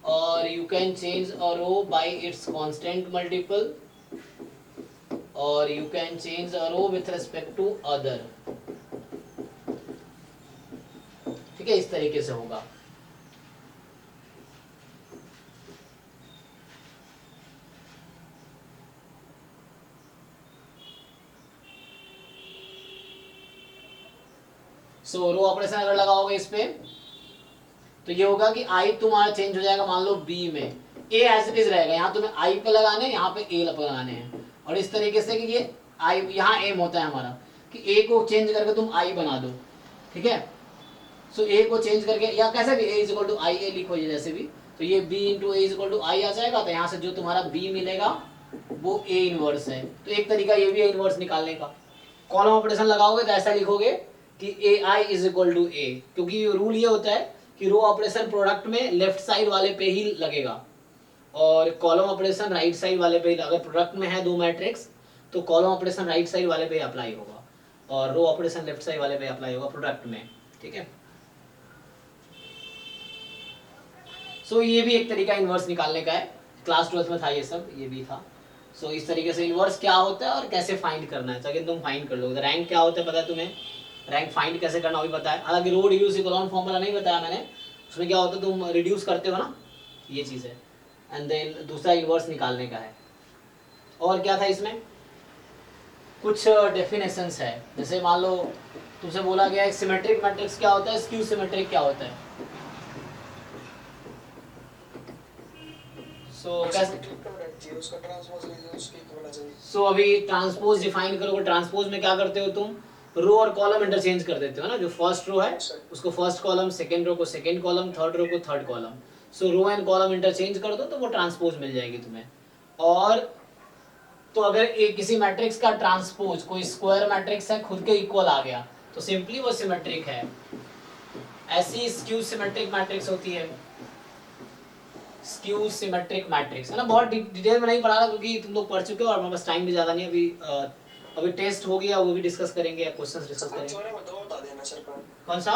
और you can change a row by its constant multiple, और you can change a row with respect to other. ठीक है, इस तरीके से होगा। सो रो ऑपरेशन अगर लगाओगे इस पे तो ये होगा कि आई तुम्हारा चेंज हो जाएगा, मान लो बी में ए एज इट इज रहेगा, यहाँ तुम्हें आई पे लगाने हैं, यहाँ पे ए लगाने हैं, और इस तरीके से कि ये आई, यहाँ एम होता है हमारा कि ए को चेंज करके तुम आई बना दो। ठीक है, सो ए को चेंज करके, या कैसे भी A is equal to I A लिखो, ये जैसे भी, तो ये B into A is equal to I आ जाएगा। तो यहाँ से जो तुम्हारा बी मिलेगा वो ए इनवर्स है। तो एक तरीका ये भी है इनवर्स निकालने का। कॉलम ऑपरेशन लगाओगे तो ऐसा लिखोगे कि ए आई इज इक्वल टू ए, क्योंकि रूल ये होता है कि रो ऑपरेशन प्रोडक्ट में लेफ्ट साइड वाले पे ही लगेगा, और कॉलम ऑपरेशन राइट साइड वाले पे ही। अगर प्रोडक्ट में है दो मैट्रिक्स तो कॉलम ऑपरेशन राइट साइड वाले पे अप्लाई होगा, और रो ऑपरेशन लेफ्ट साइड वाले पे अप्लाई होगा प्रोडक्ट में। ठीक है, सो ये भी एक तरीका इनवर्स निकालने का है, क्लास 12 में था ये सब, ये भी था। सो इस तरीके से इनवर्स क्या होता है और कैसे फाइंड करना है, ताकि तुम फाइंड कर लो। रैंक क्या होता है पता है तुम्हें, रैंक फाइंड कैसे करना वो भी पता है। हालांकि रो रिड्यूस इकोलॉन फॉर्मूला नहीं बताया मैंने, उसमें क्या होता है तुम रिड्यूस करते हो ना, ये चीज़ है। एंड देन दूसरा इनवर्स निकालने का है। और क्या था इसमें, कुछ डेफिनेशंस है, जैसे मान लो तुमसे बोला गया है सिमेट्रिक मैट्रिक्स क्या होता है, स्क्यू सिमेट्रिक क्या होता है। सो सो अभी ट्रांसपोज डिफाइन करोगे, ट्रांसपोज में क्या करते हो तुम, रो और कॉलम इंटरचेंज कर देते हो ना, जो फर्स्ट रो है उसको फर्स्ट कॉलम, सेकंड रो को सेकंड कॉलम, थर्ड रो को third column. So row and column interchange कर दो तो वो ट्रांसपोज मिल जाएगी तुम्हें। और तो अगर एक किसी मैट्रिक्स का ट्रांसपोज कोई स्क्वायर मैट्रिक्स है खुद के इक्वल आ गया तो सिंपली वो सिमेट्रिक है। ऐसी स्क्यू सिमेट्रिक मैट्रिक्स होती है, स्क्यू सिमेट्रिक मैट्रिक्स है ना। बहुत डिटेल में नहीं पढ़ा क्योंकि तुम लोग पढ़ चुके हो और हमारे पास टाइम भी ज़्यादा नहीं है। अभी टेस्ट हो गया, वो भी डिस्कस करेंगे, क्वेश्चंस डिस्कस करेंगे। बता देना सर का कौन सा,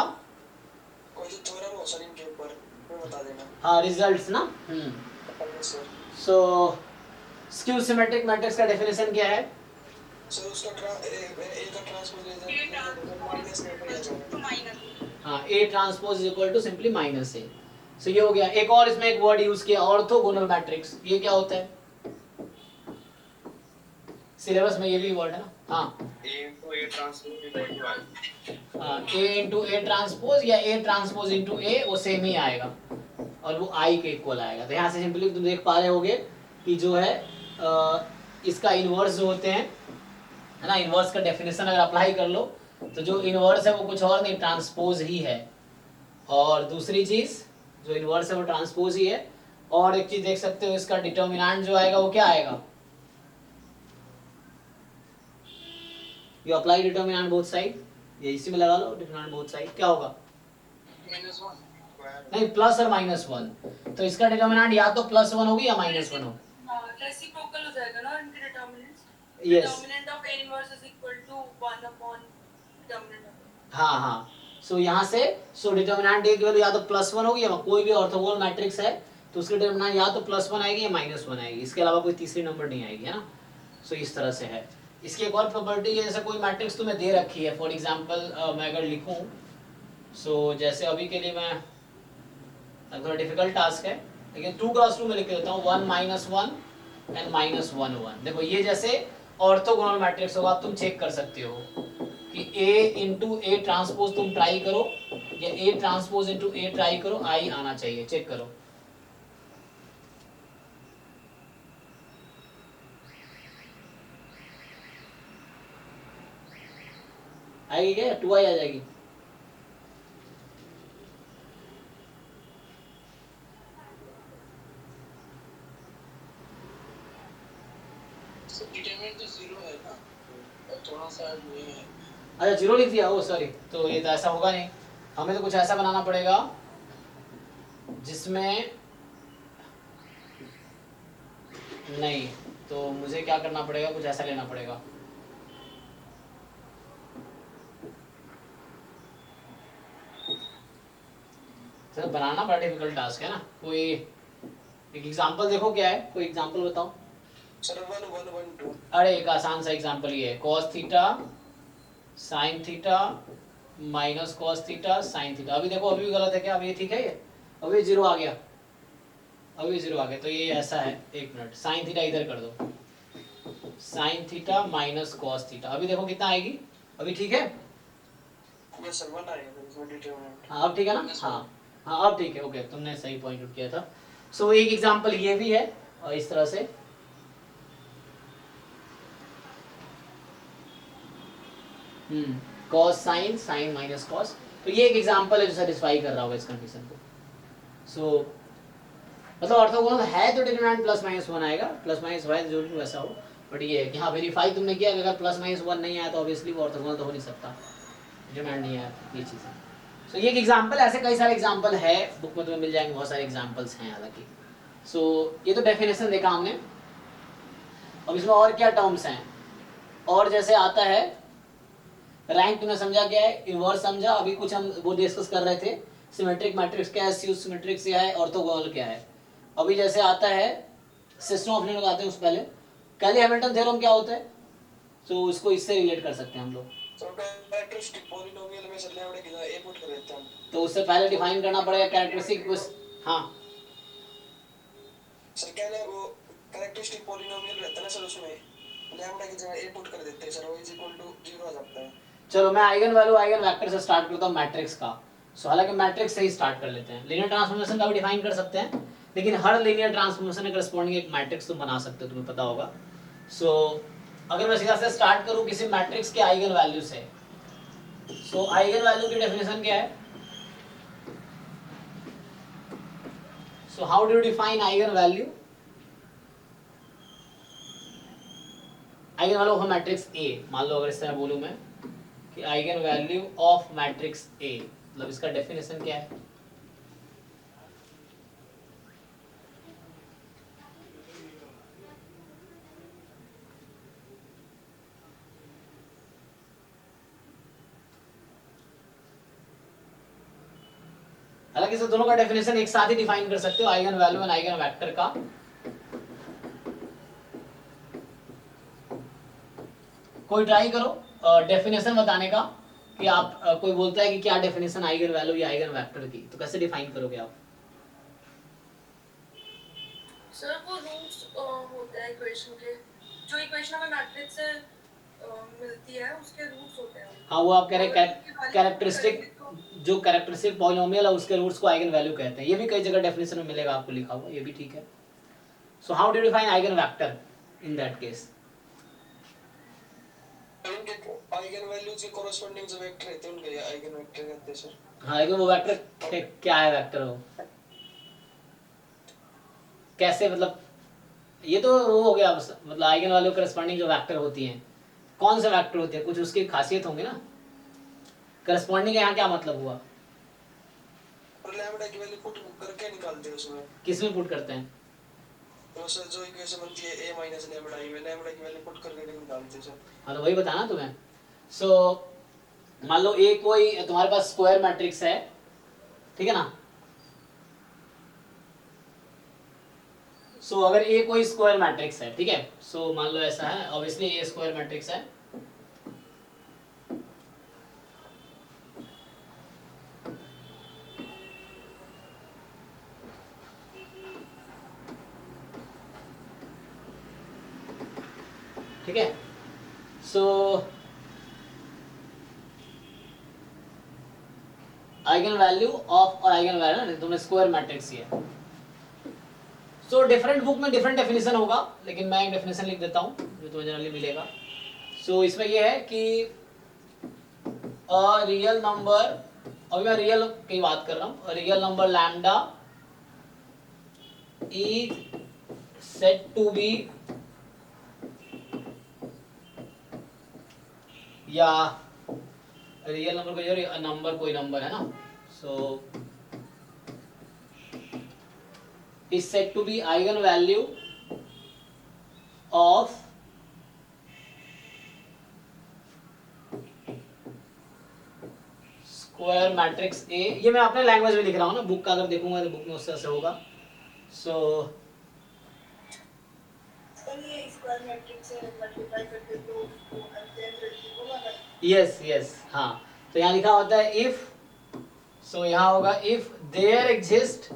कोई जो थ्योरम हो सर इनके ऊपर वो बता देना। हाँ, रिजल्ट्स ना। सो स्क्यू सिमेट्रिक मैट्रिक्स का डेफिनेशन क्या है सर? उसका ए का ट्रांसपोज माइनस ए पे आ जाएगा। माइनस, हाँ, A transpose is equal to simply minus A. So ये हो गया। एक और इसमें एक वर्ड यूज किया, ऑर्थोगोनल मैट्रिक्स। ये क्या होता है, सिलेबस में ये भी वर्ड है ना। हाँ, A into A transpose equal to I. हाँ, ए इंटू ए ट्रांसपोज या ए ट्रांसपोज इंटू ए, वो सेम ही आएगा और वो आई के इक्वल आएगा। तो यहाँ से सिंपली तुम देख पा रहे होगे कि जो है इसका इनवर्स जो होते हैं, है ना, इनवर्स का डेफिनेशन अगर अप्लाई कर लो तो जो इनवर्स है वो कुछ और नहीं, ट्रांसपोज ही है। और दूसरी चीज जो इनवर्स है वो ट्रांसपोज ही है। और एक चीज देख सकते हो, इसका डिटर्मिनेंट जो आएगा वो क्या आएगा, you apply determinant both side, ये इसी में लगा लो डिटर्मिनेंट बोथ साइड, क्या होगा, -1 नहीं प्लस और -1। तो इसका डिटर्मिनेंट या तो +1 होगी या -1 होगी। रेसिप्रोकल हो जाएगा ना इनके determinants. Yes. Determinant of n inverse is equal to 1 upon determinant. हाँ हाँ, सो यहाँ से सो डिटर्मिनेंट की वैल्यू या तो +1 होगी या कोई भी ऑर्थोगोनल मैट्रिक्स है तो उसकी डिटरमिनेंट या तो +1 आएगी या -1 आएगी, इसके अलावा कोई तीसरी नंबर नहीं आएगी, है ना। सो इस तरह से है। इसकी एक और प्रॉपर्टी है, जैसे कोई मैट्रिक्स तुम्हें दे रखी है, फॉर एग्जांपल मैं अगर लिखूं, सो जैसे अभी के लिए मैं थोड़ा डिफिकल्ट टास्क है लेकिन 2 क्रॉस 2 में लिख देता हूँ 1 -1 एंड -1 1। देखो ये जैसे ऑर्थोगोनल मैट्रिक्स होगा, तुम चेक कर सकते हो कि A इंटू A ट्रांसपोज तुम ट्राई करो या A transpose into A try करो, आई आना चाहिए, चेक करो। आएगी क्या, 2i आ जाएगी? डिटरमिनेंट तो 0 है ना, थोड़ा सा ये है। अच्छा 0 लिख दिया, ओ सॉरी, तो ये तो ऐसा होगा नहीं, हमें तो कुछ ऐसा बनाना पड़ेगा जिसमें नहीं, तो मुझे क्या करना पड़ेगा, कुछ ऐसा लेना पड़ेगा। तो बनाना बड़ा डिफिकल्ट टास्क है ना। कोई एक एग्जांपल देखो, क्या है, कोई एग्जांपल बताओ। सर 1 1 1 2। अरे एक आसान सा एग्जांपल ये है, cos theta sin theta minus cos theta sin theta. अभी देखो अभी भी गलत है क्या, अभी ठीक है ये, अभी 0 आ गया, अभी 0 आ गया, तो ये ऐसा है, एक मिनट, sin थीटा इधर कर दो, sin theta minus cos theta. अभी देखो कितना आएगी, अभी ठीक है, मैं सर 1 आएगा इसमें डिटरमिनेंट। हाँ अब ठीक है ना, हाँ हाँ अब ठीक है, ओके, तुमने सही पॉइंट आउट किया था। सो एक एग्जांपल ये भी है और इस तरह से cos sin sin minus cos, तो ये एक एग्जांपल है जो सेटिस्फाई कर रहा होगा इस कंडीशन को। सो मतलब ऑर्थोगोनल है तो डिटरमिनेंट +-1 आएगा, +-1 जरूरी नहीं वैसा हो, बट ये है कि हाँ वेरीफाई तुमने किया, अगर +-1 नहीं आया तो ऑब्वियसली वो ऑर्थोगोनल तो हो नहीं सकता, डिटरमिनेंट नहीं आया, ये चीज़ है। सो ये एक एग्जांपल, ऐसे कई सारे एग्जांपल है, बुक में तुम्हें मिल जाएंगे, बहुत सारे एग्जांपल्स हैं हालांकि। सो ये तो डेफिनेशन देखा हमने। अब इसमें और क्या टर्म्स हैं, और जैसे आता है रैंक, तुमने समझा क्या है, इनवर्स समझा, अभी कुछ हम वो डिस्कस कर रहे थे, सिमेट्रिक मैट्रिक्स क्या है, स्क्यू सिमेट्रिक क्या है, ऑर्थोगोनल क्या है। अभी जैसे आता है सिस्टम ऑफ यूनिट लगाते हैं, उससे पहले कैली हैमिल्टन थ्योरम क्या होता है, तो इसको इससे रिलेट कर सकते हैं हम लोग। तो कैरेक्टरिस्टिक पॉलिनोमियल में सर लैम्बडा की जगह a पुट कर देते हैं, तो उससे पहले डिफाइन करना पड़ेगा कैरेक्टरिस्टिक, हाँ सर क्या है वो कैरेक्टरिस्टिक पॉलिनोमियल रहता है ना सर, उसमें लैम्बडा की जगह a पुट कर देते हैं सर, वो इज इक्वल टू 0 आ जाता है। चलो मैं आइगन वैल्यू आइगन वेक्टर से स्टार्ट करता हूँ मैट्रिक्स का। सो हालांकि मैट्रिक्स से ही स्टार्ट कर लेते हैं, लीनियर ट्रांसफॉर्मेशन का भी डिफाइन कर सकते हैं, लेकिन हर लीनियर ट्रांसफॉर्मेशन के करस्पॉन्डिंग एक मैट्रिक्स तुम बना सकते हो, तुम्हें पता होगा। सो अगर मैं सीधा से स्टार्ट करूँ किसी मैट्रिक्स के आइगन वैल्यू से, सो आइगन वैल्यू की डेफिनेशन क्या है, so how do you define eigen value, eigen value of matrix A, मान लो अगर इस तरह बोलूं मैं कि eigen value of matrix A, मतलब इसका डेफिनेशन क्या है, हालांकि इसे दोनों का डेफिनेशन एक साथ ही डिफाइन कर सकते हो, eigen value and eigen vector का। कोई ट्राई करो डेफिनेशन बताने का, कि आप कोई बोलता है कि क्या डेफिनेशन आइगन वैल्यू या आइगन वेक्टर की, तो कैसे डिफाइन करोगे आप? सर वो रूट्स होते हैं इक्वेशन के, जो इक्वेशन हमें मैट्रिक्स से मिलती है उसके रूट्स होते हैं। हाँ वो आप कह रहे हैं कैरेक्टरिस्टिक, जो कैरेक्टरिस्टिक पॉलिनोमियल है उसके रूट्स को आइगन वैल्यू कहते हैं, ये भी कई जगह डेफिनेशन में मिलेगा आपको लिखा हुआ, ये भी ठीक है। So how do you define eigen vector in that case? इनके आइगन वैल्यूज के कोरेस्पोंडिंग जो वेक्टर रहते हैं उनके आइगन वेक्टर कहते हैं सर। हाँ लेकिन वो वेक्टर क्या है, वेक्टर हो कैसे, मतलब ये तो वो हो गया, मतलब आइगन वैल्यू करस्पॉन्डिंग जो वेक्टर होती हैं, कौन से वेक्टर होते हैं, कुछ उसकी खासियत होंगे ना। करस्पॉन्डिंग यहाँ क्या मतलब हुआ, और लैम्बडा की वैल्यू पुट करके निकालते हैं उसमें, किस में पुट करते हैं? तो सर जो इक्वेशन बनती है a माइनस लैम्बडा में लैम्बडा की वैल्यू पुट करके निकालते हैं सर। हाँ तो वही बताना तुम्हें। सो मान लो एक कोई तुम्हारे पास स्क्वायर मैट्रिक्स है, ठीक है ना, सो अगर ए कोई स्क्वायर मैट्रिक्स है, ठीक है, सो मान लो ऐसा है, ऑब्वियसली ए स्क्वायर मैट्रिक्स है, ठीक है। सो आइगन वैल्यू ऑफ, और आइगन वैल्यू तुमने स्क्वायर मैट्रिक्स ही है। सो डिफरेंट बुक में डिफरेंट डेफिनेशन होगा, लेकिन मैं एक डेफिनेशन लिख देता हूँ जो तुम्हें जनरली मिलेगा। सो इसमें ये है कि अ रियल नंबर, अभी मैं रियल की बात कर रहा हूँ, real number lambda is said to be, या रियल नंबर को नंबर कोई नंबर है ना, so is said to be eigen value of square matrix A. ये मैं अपने लैंग्वेज में लिख रहा हूँ ना, बुक का अगर देखूंगा तो बुक में उससे ऐसे होगा। सो ये स्क्वायर मैट्रिक्स से मल्टीप्लाई करके तो होगा ना। यस यस, हाँ, तो यहाँ लिखा होता है इफ, सो यहाँ होगा if there exist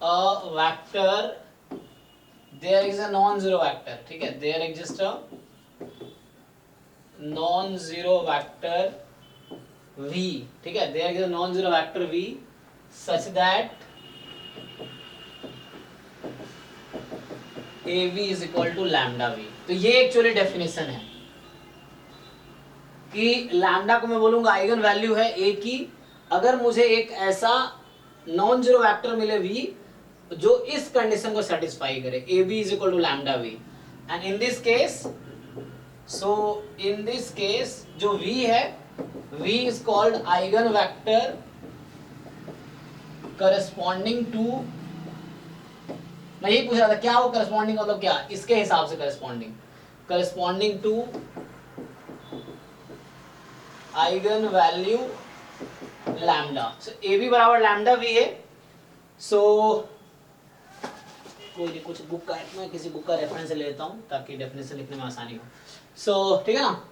a vector, there is a non-zero vector, ठीक है, there exists a non-zero vector v, ठीक है, there is a non-zero vector v such that av is equal to lambda v। तो ये actually definition है कि lambda को मैं बोलूंगा आइगन वैल्यू है a की, अगर मुझे एक ऐसा नॉन जीरो वेक्टर मिले v जो इस कंडीशन को सेटिस्फाई करे, ab is equal to lambda v, and in this case, so in this case जो v है, v is called eigen vector corresponding to, मैं यही पूछ रहा था क्या वो करस्पॉन्डिंग मतलब क्या, इसके हिसाब से corresponding to eigen value lambda. So A B बराबर लैम्डा वी है। सो कोई नहीं, कुछ बुक का, मैं किसी बुक का रेफरेंस ले लेता हूँ ताकि डेफिनेशन लिखने में आसानी हो। सो ठीक है ना।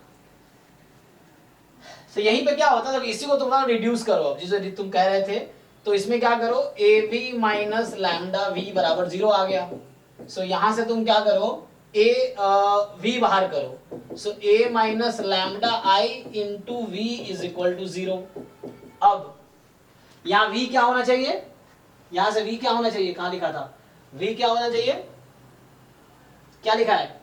सो यहीं पे क्या होता है, जब इसी को तुम रिड्यूस करो, अब जिसे तुम कह रहे थे, तो इसमें क्या करो, A B minus lambda V बराबर 0 आ गया। सो यहां से तुम क्या करो, ए वी बाहर करो, so A minus lambda I into V is equal to 0। अब यहाँ v क्या होना चाहिए, यहां से v क्या होना चाहिए, कहां लिखा था v क्या होना चाहिए, क्या लिखा है,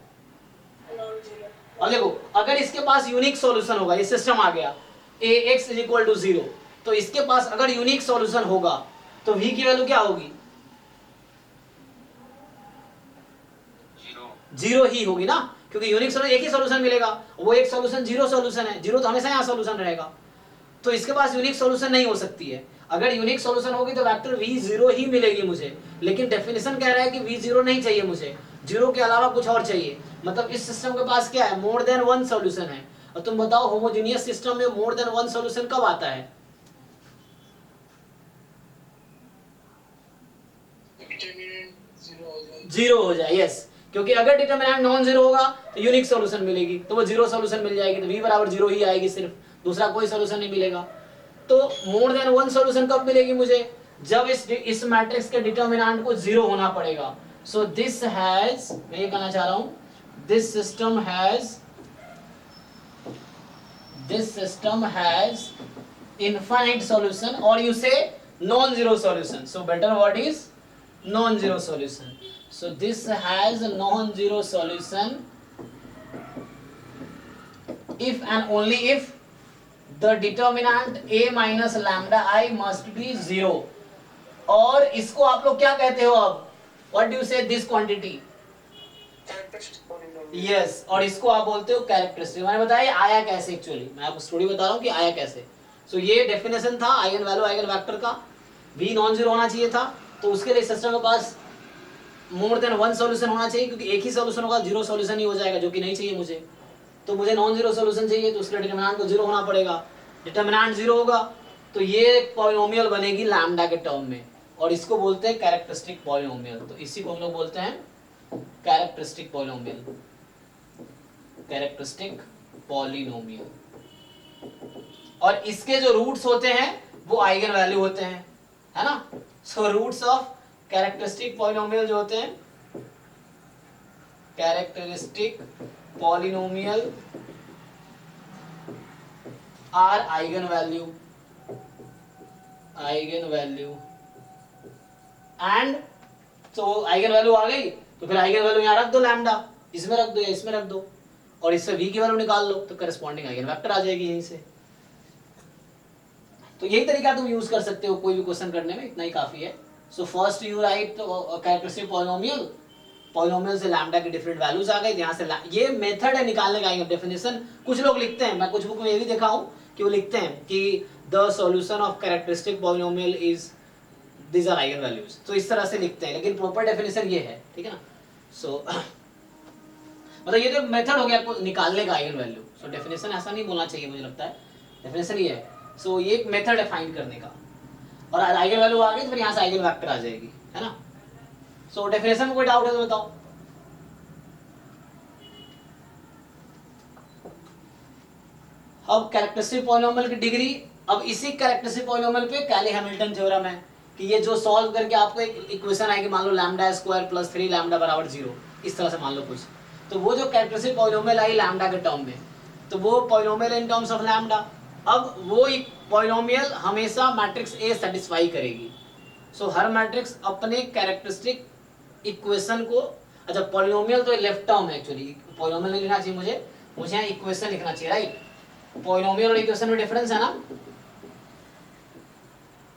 अब देखो अगर इसके पास यूनिक सॉल्यूशन होगा, ये सिस्टम आ गया ax इज इक्वल टू 0, तो इसके पास अगर यूनिक सॉल्यूशन होगा तो v की वैल्यू क्या होगी, 0 ही होगी ना, क्योंकि यूनिक सॉल्यूशन एक ही सॉल्यूशन मिलेगा, वो एक सॉल्यूशन 0 सॉल्यूशन है, 0 तो हमेशा यहाँ सॉल्यूशन रहेगा, तो इसके पास यूनिक सॉल्यूशन नहीं हो सकती है। अगर यूनिक सॉल्यूशन होगी तो वेक्टर v 0 ही मिलेगी मुझे, लेकिन डेफिनेशन कह रहा है कि v 0 नहीं चाहिए मुझे, 0 के अलावा कुछ और चाहिए। मतलब इस सिस्टम के पास क्या है, मोर देन 1 सॉल्यूशन है। और तुम बताओ होमोजेनियस सिस्टम में मोर देन 1 सॉल्यूशन कब आता है, जीरो हो जाए, यस, क्योंकि अगर डिटरमिनेंट नॉन जीरो होगा तो यूनिक सॉल्यूशन मिलेगी, तो वो 0 सॉल्यूशन मिल जाएगी, तो v बराबर 0 ही आएगी, सिर्फ दूसरा कोई सॉल्यूशन नहीं मिलेगा। तो मोर देन 1 सॉल्यूशन कब मिलेगी मुझे, जब इस मैट्रिक्स के डिटरमिनेंट को 0 होना पड़ेगा। सो दिस हैज, मैं ये कहना चाह रहा हूं, this system has infinite solution, और यू से non zero solution, so better what is non zero solution. So this has non zero solution if and only if the determinant a minus lambda I must be 0। और इसको आप लोग क्या कहते हो, अब what do you say this quantity, yes, और इसको आप बोलते हो कैरेक्टरिस्टिक। मैंने बताया आया कैसे, एक्चुअली मैं आपको स्टोरी बता रहा हूँ कि आया कैसे। सो ये डेफिनेशन था आइगन वैल्यू आइगन वेक्टर का, v नॉन जीरो होना चाहिए था, तो उसके लिए सिस्टम के पास मोर देन 1 सॉल्यूशन होना चाहिए, क्योंकि एक ही सॉल्यूशन होगा 0 सॉल्यूशन ही हो जाएगा, जो कि नहीं चाहिए मुझे, तो मुझे नॉन जीरो सॉल्यूशन चाहिए, तो उसके डिटरमिनेंट को 0 होना पड़ेगा। डिटरमिनेंट 0 होगा तो ये पॉलिनोमियल बनेगी लैम्डा के टर्म में, और इसको बोलते हैं कैरेक्टरिस्टिक पॉलिनोमियल। तो इसी को हम लोग बोलते हैं कैरेक्टरिस्टिक पॉलिनोमियल, कैरेक्टरिस्टिक पॉलिनोमियल। और इसके जो रूट्स होते हैं वो आइगन वैल्यू होते हैं, है ना। So roots of characteristic polynomial जो होते हैं, characteristic polynomial are eigen value, eigen value and, तो आइगन वैल्यू आ गई तो फिर आइगन वैल्यू यहाँ रख दो, लैम्डा इसमें रख दो या इसमें रख दो, और इससे v की वैल्यू निकाल लो तो करस्पॉन्डिंग आइगन वेक्टर आ जाएगी यहीं से। तो यही तरीका तुम यूज कर सकते हो कोई भी क्वेश्चन करने में, इतना ही काफी है। So first you right characteristic polynomial, polynomial से लैम्डा के डिफरेंट वैल्यूज आ गए, यहाँ से ये मेथड है निकालने का डेफिनेशन। कुछ लोग लिखते हैं, मैं कुछ बुक में ये भी देखा हूँ कि वो लिखते हैं कि the solution of characteristic polynomial is these are eigen values, तो इस तरह से लिखते हैं, लेकिन प्रॉपर डेफिनेशन ये है, ठीक है ना। सो मतलब ये तो मेथड हो गया आपको निकालने का आइगन वैल्यू। सो डेफिनेशन ऐसा नहीं बोलना चाहिए, मुझे लगता है डेफिनेशन ये है। सो ये एक मेथड है फाइंड करने का, और आइगन वैल्यू आ गई तो फिर यहाँ से आइगन वेक्टर आ जाएगी, है ना। सो डेफिनेशन में कोई डाउट है तो बताओ। अब कैरेक्टरिस्टिक पॉलिनोमियल की डिग्री, अब इसी कैरेक्टरिस्टिक पॉलिनोमियल पे कैली हैमिल्टन थ्योरम है कि ये जो सॉल्व करके आपको एक इक्वेशन आएगी, मान लो लैम्डा स्क्वायर प्लस 3 लैम्डा बराबर 0, इस तरह से मान लो कुछ, तो वो जो कैरेक्टरिस्टिक पॉलिनोमियल आई लैम्डा के टर्म में, तो वो polynomial in terms of lambda. अब वो एक पॉलिनोमियल हमेशा मैट्रिक्स ए सेटिस्फाई करेगी। सो हर मैट्रिक्स अपने कैरेक्टरिस्टिक इक्वेशन को, अच्छा पॉलिनोमियल तो लेफ्ट टर्म है एक्चुअली, पॉलिनोमियल नहीं लिखना चाहिए मुझे यहाँ इक्वेशन लिखना चाहिए, राइट। पॉलिनोमियल और इक्वेशन में डिफरेंस है ना,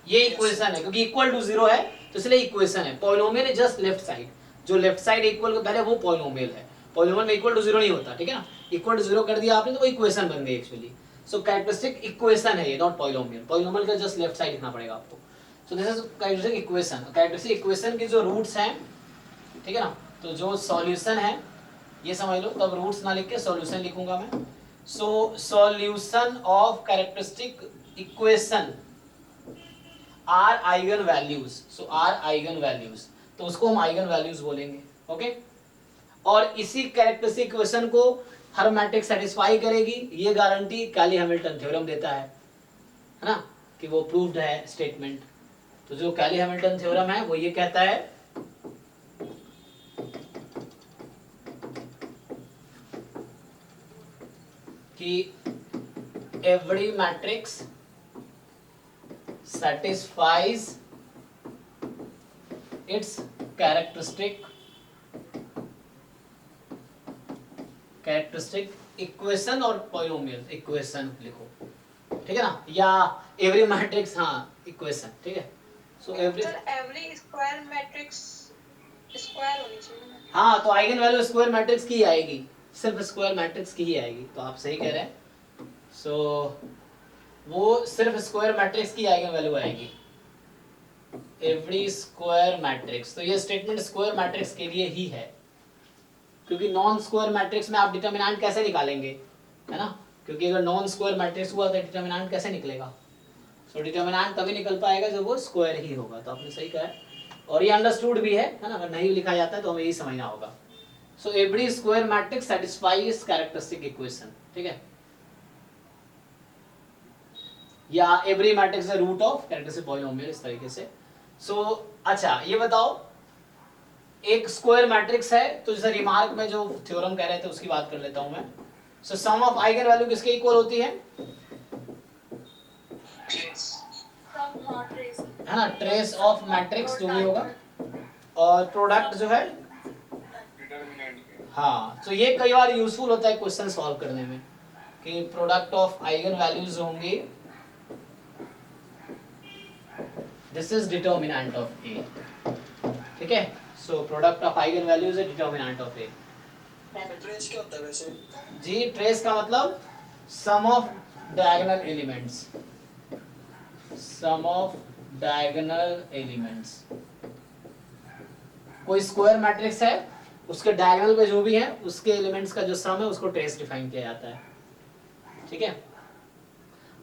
ये इक्वेशन है क्योंकि इक्वल टू 0 है तो इसलिए इक्वेशन है। पॉलिनोमियल है जस्ट लेफ्ट साइड, जो लेफ्ट साइड इक्वल को पहले वो पॉलिनोमियल है। पॉलिनोमियल में इक्वल टू 0 नहीं होता, ठीक है ना। इक्वल टू 0 कर दिया आपने तो वो इक्वेशन बन गई एक्चुअली। सो कैरेक्टरिस्टिक इक्वेशन है ये, नॉट पॉलिनोमियल। पॉलिनोमियल का जस्ट लेफ्ट साइड लिखना पड़ेगा आपको। सो this is characteristic equation. Characteristic equation के जो रूट्स हैं, ठीक है ना, तो जो सॉल्यूशन है ये समझ लो, तब रूट्स ना लिख के सॉल्यूशन लिखूंगा मैं। So solution of characteristic equation are eigen values, so are eigen values, तो उसको हम आइगन वैल्यूज बोलेंगे, ओके। और इसी कैरेक्टरिस्टिक इक्वेशन को हर मैट्रिक्स सेटिस्फाई करेगी, ये गारंटी कैली हैमिल्टन थ्योरम देता है ना, कि वो प्रूव्ड है स्टेटमेंट। तो जो कैली हैमिल्टन थ्योरम है वो ये कहता है कि every matrix satisfies its characteristic equation, और पॉलिनोमियल इक्वेशन लिखो, ठीक है ना, या एवरी मैट्रिक्स, हाँ इक्वेशन, ठीक है। So every square matrix square होनी चाहिए ना। हाँ, तो आइगन वैल्यू स्क्वायर मैट्रिक्स की ही आएगी, सिर्फ स्क्वायर मैट्रिक्स की ही आएगी, तो आप सही कह रहे हैं। सो वो सिर्फ स्क्वायर मैट्रिक्स की आइगन वैल्यू आएगी, एवरी स्क्वायर मैट्रिक्स। तो ये स्टेटमेंट स्क्वायर मैट्रिक्स के लिए ही है, क्योंकि नॉन स्क्वायर मैट्रिक्स में आप डिटर्मिनेंट कैसे निकालेंगे, है ना, क्योंकि अगर नॉन स्क्वायर मैट्रिक्स हुआ तो डिटर्मिनेंट कैसे निकलेगा। सो डिटर्मिनेंट तभी निकल पाएगा जब वो स्क्वायर ही होगा। तो आपने सही कहा है, और ये अंडरस्टूड भी है ना, अगर नहीं लिखा जाता है तो हमें यही समझना होगा। So every square matrix satisfies characteristic equation, ठीक है, या एवरी मैट्रिक्स है रूट ऑफ कैरेक्टरिस्टिक पॉलिनोमियल, इस तरीके से। सो अच्छा ये बताओ, एक स्क्वायर मैट्रिक्स है, तो जैसे रिमार्क में जो थ्योरम कह रहे थे उसकी बात कर लेता हूं मैं। सो सम ऑफ आइगन वैल्यू किसके इक्वल होती है, है ना, ट्रेस ऑफ मैट्रिक्स जो भी होगा, और प्रोडक्ट जो है डिटरमिनेंट के। हाँ। तो ये कई बार यूजफुल होता है क्वेश्चन सॉल्व करने में, कि प्रोडक्ट ऑफ आइगन वैल्यूज होंगी, this is determinant of A, ठीक है। So product of eigenvalues है डिटर्मिनेंट ऑफ ए। ट्रेस क्या होता है वैसे? जी, ट्रेस का मतलब sum of diagonal elements, sum of diagonal elements. कोई स्क्वायर मैट्रिक्स है, उसके डायगोनल पे जो भी है उसके एलिमेंट्स का जो सम है उसको ट्रेस डिफाइन किया जाता है, ठीक है।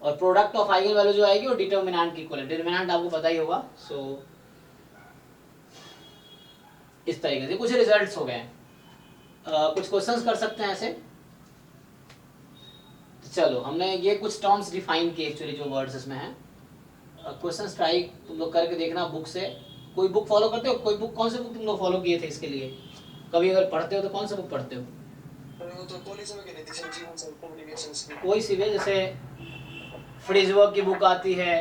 और प्रोडक्ट ऑफ आइगन वैल्यू जो आएगी वो डिटर्मिनेंट की इक्वल है। डिटर्मिनेंट आपको पता ही होगा। सो इस तरीके से कुछ रिजल्ट्स हो गए। कुछ क्वेश्चंस कर सकते हैं ऐसे। चलो हमने ये कुछ टर्म्स डिफाइन किए एक्चुअली जो वर्ड्स इसमें हैं। क्वेश्चंस ट्राई तुम लोग करके देखना बुक से। कोई बुक फॉलो करते हो? कोई बुक, कौन से बुक तुम लोग फॉलो किए थे इसके लिए? कभी अगर पढ़ते हो तो कौन सा बुक पढ़ते हो? वो तो पुलिस में गई थी संजीवन सर पब्लिकेशंस की। कोई सी भी, जैसे फ्रिजवर्क की बुक आती है,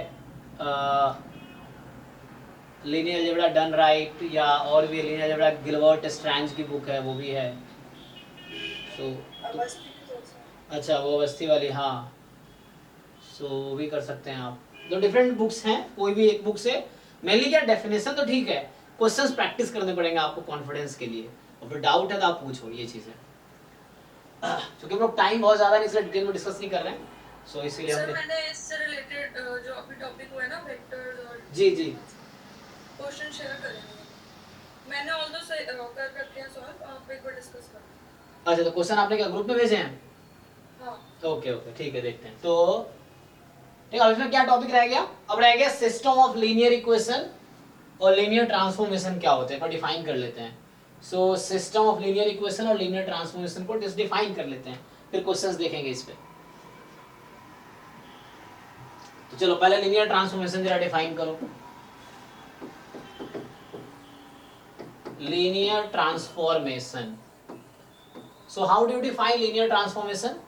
लीनियर अलजेब्रा डन राइट, या और भी लीनियर अलजेब्रा गिलबर्ट स्ट्रैंज की बुक है, वो भी है। सो अच्छा वो अवस्थी वाली, हाँ। सो वो भी कर सकते हैं आप। तो डिफरेंट बुक्स हैं, कोई भी एक बुक से। मेनली क्या डेफिनेशन तो ठीक है, क्वेश्चंस प्रैक्टिस करने पड़ेंगे आपको कॉन्फिडेंस के लिए, और फिर डाउट है तो आप पूछो ये चीज़ है। क्योंकि हम लोग टाइम बहुत ज़्यादा नहीं, इसलिए डिटेल में डिस्कस नहीं कर रहे हैं। सो इसीलिए सर हमने मैंने इससे रिलेटेड जो अभी टॉपिक हुआ है ना वेक्टर्स और जी जी क्वेश्चन शेयर करेंगे। मैंने ऑल दो कर रखे हैं सॉल्व, आप एक बार डिस्कस करें। अच्छा, तो क्वेश्चन आपने क्या ग्रुप में भेजे हैं? हाँ ओके ओके ठीक है, देखते हैं। तो ठीक है, अब इसमें क्या टॉपिक रह गया? अब रह गया सिस्टम ऑफ लीनियर इक्वेशन और लीनियर ट्रांसफॉर्मेशन क्या होते हैं, डिफाइन कर लेते हैं। So system of linear equation और लीनियर ट्रांसफॉर्मेशन को डिफाइन कर लेते हैं, फिर क्वेश्चंस देखेंगे इस पे। तो चलो पहले लीनियर ट्रांसफॉर्मेशन जरा डिफाइन करो। Linear transformation, so how do you define linear transformation?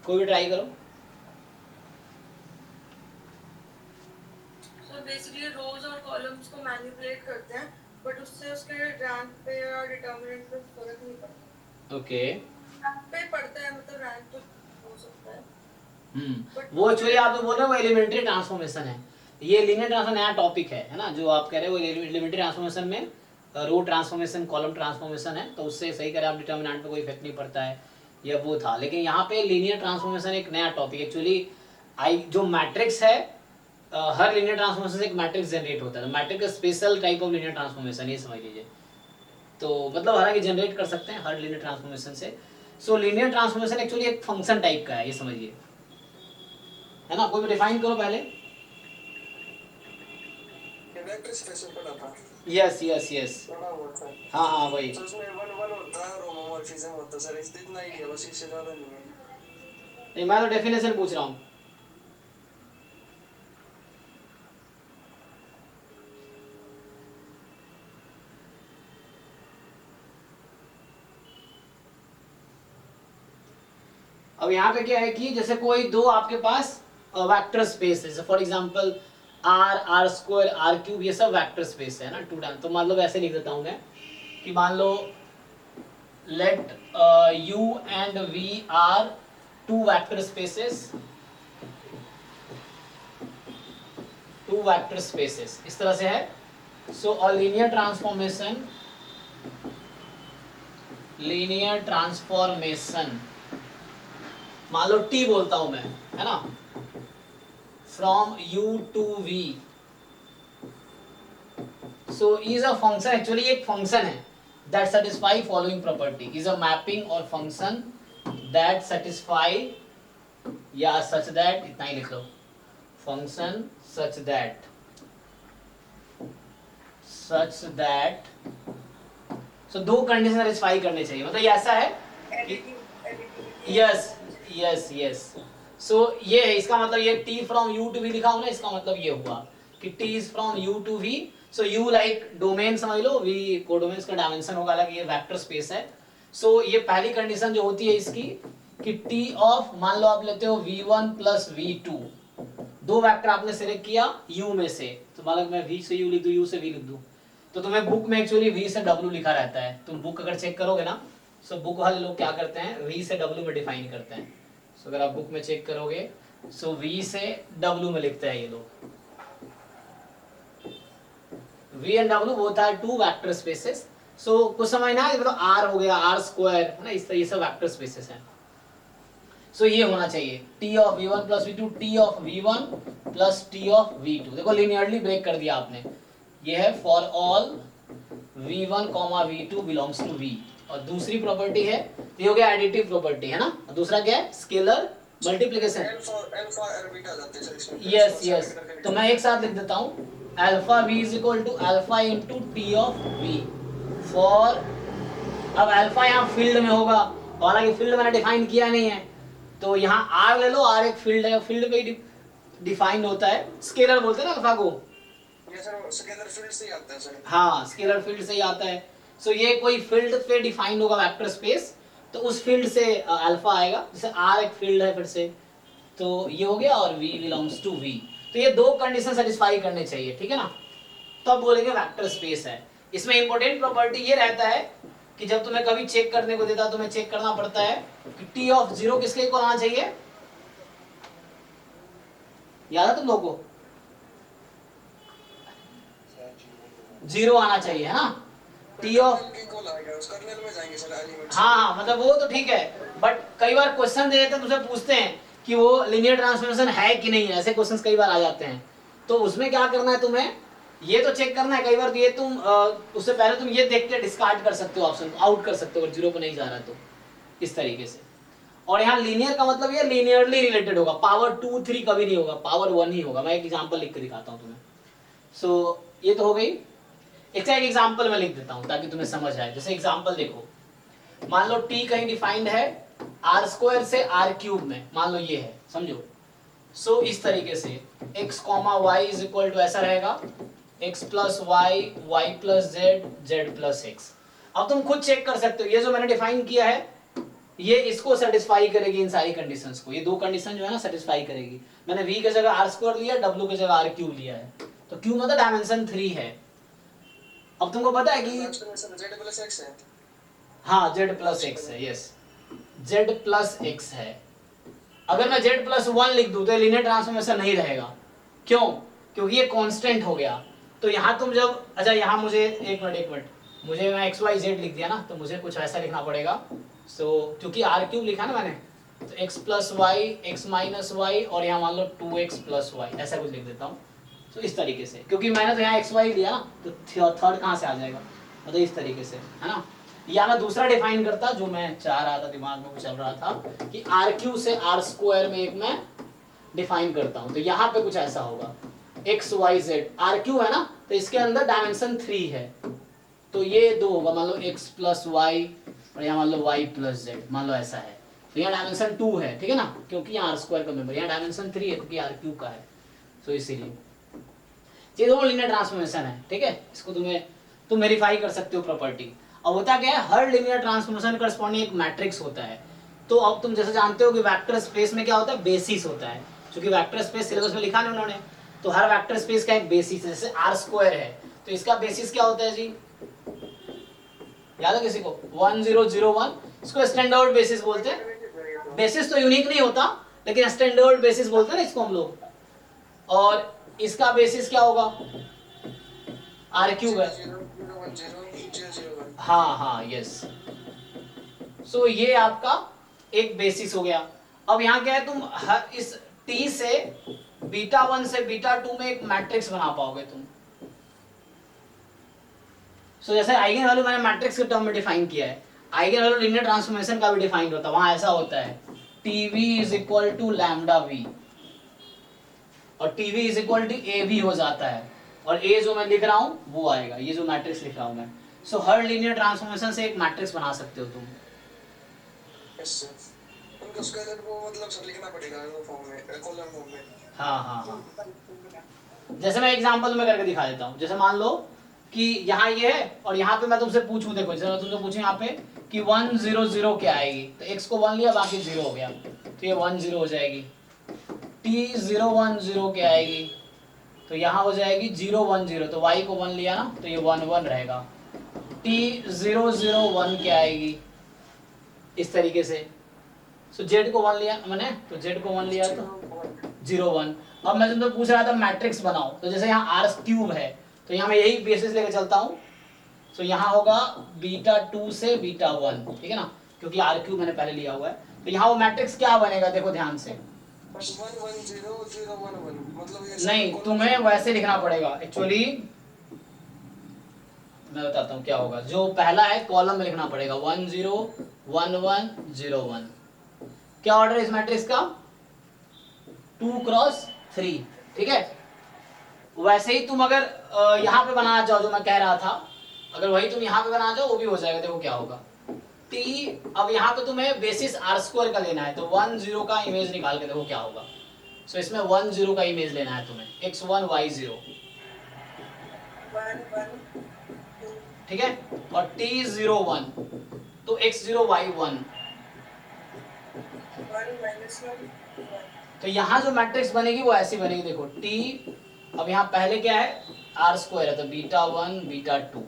कोई भी ट्राई करो। सो बेसिकली रोज और कॉलम्स को मैनिपुलेट करते हैं, बट उससे उसके रैंक पे या डिटरमिनेंट पे फर्क नहीं पड़ता। ओके रैंक पे पड़ता है, मतलब रैंक तो हो सकता है। वो एक्चुअली आप जो बोल रहे हो वो एलिमेंट्री ट्रांसफॉर्मेशन है। ये लीनियर ट्रांसफॉर्मेशन नया टॉपिक है ना, जो आप कह रहे हो एलिमेंट्री ट्रांसफॉर्मेशन में रो ट्रांसफॉर्मेशन, कॉलम ट्रांसफॉर्मेशन है, तो उससे सही करें आप, डिटरमिनेंट पे कोई इफेक्ट नहीं पड़ता है, या वो था। लेकिन यहाँ पे लीनियर ट्रांसफॉर्मेशन एक नया टॉपिक एक्चुअली। जो मैट्रिक्स है, हर लीनियर ट्रांसफॉर्मेशन से एक मैट्रिक्स जनरेट होता है, तो मैट्रिक्स का special type of linear transformation, ये समझ लीजिए। तो मतलब हालांकि जनरेट कर सकते हैं हर लीनियर ट्रांसफॉर्मेशन से। सो लीनियर ट्रांसफॉर्मेशन एक्चुअली एक फंक्शन टाइप का है, ये समझिए, है ना। कोई भी डिफाइन करो पहले। वेक्टर स्पेस में पढ़ा था। यस यस यस, पढ़ा हुआ था। हाँ हाँ वही। तो उसमें 1 1 होता है और होमोमॉर्फिज्म होता है। सर इतना ही है, बस इससे ज्यादा नहीं है। नहीं, मैं तो डेफिनेशन पूछ रहा हूँ। अब यहाँ पे क्या है कि जैसे कोई दो आपके पास वेक्टर स्पेस है, for example R, R square, R cube, ये सब वेक्टर स्पेस है ना, टू टाइम। तो मान लो ऐसे लिख देता हूँ मैं कि मान लो let U and V are two vector spaces, two vector spaces, इस तरह से है। So a linear transformation, linear transformation, मान लो टी बोलता हूं मैं, है ना, from U to V. So is a function, actually एक फंक्शन है that satisfy following property, is a mapping और फंक्शन दैट सेटिस्फाई, या सच दैट, इतना ही लिख लो, function such that, such that. सो दो कंडीशन सेटिस्फाई करने चाहिए, मतलब ये ऐसा है कि यस यस यस। सो ये है, इसका मतलब ये t from u to v लिखा हो ना, इसका मतलब ये हुआ कि t is from u to v। सो u लाइक डोमेन समझ लो, v कोडोमेन का डायमेंशन होगा, अलग ये वेक्टर स्पेस है। सो ये पहली कंडीशन जो होती है इसकी कि t ऑफ, मान लो आप लेते हो v1 प्लस v2, दो वेक्टर आपने सिलेक्ट किया u में से, तो मान लो मैं v से u लिख दूं, u से v लिख दूं, तो तुम्हें बुक में एक्चुअली v से w लिखा रहता है। तुम बुक अगर चेक करोगे ना, सो बुक वाले लोग क्या करते हैं, v से w में डिफाइन करते हैं। सो अगर आप बुक में चेक करोगे, सो v से w में लिखते हैं ये लोग। v and w both are two vector spaces. So कुछ समझना है, मतलब r हो गया, r स्क्वायर, है ना, इस तरह ये सब वेक्टर स्पेसेस हैं। सो ये होना चाहिए t of v1 plus v2, t of v1 plus t of v2। देखो लिनियरली ब्रेक कर दिया आपने, ये है for all v1 comma v2 belongs to v। और दूसरी प्रॉपर्टी है, ये हो गया एडिटिव प्रॉपर्टी है ना, और दूसरा क्या है, स्केलर मल्टीप्लिकेशन। अल्फा और बीटा जाते हैं सर इसमें। यस यस, तो मैं एक साथ लिख देता हूँ, alpha v is equal to alpha into T of v for, अब अल्फा यहाँ फील्ड में होगा, हालांकि फील्ड मैंने डिफाइन किया नहीं है, तो यहाँ आर ले लो, आर एक फील्ड है, फील्ड पे डिफाइन होता है, स्केलर बोलते हैं ना अल्फा को। ये सर स्केलर फील्ड से ही आता है सर। हाँ, स्केलर फील्ड से ही आता है। सो ये कोई फील्ड पे डिफाइन होगा वेक्टर स्पेस, तो उस फील्ड से अल्फा आएगा, जैसे आर एक फील्ड है फिर से, तो ये हो गया, और v बिलोंग्स टू v। तो ये दो कंडीशन सेटिस्फाई करने चाहिए, ठीक है ना, तो अब बोलेंगे वेक्टर स्पेस है। इसमें इंपॉर्टेंट प्रॉपर्टी ये रहता है कि जब तुम्हें कभी चेक करने को देता, तुम्हें चेक करना पड़ता है कि टी ऑफ जीरो किसके इक्वल आना चाहिए, याद है तुम लोगों को, जीरो आना चाहिए है ना, टी ऑफ, कर्नेल में जाएंगे सर एलिमेंट। हाँ मतलब वो तो ठीक है, बट कई बार क्वेश्चन दे देते हैं, तुमसे पूछते हैं कि वो लिनियर ट्रांसफॉर्मेशन है कि नहीं है, ऐसे क्वेश्चंस कई बार आ जाते हैं, तो उसमें क्या करना है तुम्हें, ये तो चेक करना है, कई बार ये तुम उससे पहले तुम ये देख के डिस्कार्ड कर सकते हो, ऑप्शन आउट कर सकते हो अगर जीरो पे नहीं जा रहा है तो, इस तरीके से। और यहाँ लीनियर का मतलब ये लीनियरली रिलेटेड होगा, पावर 2 3 कभी नहीं होगा, पावर 1 ही होगा। मैं एक एग्जांपल लिख के दिखाता हूँ तुम्हें। सो ये तो हो गई, एक एग्जांपल मैं लिख देता हूँ ताकि तुम्हें समझ आए। जैसे एग्जांपल देखो, मान लो टी कहीं डिफाइंड है आर स्क्वायर से आर क्यूब में, मान लो ये है, समझो। सो इस तरीके से x comma Y is equal to ऐसा रहेगा, x plus Y, Y plus Z, Z plus X. अब तुम खुद चेक कर सकते हो, ये जो मैंने डिफाइन किया है ये इसको सेटिस्फाई करेगी, इन सारी कंडीशंस को, ये दो कंडीशन जो है ना सेटिस्फाई करेगी। मैंने v की जगह आर स्क्वायर लिया, w की जगह आर क्यूब लिया है, तो क्यूब मतलब डायमेंशन 3 है। अब तुमको पता है कि जेड प्लस एक्स है, हाँ जेड प्लस एक्स है, यस जेड प्लस एक्स है। अगर मैं जेड प्लस 1 लिख दूं तो लीनियर ट्रांसफॉर्मेशन नहीं रहेगा, क्यों, क्योंकि ये कांस्टेंट हो गया। तो यहाँ तुम जब, अच्छा यहाँ मुझे एक मिनट, मुझे मैं एक्स वाई जेड लिख दिया ना, तो मुझे कुछ ऐसा लिखना पड़ेगा। सो क्योंकि आर क्यूब लिखा ना मैंने, तो X plus Y, X minus Y, और यहाँ मान लो 2x प्लस वाई, ऐसा कुछ लिख देता हूँ। तो इस तरीके से, क्योंकि मैंने तो यहाँ एक्स वाई लिया ना, तो थर्ड कहाँ से आ जाएगा, मतलब इस तरीके से, है ना। या मैं दूसरा डिफाइन करता जो मैं चाह रहा था, दिमाग में चल रहा था कि आर क्यू से आर स्क्वायर में एक मैं डिफाइन करता हूँ, तो यहाँ पे कुछ ऐसा होगा, X Y Z, R Q है ना, तो इसके अंदर डायमेंशन 3 है, तो ये 2 होगा, मान लो x प्लस वाई, और यहाँ मान लो y प्लस जेड, मान लो ऐसा है, तो यहाँ डायमेंशन 2 है, ठीक है ना, क्योंकि यहाँ आर स्क्वायर का मेंबर, यहाँ डायमेंशन 3 है क्योंकि आर क्यू का है, तो इसीलिए ये दोनों लीनियर ट्रांसफॉर्मेशन है, ठीक है। इसको तुम वेरीफाई कर सकते हो प्रॉपर्टी। अब होता क्या है, हर लीनियर ट्रांसफॉर्मेशन करस्पॉन्डिंग एक मैट्रिक्स होता है। तो अब तुम जैसे जानते हो कि वेक्टर स्पेस में क्या होता है, बेसिस होता है, क्योंकि वेक्टर स्पेस सिलेबस में लिखा नहीं उन्होंने, तो हर वेक्टर स्पेस का एक बेसिस है। जैसे आर स्क्वायर है तो इसका बेसिस क्या होता है जी, याद है किसी को, 1001, इसको स्टैंडर्ड बेसिस बोलते हैं। बेसिस तो यूनिक नहीं होता, लेकिन स्टैंडर्ड बेसिस बोलते हैं ना इसको हम लोग। और इसका बेसिस क्या होगा, आर क्यूब है, हाँ यस। सो ये आपका एक बेसिस हो गया। अब यहाँ क्या है, तुम हर इस टी से बीटा 1 से बीटा 2 में एक मैट्रिक्स बना पाओगे तुम। सो जैसे आइगन वैल्यू मैंने मैट्रिक्स के टर्म में डिफाइन किया है, आइगन वैल्यू लीनियर ट्रांसफॉर्मेशन का भी डिफाइन होता है, वहां ऐसा होता है TV is equal to lambda V, और TV is equal to A भी हो जाता है, और ए जो मैं लिख रहा हूं वो आएगा, ये जो मैट्रिक्स लिख रहा हूं मैं। सो हर लीनियर ट्रांसफॉर्मेशन से एक मैट्रिक्स बना सकते हो तुम। यस सर, उनको स्केलर को मतलब सर लिखना पड़ेगा वो फॉर्म में, कॉलम फॉर्म में। हाँ जैसे मैं एग्जांपल में करके दिखा देता हूँ। जैसे मान लो कि यहाँ ये है, और यहाँ पे मैं तुमसे पूछूं, देखो जैसे मैं तुमसे पूछूं यहाँ पे कि 1 0 0 क्या आएगी, तो x को 1 लिया, बाकी 0 हो गया, तो ये 1 0 हो जाएगी। t 0 1 0 क्या आएगी, तो यहाँ हो जाएगी 0 1 0, तो y को 1 लिया ना, तो ये 1 1 रहेगा। t 0 0 1 क्या आएगी, इस तरीके से। सो z को 1 लिया मैंने, तो z को 1 लिया तो 0 1। अब मैं तुमसे पूछ रहा था मैट्रिक्स बनाओ, तो जैसे यहाँ आर क्यूब है, तो यहाँ मैं यही बेसिस लेके चलता हूँ। सो यहाँ होगा बीटा 2 से बीटा 1, ठीक है ना, क्योंकि आर क्यूब मैंने पहले लिया हुआ है। तो यहाँ वो मैट्रिक्स क्या बनेगा, देखो ध्यान से, 1 1 0 0 1 1, मतलब ये नहीं तुम्हें वैसे लिखना पड़ेगा एक्चुअली। मैं बताता हूँ क्या होगा। जो पहला है कॉलम में लिखना पड़ेगा 1 0 1 1 0 1। क्या ऑर्डर है इस मैट्रिक्स का? 2 क्रॉस 3, ठीक है। वैसे ही तुम अगर यहाँ पे बनाना चाहो, जो मैं कह रहा था, अगर वही तुम यहाँ पे बना जाओ वो भी हो जाएगा। देखो क्या होगा t, अब यहाँ पे तुम्हें बेसिस r² का लेना है, तो 1 0 का इमेज निकाल के देखो क्या होगा। सो इसमें 1 0 का इमेज लेना है तुम्हें, x1 y0, 1 1 2 ठीक है। और t 0 1, तो x0 y1। 1 minus 1 1। तो यहाँ जो मैट्रिक्स बनेगी वो ऐसी बनेगी, देखो t, अब यहाँ पहले क्या है r² है, तो बीटा 1 बीटा 2।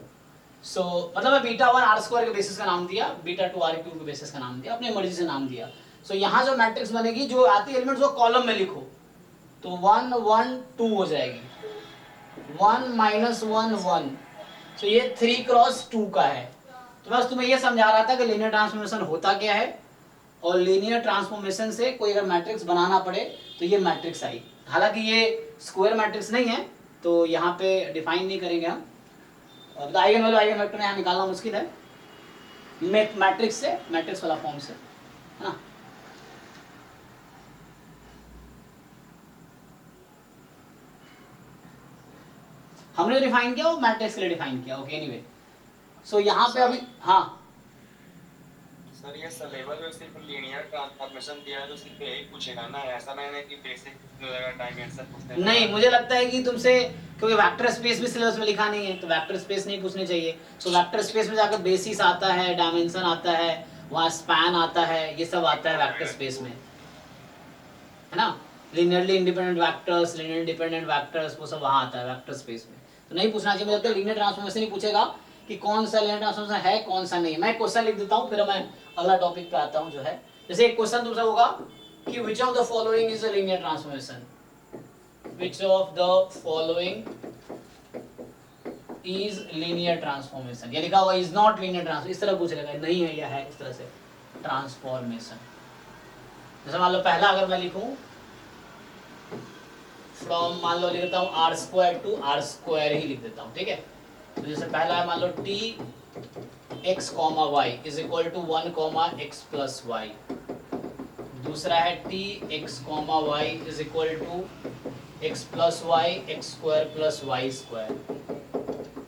सो मतलब मैं बीटा 1 r² के बेसिस का नाम दिया, बीटा 2 r³ के बेसिस का नाम दिया, अपनी मर्जी से नाम दिया। सो यहाँ जो मैट्रिक्स बनेगी, जो आती एलिमेंट्स वो कॉलम में लिखो, तो 1 1 2 हो जाएगी, 1 minus 1 1। सो ये 3 क्रॉस 2 का है। तो बस तुम्हें ये समझा रहा था कि लीनियर ट्रांसफॉर्मेशन होता क्या है, और लीनियर ट्रांसफॉर्मेशन से कोई अगर मैट्रिक्स बनाना पड़े तो ये मैट्रिक्स आई। हालांकि ये स्क्वायर मैट्रिक्स नहीं है, तो यहाँ पे डिफाइन नहीं करेंगे हम। अब आइगन वैल्यू आइगन वेक्टर यहाँ निकालना मुश्किल है मैट्रिक्स से, मैट्रिक्स वाला फॉर्म से, है ना। हमने डिफाइन किया वो मैट्रिक्स के लिए डिफाइन किया, ओके। एनीवे, सो यहाँ पे अभी हाँ सर ये सिलेबस में सिर्फ लीनियर ट्रांसफॉर्मेशन दिया है तो सिर्फ यही पूछेगा ना, ऐसा नहीं है कि बेसिक डायमेंशन पूछते हैं। नहीं, मुझे लगता है कि तुमसे, क्योंकि वेक्टर स्पेस भी सिलेबस में लिखा नहीं है, तो वेक्टर स्पेस नहीं पूछने चाहिए। सो वेक्टर स्पेस में जाकर बेसिस आता है, डायमेंशन आता है, वहाँ स्पैन आता है, ये सब आता है वेक्टर स्पेस में, है ना। Linearly independent vectors, linear dependent vectors, वो सब वहाँ आता है वेक्टर स्पेस में। तो नहीं पूछना चाहिए। मुझे लगता है लीनियर ट्रांसफॉर्मेशन ही पूछेगा कि कौन सा लीनियर ट्रांसफॉर्मेशन है, कौन सा नहीं। मैं क्वेश्चन लिख देता हूँ, फिर मैं अगला टॉपिक पे आता हूँ, जो है जैसे एक क्वेश्चन तुमसे होगा कि which of the following is a linear transformation, which of the following is linear transformation, या लिखा हुआ इज नॉट लीनियर ट्रांसफॉर्मेशन, इस तरह पूछ लेगा, नहीं है या है, इस तरह से ट्रांसफॉर्मेशन। जैसे मान लो पहला अगर मैं लिखूं फ्रॉम, मान लो लिख देता हूँ r² टू r² ही लिख देता हूँ, ठीक है। तो जैसे पहला है मान लो t x, y is equal to 1, x plus y। दूसरा है t x, y is equal to x plus y, x² plus y²।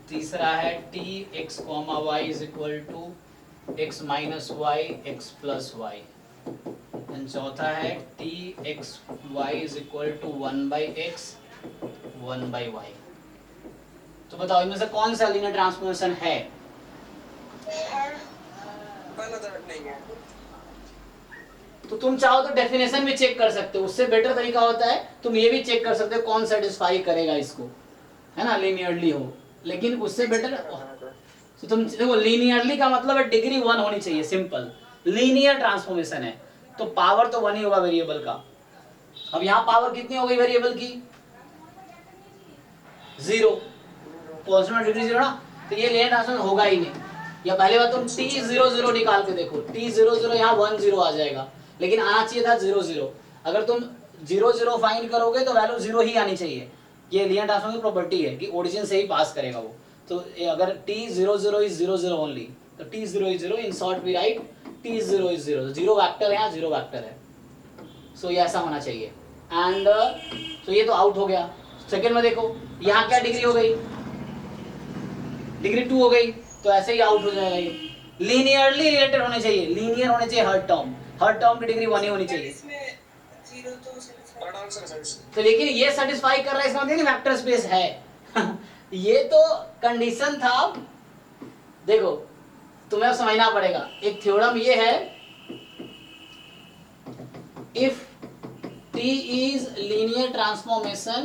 तीसरा है t x, y is equal to x minus y, x plus y। And चौथा है t x, y is equal to 1/x 1/y। तो बताओ इनमें से कौन सा लीनियर ट्रांसफॉर्मेशन है? पहला थर्ड नहीं है। तो तुम चाहो तो डेफिनेशन भी चेक कर सकते हो, उससे बेटर तरीका होता है तुम ये भी चेक कर सकते हो कौन सेटिस्फाई करेगा इसको, है ना, लीनियरली हो। लेकिन उससे बेटर तो तुम देखो, लीनियरली का मतलब है डिग्री 1 होनी चाहिए, सिंपल। लीनियर ट्रांसफॉर्मेशन है तो पावर तो 1 ही होगा वेरिएबल का। अब यहाँ पावर कितनी हो गई वेरिएबल की? 0, कांस्टेंट डिग्री 0 ना, तो ये लीनियर ट्रांसफॉर्मेशन होगा ही नहीं। या पहले बात तुम t 0 0 निकाल के देखो, t 0 0 यहाँ 1 0 आ जाएगा, लेकिन आना चाहिए था 0 0। अगर तुम 0 0 फाइंड करोगे तो वैल्यू 0 ही आनी चाहिए। ये लीनियर ट्रांसफॉर्मेशन की प्रॉपर्टी है कि ओरिजिन से ही पास करेगा वो। तो अगर t 0 0 इज 0 0 ओनली, तो t 0 is 0, in short we write t 0 is 0। 0 vector है, यहाँ 0 वेक्टर है, सो ये ऐसा होना चाहिए। एंड तो ये तो आउट हो गया। सेकंड में देखो यहाँ क्या डिग्री हो गई, डिग्री 2 हो गई, तो ऐसे ही आउट हो जाएगा। ये लीनियरली रिलेटेड होने चाहिए, लीनियर होने चाहिए हर टर्म की डिग्री 1 ही होनी चाहिए। इसमें 0 तो satisfy थर्ड आंसर है सर। तो लेकिन ये सेटिस्फाई कर रहा है, इसका मतलब नहीं वेक्टर स्पेस है ये तो कंडीशन था। देखो तुम्हें अब समझना पड़ेगा, एक थ्योरम ये है, if T is linear transformation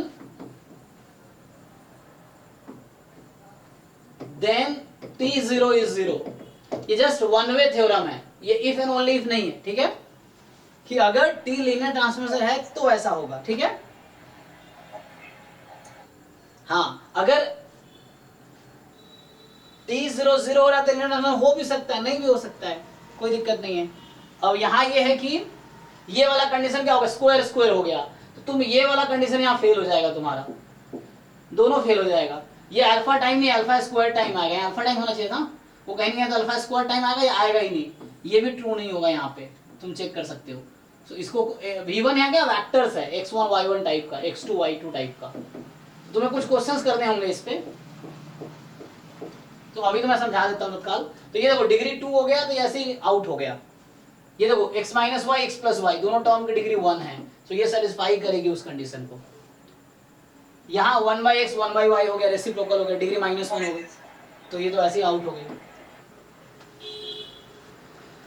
then T0 is 0। ये जस्ट वन वे थ्योरम है, ये इफ एंड ओनली इफ नहीं है, ठीक है, कि अगर T लीनियर ट्रांसफॉर्मेशन है तो ऐसा होगा, ठीक है। हाँ, अगर T0 0 हो रहा है तो लीनियर ट्रांसफॉर्मेशन हो भी सकता है, नहीं भी हो सकता है, कोई दिक्कत नहीं है। अब यहाँ ये है कि ये वाला कंडीशन क्या होगा, स्क्वायर स्क्वायर हो गया, तो तुम ये वाला कंडीशन यहाँ फेल हो जाएगा, तुम्हारा दोनों फेल हो जाएगा। ये अल्फा टाइम नहीं, अल्फा स्क्वायर टाइम आएगा, अल्फा टाइम होना चाहिए था, वो कहेंगे तो अल्फा स्क्वायर टाइम आएगा, या आएगा ही नहीं, ये भी ट्रू नहीं होगा, यहाँ पे तुम चेक कर सकते हो। तो इसको v1 यहाँ क्या वेक्टर्स है, x1 y1 टाइप का, x2 y2 टाइप का। तुम्हें कुछ क्वेश्चंस करने होंगे इस पे, तो अभी तो मैं समझा देता हूँ तत्काल। तो ये देखो डिग्री 2 हो गया, तो ऐसे ही आउट हो गया। ये देखो x minus Y X plus Y दोनों टर्म की डिग्री 1 है, तो ये सेटिस्फाई करेगी उस कंडीशन को। यहाँ 1/x 1/y हो गया, रेसिप्रोकल हो गया, डिग्री -1 हो गई, तो ये तो ऐसे ही आउट हो गई।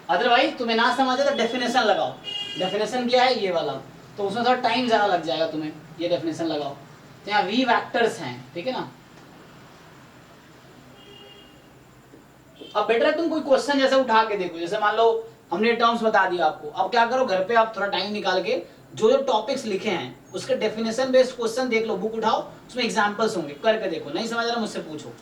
अदरवाइज तुम्हें ना समझे तो डेफिनेशन लगाओ। डेफिनेशन क्या है, ये वाला, तो उसमें थोड़ा टाइम ज्यादा लग जाएगा तुम्हें, ये डेफिनेशन लगाओ। तो यहाँ v वेक्टर्स हैं, ठीक है ना। अब बेटर है तुम कोई क्वेश्चन जैसे उठा के देखो, जैसे मान लो हमने टर्म्स बता दिया आपको, अब क्या करो घर पे आप थोड़ा टाइम निकाल के जो जो टॉपिक्स लिखे हैं उसके डेफिनेशन बेस्ड क्वेश्चन देख लो, बुक उठाओ, उसमें एग्जांपल्स होंगे, करके देखो। नहीं समझ रहा मुझसे पूछो,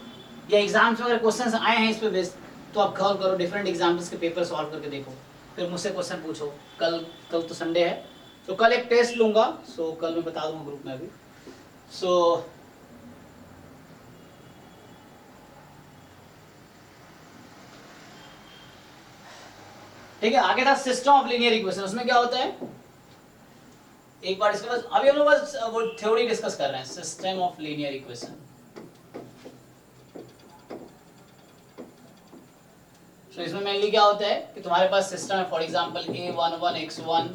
या एग्जाम्स में अगर क्वेश्चंस आए हैं इस पे बेस्ड तो आप सॉल्व करो, डिफरेंट एग्जाम्पल्स के पेपर सॉल्व करके देखो, फिर मुझसे क्वेश्चन पूछो। कल तो संडे है, तो कल एक टेस्ट लूंगा, सो कल मैं बता दूंगा ग्रुप में अभी। सो ठीक है, आगे था सिस्टम ऑफ लीनियर इक्वेशन। उसमें क्या होता है, एक बार डिस्कस, अभी हम लोग बस वो थ्योरी डिस्कस कर रहे हैं, सिस्टम ऑफ लीनियर इक्वेशन। तो इसमें मेनली क्या होता है कि तुम्हारे पास सिस्टम है, for example a11 x1,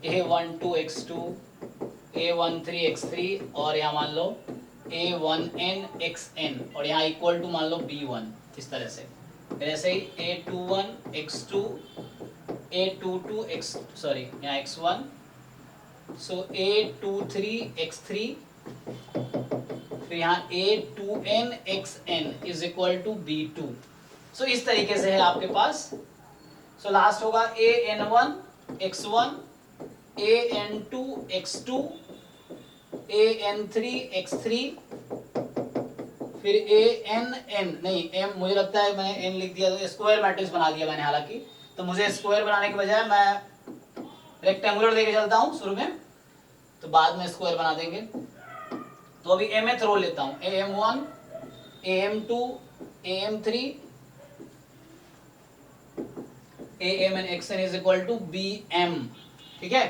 a12 x2, a13 x3, और यहाँ मान लो a1n xn, और यहाँ इक्वल टू मान लो b1, इस तरह से। ऐसे ही a21 x2, a22 x, sorry यहाँ x1, सो a23 x3, फिर यहाँ a2n xn is equal to b2। So इस तरीके से है आपके पास। सो लास्ट होगा an1 x1, an2 x2, an3 x3, फिर an नहीं m, मुझे लगता है मैंने n लिख दिया, तो स्क्वायर मैट्रिक्स बना दिया मैंने, हालांकि तो मुझे स्क्वायर बनाने के बजाय मैं रेक्टेंगुलर लेके चलता हूँ शुरू में, तो बाद में स्क्वायर बना देंगे। तो अभी mth रो लेता हूँ, am1, am2, am3, amn xn is equal to bm, ठीक है।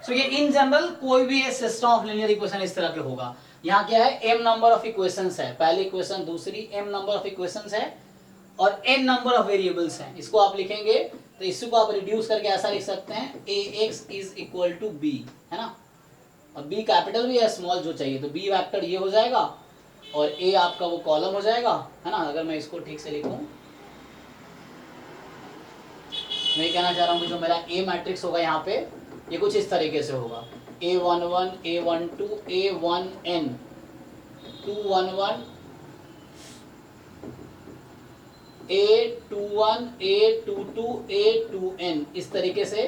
सो ये इन जनरल कोई भी सिस्टम ऑफ लीनियर इक्वेशन इस तरह के होगा। यहाँ क्या है, m नंबर ऑफ इक्वेशंस है, पहली इक्वेशन दूसरी, m नंबर ऑफ इक्वेशंस है और n नंबर ऑफ वेरिएबल्स हैं। इसको आप लिखेंगे तो इसको आप रिड्यूस करके ऐसा लिख सकते हैं, ax is equal to b, है ना। और b कैपिटल भी है, स्मॉल जो चाहिए, तो b वेक्टर ये हो जाएगा और a आपका वो कॉलम हो जाएगा, है ना। अगर मैं इसको ठीक से लिखूं, मैं कहना चाह रहा हूँ कि जो मेरा a मैट्रिक्स होगा यहाँ पे, ये कुछ इस तरीके से होगा, a11, a12, a1n, 211, a21, a22, a2n, इस तरीके से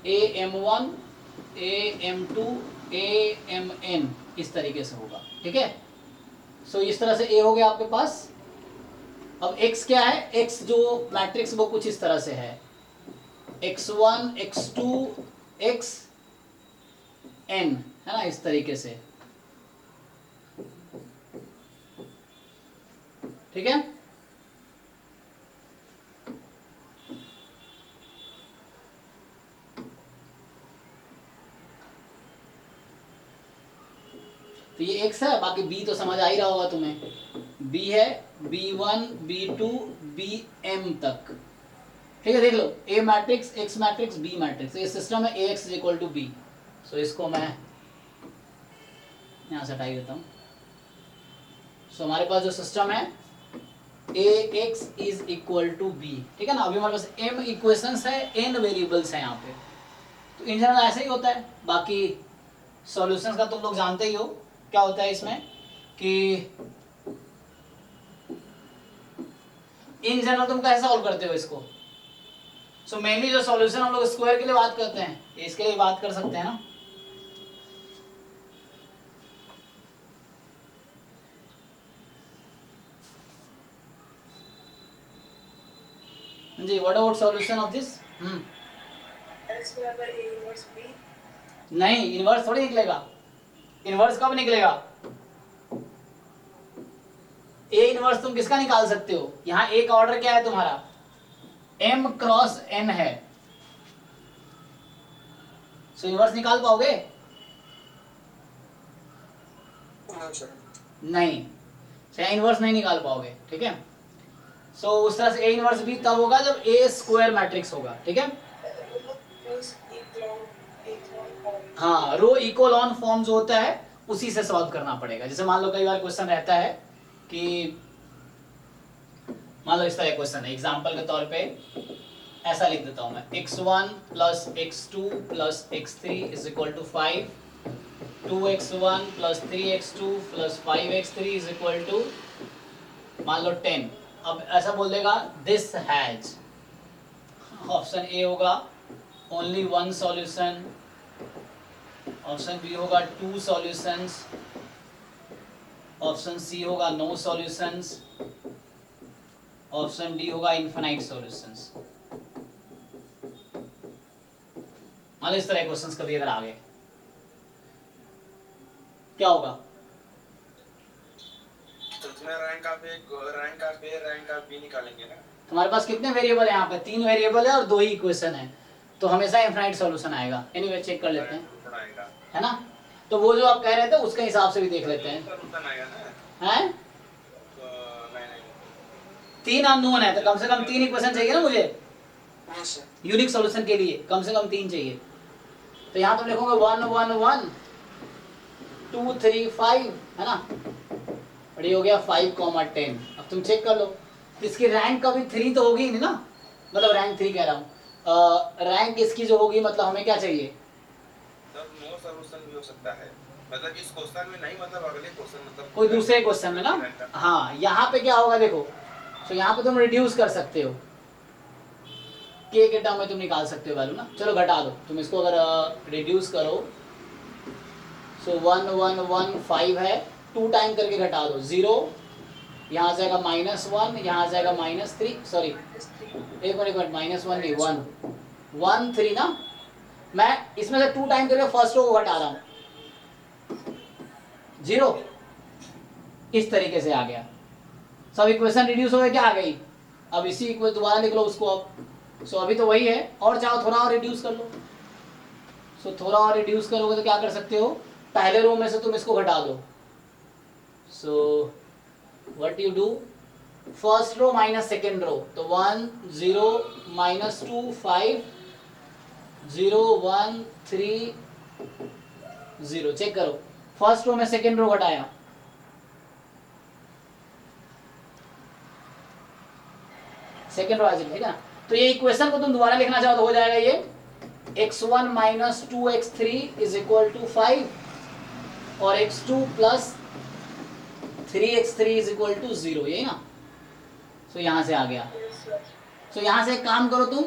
am1, am2, amn, इस तरीके से होगा, ठीक है। सो इस तरह से a हो गया आपके पास। अब x क्या है, x जो मैट्रिक्स वो कुछ इस तरह से है, x1, x2, xn, है ना, इस तरीके से, ठीक है। तो ये x है, बाकी b तो समझ आ ही रहा होगा तुम्हें, b है b1, b2, bm तक, ठीक है। देख लो, a matrix, x matrix, b matrix, ये सिस्टम है ax is equal to b। So इसको मैं यहाँ से हटा ही देता हूँ। सो हमारे पास जो सिस्टम है ax is equal to b, ठीक है ना। अभी हमारे पास m इक्वेशंस है, n वेरिएबल्स है यहाँ पे, तो इन जनरल ऐसे ही होता है। बाकी सॉल्यूशंस का तुम लोग जानते ही हो क्या होता है इसमें, कि इन जनरल तुम कैसे सॉल्व करते हो इसको। सो मेनली जो सॉल्यूशन हम लोग स्क्वायर के लिए बात करते हैं, इसके लिए बात कर सकते हैं ना। जी, what about solution of this? x बराबर a इनवर्स b। नहीं, इनवर्स थोड़ी निकलेगा। इनवर्स कब निकलेगा, ए इनवर्स तुम किसका निकाल सकते हो, यहाँ ए का ऑर्डर क्या है तुम्हारा, m क्रॉस n है, सो इनवर्स निकाल पाओगे, नो सर। नहीं, चाहे इनवर्स नहीं निकाल पाओगे, ठीक है। सो उस तरह से ए इनवर्स भी तब होगा जब ए स्क्वायर मैट्रिक्स होगा, ठीक है। हाँ, रो इकोलॉन फॉर्म जो होता है उसी से सॉल्व करना पड़ेगा। जैसे मान लो कई बार क्वेश्चन रहता है कि मान लो इस तरह क्वेश्चन है, एग्जांपल के तौर पे ऐसा लिख देता हूं मैं, x1 plus x2 plus x3 is equal to 5, 2x1 plus 3x2 plus 5x3 is equal to मान लो 10। अब ऐसा बोल देगा दिस हैज, ऑप्शन ए होगा only one solution, option B होगा 2 सॉल्यूशंस, ऑप्शन सी होगा नो सॉल्यूशंस, ऑप्शन डी होगा इनफिनाइट सॉल्यूशंस। मान लो इस तरह क्वेश्चंस कभी अगर आ गए, क्या होगा? तो तुम्हें rank of A rank of B निकालेंगे ना। तुम्हारे पास कितने वेरिएबल है यहाँ पे, 3 वेरिएबल है और 2 ही इक्वेशन है, तो हमेशा इनफिनाइट सॉल्यूशन आएगा। एनीवे चेक कर लेते हैं, है ना। तो वो जो आप कह रहे थे उसके हिसाब से भी देख लेते हैं, हैं? 3 अननोन है, तो कम से कम 3 इक्वेशन चाहिए ना मुझे, नो सर। यूनिक सॉल्यूशन के लिए कम से कम 3 चाहिए। तो यहाँ तुम लिखोगे 1 1 1 2 3 5, है ना, और ये हो गया 5 10। अब तुम चेक कर लो, तो इसकी रैंक कभी 3 तो होगी नहीं ना, मतलब रैंक 3 कह रहा हूँ, रैंक इसकी जो होगी, मतलब हमें क्या चाहिए, तब नो सॉल्यूशन भी हो सकता है, मतलब इस क्वेश्चन में नहीं, मतलब अगले क्वेश्चन, मतलब कोई दूसरे क्वेश्चन में ना। हाँ, यहाँ पे क्या होगा देखो, तो यहाँ पे तुम रिड्यूस कर सकते हो, के टर्म में तुम निकाल सकते हो वैल्यू ना। चलो घटा दो, तुम इसको अगर रिड्यूस करो, सो 1 1 1 5 है, 2 टाइम करके घटा दो, 0 यहाँ आ जाएगा -1, यहाँ आ जाएगा -3, सॉरी एक मिनट -1 नहीं 1 1 3 ना। मैं इसमें से 2 टाइम करके फर्स्ट रो को घटा रहा हूँ, 0 इस तरीके से आ गया, सब इक्वेशन रिड्यूस हो गए, क्या आ गई। अब इसी इक्वेशन दोबारा लिख लो उसको, अब सो अभी तो वही है, और चाहो थोड़ा और रिड्यूस कर लो। सो थोड़ा और रिड्यूस करोगे तो क्या कर सकते हो, पहले रो में से तुम इसको घटा दो। So what you do, first row minus second row, तो 1 0 -2 5 0 1 3 0। चेक करो, फर्स्ट रो में सेकेंड रो घटाया, सेकेंड रो आ जाएगी, ठीक है ना। तो ये इक्वेशन को तुम दोबारा लिखना चाहो तो हो जाएगा ये x1 - 2x3 is equal to 5 और x2 plus 3x3 is equal to 0, यही ना। सो यहां से आ गया। सो यहां से एक काम करो तुम,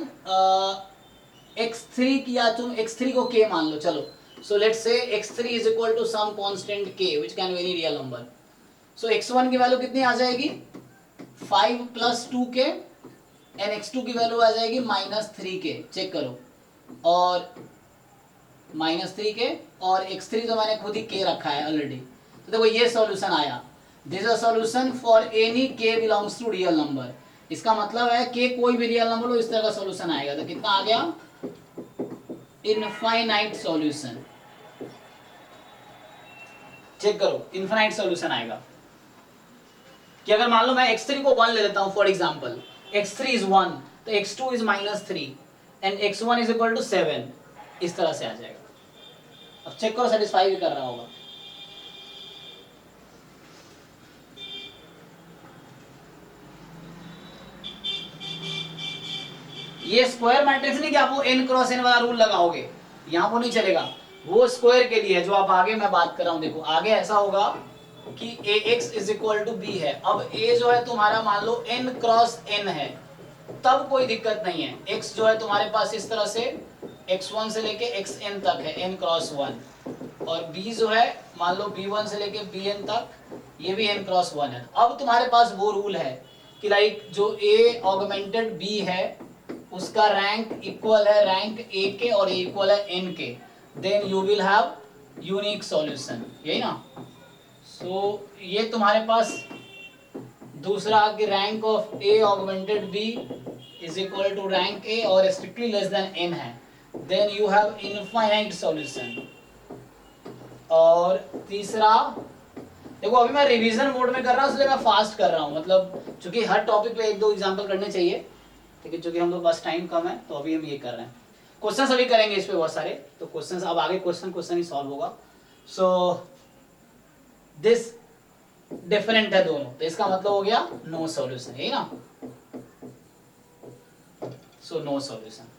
x3 किया तुम, x3 को k मान लो, चलो। सो let's say x3 is equal to some constant k which can be any real number. So x1 की वैल्यू कितनी आ जाएगी, 5 + 2k, एंड x2 की वैल्यू आ जाएगी -3k। चेक करो, और -3k, और x3 तो मैंने खुद ही k रखा है ऑलरेडी। तो देखो ये सॉल्यूशन आया, this is a solution for any k belongs to real number. इसका मतलब है k कोई भी रियल नंबर हो, इस तरह का सॉल्यूशन आएगा। तो कितना आ गया, इनफाइनाइट सॉल्यूशन। चेक करो, इनफाइनाइट सॉल्यूशन आएगा कि अगर मान लो मैं x3 को 1 ले लेता हूं फॉर एग्जांपल, x3 इज 1, तो x2 is -3 and x1 is equal to 7, इस तरह से आ जाएगा। अब चेक करो सेटिस्फाई भी कर रहा होगा। ये स्क्वायर मैट्रिक्स नहीं कि आप वो n क्रॉस n वाला रूल लगाओगे, यहाँ वो नहीं चलेगा, वो स्क्वायर के लिए है जो आप आगे मैं बात कर रहा हूँ। देखो आगे ऐसा होगा कि ax is equal to b है। अब a जो है तुम्हारा मान लो n क्रॉस n है, तब कोई दिक्कत नहीं है। x जो है तुम्हारे पास इस तरह से x1 से लेके xn तक है, n क्रॉस 1, और b जो है मान लो b1 से लेके bn तक, ये भी n क्रॉस 1 है। अब तुम्हारे पास वो रूल है कि लाइक जो a ऑगमेंटेड b है उसका रैंक इक्वल है रैंक a के और a इक्वल है n के, then you will have unique solution, यही ना। सो ये तुम्हारे पास दूसरा कि rank of A augmented B is equal to rank A और स्ट्रिक्टली लेस देन n है, then you have infinite solution. और तीसरा, देखो अभी मैं रिवीजन मोड में कर रहा हूँ इसलिए मैं फास्ट कर रहा हूँ, मतलब चूंकि हर टॉपिक पे एक दो एग्जांपल करने चाहिए, लेकिन चूंकि हम लोग पास टाइम कम है तो अभी हम ये कर रहे हैं। क्वेश्चंस अभी करेंगे इस पे बहुत सारे, तो क्वेश्चंस अब आगे क्वेश्चन ही सॉल्व होगा। सो दिस डिफरेंट है दोनों, तो इसका मतलब हो गया नो सॉल्यूशन, यही ना। So no solution.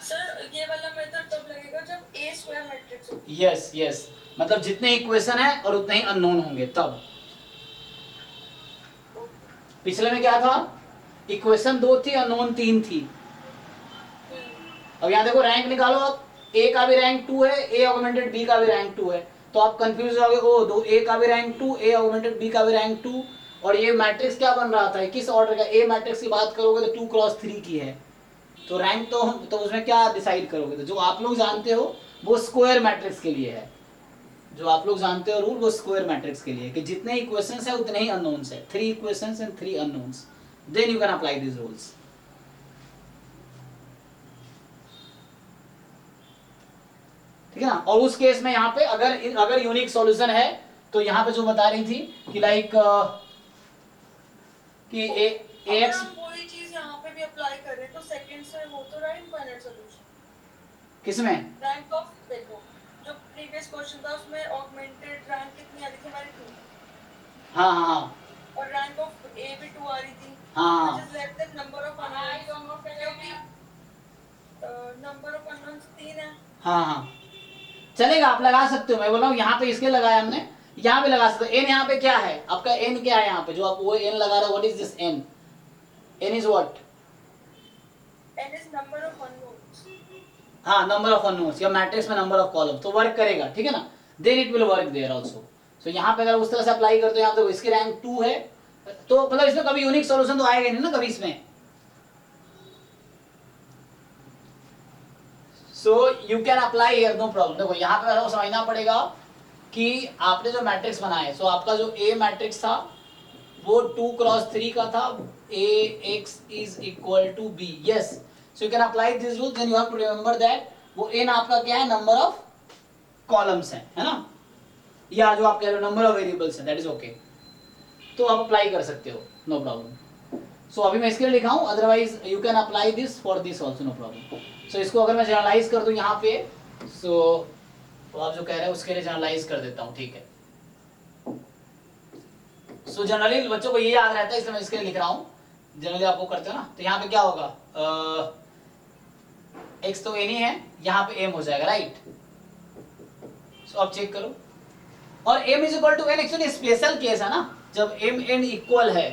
सर ये वाला मेथड तब लगेगा जब ए स्क्वायर मैट्रिक्स हो। यस यस, मतलब जितने इक्वेशन है और उतने ही अननोन होंगे तब। पिछले में क्या था, इक्वेशन 2 थी, अननोन 3 थी। अब यहाँ देखो रैंक निकालो आप, ए का भी रैंक 2 है, ए ऑगमेंटेड बी का भी रैंक 2 है, तो आप कंफ्यूज हो गए, ओ दो ए का भी रैंक 2, ए ऑगमेंटेड बी का भी रैंक 2, और ये मैट्रिक्स क्या बन रहा था, किस ऑर्डर का। ए मैट्रिक्स की बात करोगे तो 2 क्रॉस 3 की है, तो रैंक तो उसमें क्या डिसाइड करोगे, तो जो आप लोग जानते हो वो स्क्वायर मैट्रिक्स के लिए है, जो आप लोग जानते हो रूल वो स्क्वायर मैट्रिक्स के लिए कि जितने इक्वेशंस है उतने ही अननोन्स है, 3 equations and 3 unknowns, then you can apply this rules. ठीक है ना। और उस केस में यहाँ पे अगर यूनिक सॉल्यूशन है तो यहाँ पे जो बता रही थी कि लाइक कि अगर एक्स, हम वही चीज यहाँ पे भी अप्लाई करें तो सेकंड से वो तो रहा इनफाइनाइट सॉल्यूशन। किसमें रैंक ऑफ, देखो जो प्रीवियस क्वेश्चन था उसमें ऑगमेंटेड रैंक कितनी आ रही थी हमारी 2, हाँ हाँ हाँ और रैंक ऑफ ए भी 2 आ रही थी, हाँ which is less then number of unknowns, क्योंकि नंबर ऑफ अननोन्स 3 है। हाँ हाँ चलेगा, आप लगा सकते हो। मैं बोल रहा हूँ यहाँ पे इसके लगाया हमने, यहाँ पे लगा सकते हो। एन यहाँ पे क्या है आपका, एन क्या है यहाँ पे जो आप वो एन लगा रहे हो, what is this n, n is what, n is number of unknowns। हाँ नंबर ऑफ अननोन्स, या मैट्रिक्स में नंबर ऑफ कॉलम, तो वर्क करेगा, ठीक है ना। Then it will work there also. So यहाँ पे अगर उस तरह से अप्लाई करते हो, यहाँ पे इसकी रैंक 2 है, तो मतलब इसमें कभी यूनिक सॉल्यूशन तो आएगा नहीं ना कभी इसमें। So you can apply here, no problem. देखो यहाँ पे आपको समझना पड़ेगा कि आपने जो मैट्रिक्स बनाए, सो आपका जो ए मैट्रिक्स था वो 2 क्रॉस 3 का था, a x is equal to b, yes. So you can apply this rule, then you have to remember that वो एन आपका क्या है, नंबर ऑफ कॉलम्स है ना, या जो आप कह रहे हो नंबर ऑफ वेरिएबल्स है, दैट इज ओके। तो आप अप्लाई कर सकते हो, नो प्रॉब्लम। सो अभी मैं इसके लिए लिखा हूँ, otherwise you can apply this for this also, no problem. So इसको अगर मैं जनरलाइज कर दूं यहाँ पे, सो तो आप जो कह रहे हैं उसके लिए जनरलाइज कर देता हूँ, ठीक है। सो जनरली बच्चों को ये याद रहता है, इसलिए मैं इसके लिए लिख रहा हूँ, जनरली आपको करते हो ना, तो यहाँ पे क्या होगा, एक्स तो एन ही है, यहाँ पे एम हो जाएगा, राइट। सो अब चेक करो, और m is equal to n actually special case है ना, जब m n इक्वल है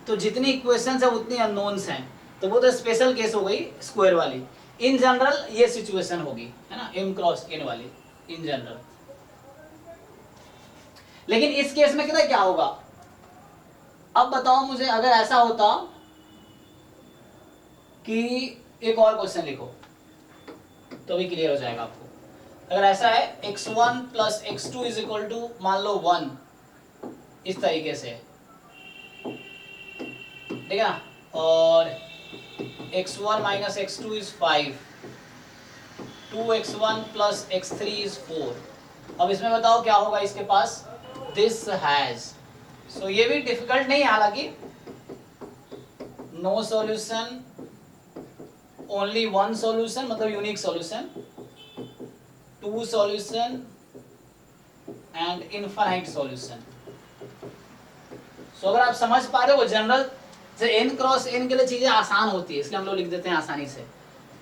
तो जितनी इक्वेशंस है उतनी अननोन्स हैं, तो वो तो स्पेशल केस हो गई स्क्वायर वाली। इन जनरल ये सिचुएशन होगी, है ना, m क्रॉस n वाली इन जनरल। लेकिन इस केस में कितना क्या होगा, अब बताओ मुझे, अगर ऐसा होता कि एक और क्वेश्चन लिखो तो भी क्लियर हो जाएगा आपको। अगर ऐसा है x1 plus x2 is equal to मान लो 1, इस तरीके से, ठीक है ना, और x1 minus x2 is 5, 2x1 plus x3 is 4। अब इसमें बताओ क्या होगा इसके पास, दिस हैज। सो ये भी डिफिकल्ट नहीं है हालांकि, no solution, only one solution मतलब unique solution, 2 solution and infinite solution. So अगर आप समझ पा रहे हो, जनरल से n क्रॉस n के लिए चीजें आसान होती है, इसलिए हम लोग लिख देते हैं आसानी से,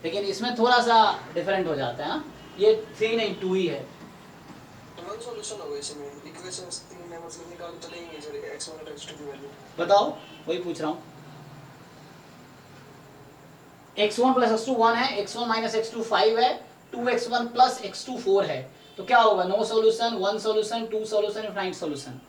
लेकिन इसमें थोड़ा सा डिफरेंट हो जाता है ना, ये 3 नहीं 2 ही है। वन सॉल्यूशन होगा इसमें, इक्वेशंस 3 है, मतलब निकाल चलेंगे जो x1 और x2 की वैल्यू। बताओ, वही पूछ रहा हूँ। x1 प्लस x2 1 है, x1 माइनस x2 5 है, 2x1 प्लस x2 4 है, तो क्या होगा, no solution, 1 solution, 2 solution, infinite solution.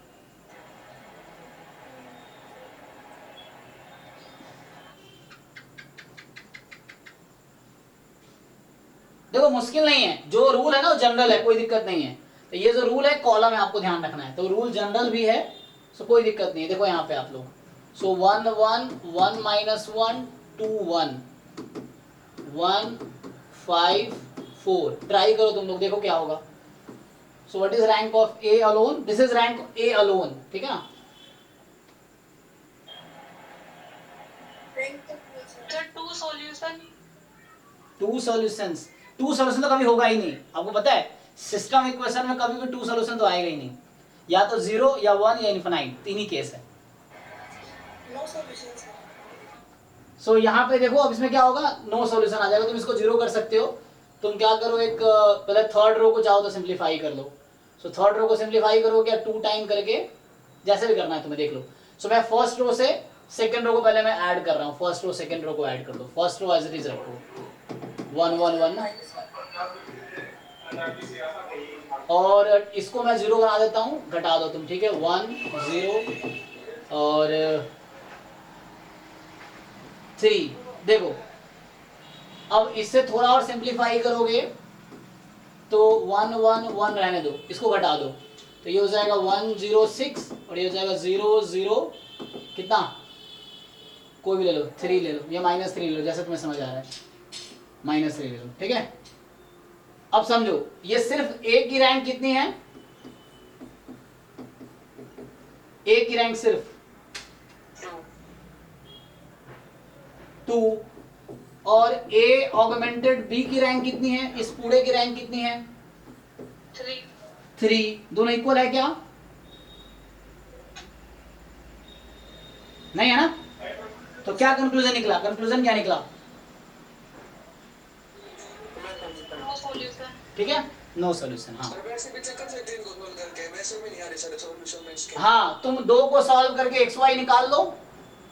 देखो मुश्किल नहीं है, जो रूल है ना वो जनरल है, कोई दिक्कत नहीं है, तो ये जो रूल है कॉलम है, आपको ध्यान रखना है। तो रूल जनरल भी है, सो कोई दिक्कत नहीं है। देखो यहाँ पे आप लोग, सो 1 1 1 माइनस 1 2 1 1 5 4, ट्राई करो तुम लोग, देखो क्या होगा। So what is rank of A alone? This is rank A alone, ठीक है ना। रैंक तो पूरा sir. Sir 2 solution, 2 solutions, 2 solution तो कभी होगा ही नहीं। आपको पता है सिस्टम इक्वेशन में कभी भी 2 सॉल्यूशन तो आएगा ही नहीं, या तो 0 या 1 या इनफिनाइट, तीन ही केस है। No solution sir. सो यहाँ पे देखो अब इसमें क्या होगा, नो सॉल्यूशन आ जाएगा। तुम इसको 0 कर सकते हो। तुम क्या करो, एक पहले थर्ड रो को चाहो तो सिंप्लीफाई कर लो। सो थर्ड रो को सिंप्लीफाई करो क्या, 2 टाइम करके, जैसे भी करना है तुम्हें, देख लो। सो मैं फर्स्ट रो से सेकंड रो को पहले मैं ऐड कर रहा हूँ, फर्स्ट रो सेकंड रो को ऐड कर दो। First row as it is रखो, 1 1 1 ना, और इसको मैं 0 बना देता हूँ, घटा दो तुम, ठीक है। 1 0 और 3। देखो अब इससे थोड़ा और सिंप्लीफाई करोगे तो 1 1 1 रहने दो, इसको घटा दो, तो ये हो जाएगा 1 0 6 और ये हो जाएगा 0 0 कितना, कोई भी ले लो, 3 ले लो या -3 ले लो, जैसे तुम्हें समझ आ रहा है, -3 ले लो, ठीक है। अब समझो ये सिर्फ ए की रैंक कितनी है, ए की रैंक सिर्फ 2, और ए ऑगमेंटेड बी की रैंक कितनी है, इस पूरे की रैंक कितनी है, 3। दोनों इक्वल है क्या, नहीं है ना। तो क्या कंक्लूजन निकला, कंक्लूजन क्या निकला, नो सॉल्यूशन। ठीक है, नो सॉल्यूशन। हाँ सर वैसे भी चेक कर सकते हैं इनको सॉल्व करके, वैसे में नहीं आ रही सर सॉल्यूशन में इसके। हाँ, तुम 2 को सॉल्व करके एक्स वाई निकाल लो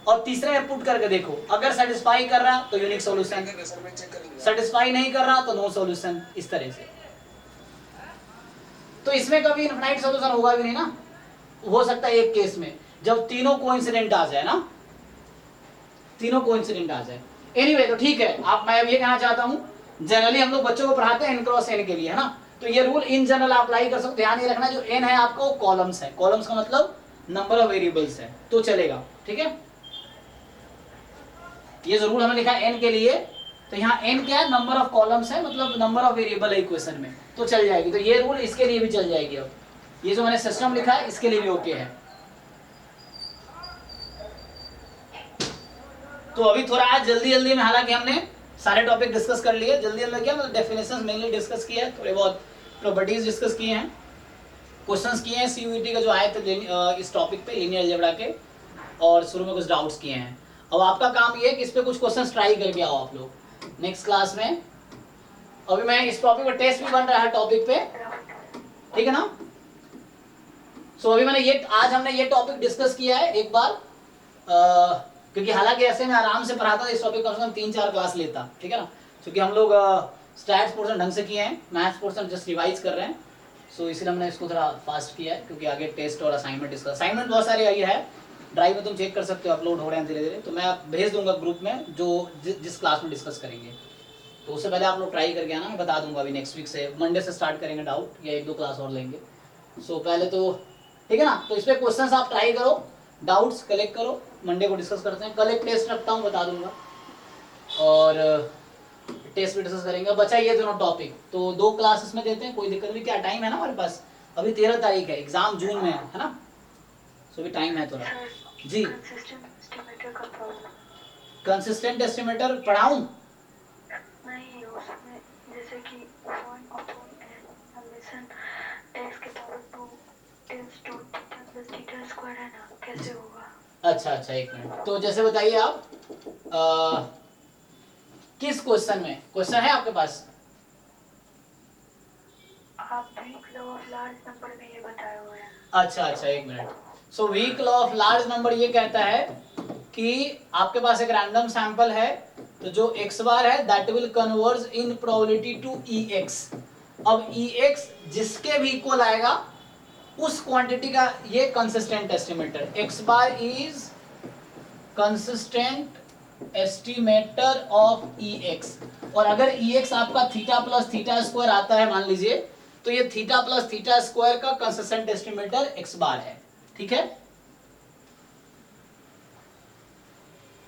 और तीसरे में पुट करके देखो, अगर सेटिस्फाई कर रहा तो यूनिक सॉल्यूशन, सर मैं चेक कर लिया। सेटिस्फाई नहीं कर रहा तो नो सॉल्यूशन, इस तरह से। तो इसमें कभी इनफिनाइट सॉल्यूशन होगा भी नहीं ना, हो सकता है एक केस में जब तीनों कोइंसिडेंट आ जाए ना, तीनों कोइंसिडेंट आ जाए। एनीवे तो ठीक है, आप, मैं अब ये कहना चाहता हूँ, जनरली हम लोग बच्चों को पढ़ाते हैं n क्रॉस n के लिए, है ना। तो ये रूल इन जनरल आप अप्लाई कर सकते हो। ध्यान ये रखना जो n है आपका वो कॉलम्स है, कॉलम्स का मतलब नंबर ऑफ वेरिएबल्स है, तो चलेगा, ठीक है। ये जो रूल हमें लिखा है n के लिए, तो यहाँ n क्या है, नंबर ऑफ कॉलम्स है, मतलब नंबर ऑफ वेरिएबल है इक्वेशन में, तो चल जाएगी। तो ये रूल इसके लिए भी चल जाएगी। अब ये जो मैंने सिस्टम लिखा है इसके लिए भी ओके है। तो अभी थोड़ा आज जल्दी जल्दी में, हालांकि हमने सारे टॉपिक डिस्कस कर लिए, जल्दी जल्दी किया, मतलब डेफिनेशंस मेनली डिस्कस किया है, थोड़े बहुत प्रॉपर्टीज डिस्कस किए हैं, क्वेश्चंस किए हैं सीयूईटी के जो आए थे इस टॉपिक पे लीनियर अलजेब्रा के, और शुरू में कुछ डाउट्स किए हैं। अब आपका काम ये है कि इस पे कुछ क्वेश्चंस ट्राई करके आओ आप लोग नेक्स्ट क्लास में। अभी मैं इस टॉपिक पर टेस्ट भी बन रहा है टॉपिक पे, ठीक है ना। सो अभी मैंने ये, आज हमने ये टॉपिक डिस्कस किया है एक बार, क्योंकि हालांकि ऐसे में आराम से पढ़ाता था, इस टॉपिक कम से कम 3-4 क्लास लेता, ठीक है ना। क्योंकि हम लोग स्टैट्स पोर्शन ढंग से किए हैं, मैथ्स पोर्शन जस्ट रिवाइज कर रहे हैं, सो इसलिए हमने इसको थोड़ा फास्ट किया है, क्योंकि आगे टेस्ट और असाइनमेंट डिस्कस, असाइनमेंट बहुत सारे आई है, ड्राइव में तुम चेक कर सकते हो, अपलोड हो रहे हैं धीरे धीरे, तो मैं भेज दूंगा ग्रुप में जो जिस क्लास में डिस्कस करेंगे। तो उससे पहले आप लोग ट्राई करके आना, मैं बता दूंगा। अभी नेक्स्ट वीक से, मंडे से स्टार्ट करेंगे डाउट, या 1-2 क्लास और लेंगे। सो पहले तो ठीक है ना, तो इस पर क्वेश्चन आप ट्राई करो, डाउट्स कलेक्ट करो, मंडे को डिस्कस करते हैं। कल एक टेस्ट रखता हूँ, बता दूंगा, और टेस्ट भी डिस्कस करेंगे। बचा ये दोनों टॉपिक, तो 2 क्लासेस में देते हैं, कोई दिक्कत नहीं। क्या टाइम है ना हमारे पास, अभी 13 तारीख है, एग्जाम जून में है ना, सो भी टाइम है थोड़ा। जी, कंसिस्टेंट एस्टिमेटर पढ़ाऊं? नहीं, उसमें जैसे कि 1/n समेशन x के power 2 tends to theta plus theta square है ना, कैसे होगा? अच्छा, एक मिनट, तो जैसे बताइए आप किस क्वेश्चन में, क्वेश्चन है आपके पास? आप weak law of large number में ये बताए हुए हैं। अच्छा, एक minute. So weak law of large number ये कहता है कि आपके पास एक रैंडम सैंपल है, तो जो x बार है that will converge in probability to ex। अब ex जिसके भी इक्वल आएगा उस क्वांटिटी का ये consistent estimator, x bar is consistent estimator of ex। और अगर ex आपका थीटा प्लस थीटा स्क्वायर आता है मान लीजिए, तो ये थीटा प्लस थीटा स्क्वायर का कंसिस्टेंट एस्टिमेटर x बार है, ठीक है।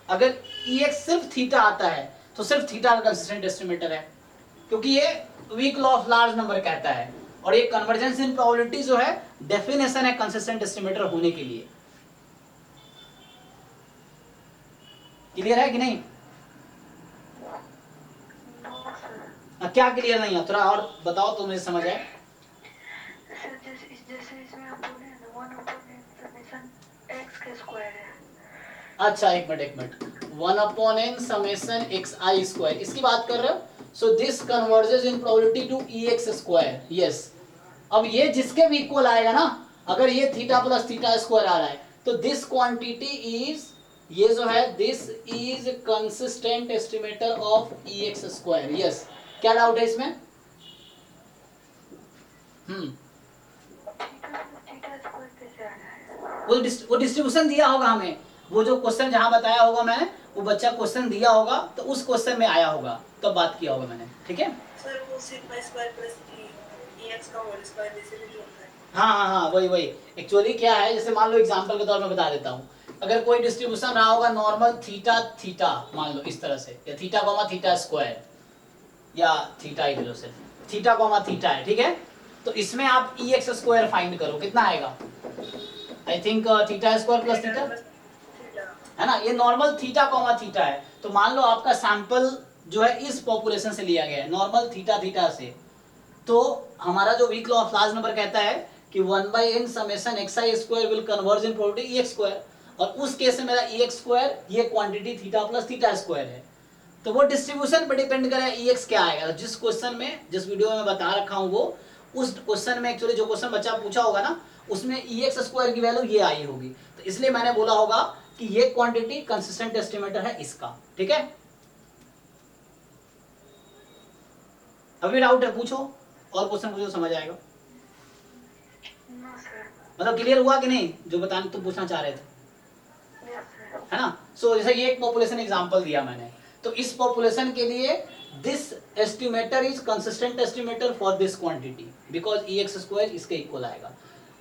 अगर Ex सिर्फ थीटा आता है तो सिर्फ थीटा का कंसिस्टेंट एस्टिमेटर है, क्योंकि ये weak law of large number कहता है, और ये कन्वर्जेंस इन प्रोबेबिलिटी जो है डेफिनेशन है कंसिस्टेंट एस्टिमेटर होने के लिए। क्लियर है कि नहीं? No sir. क्या क्लियर नहीं है, थोड़ा और बताओ तो मुझे समझ आए। सर जैसे इसमें आप बोले हैं ना 1/n समेशन x के स्क्वायर है। अच्छा एक minute 1/n summation xi square, इसकी बात कर रहे हो। So this converges in probability to ex square, यस। अब ये जिसके भी इक्वल आएगा ना, अगर ये थीटा प्लस थीटा स्क्वायर आ रहा है तो दिस क्वांटिटी इज, ये जो है this is consistent estimator of ex square, यस। क्या डाउट है इसमें? थीटा स्क्वायर कैसे आ रहा है? वो डिस्ट्रीब्यूशन दिया होगा हमें, वो जो क्वेश्चन जहां बताया होगा मैंने, वो बच्चा क्वेश्चन दिया होगा तो उस क्वेश्चन में आया होगा, तब बात किया होगा मैंने, ठीक है। सर वो सिग्मा स्क्वायर प्लस एक्स का होल स्क्वायर जैसे भी जो होता है। हाँ वही एक्चुअली क्या है, जैसे मान लो एग्जांपल के तौर में बता देता हूँ, अगर कोई डिस्ट्रीब्यूशन रहा होगा नॉर्मल थीटा थीटा, मान लो इस तरह से, या थीटा कॉमा थीटा स्क्वायर, या थीटा इधर से थीटा कॉमा थीटा है, ठीक है। तो इसमें आप ex स्क्वायर फाइंड करो, कितना आएगा? I think theta square plus theta है ना, ये नॉर्मल थीटा कॉमा थीटा है। तो मान लो आपका सैंपल जो है इस पॉपुलेशन से लिया गया है, नॉर्मल थीटा थीटा से, तो हमारा जो weak law of large number कहता है कि 1/n summation xi square will converge in probability ex square, और उस केस में मेरा ex स्क्वायर ये quantity theta plus theta square है। तो वो डिस्ट्रीब्यूशन पे डिपेंड करेगा ex क्या आएगा। जिस क्वेश्चन में, जिस वीडियो में बता रखा हूँ, वो उस क्वेश्चन में एक्चुअली जो क्वेश्चन बच्चा पूछा होगा ना, उसमें ex स्क्वायर की वैल्यू ये आई होगी, तो इसलिए मैंने बोला होगा कि ये क्वांटिटी कंसिस्टेंट एस्टिमेटर है इसका, ठीक है। अभी डाउट है पूछो, और क्वेश्चन पूछो, समझ आएगा। No sir. मतलब क्लियर हुआ कि नहीं जो बताने तुम पूछना चाह रहे थे, यस सर। है ना। सो जैसे ये एक पॉपुलेशन एग्जांपल दिया मैंने, तो इस पॉपुलेशन के लिए this estimator is consistent estimator for this quantity because ex square इसके इक्वल आएगा।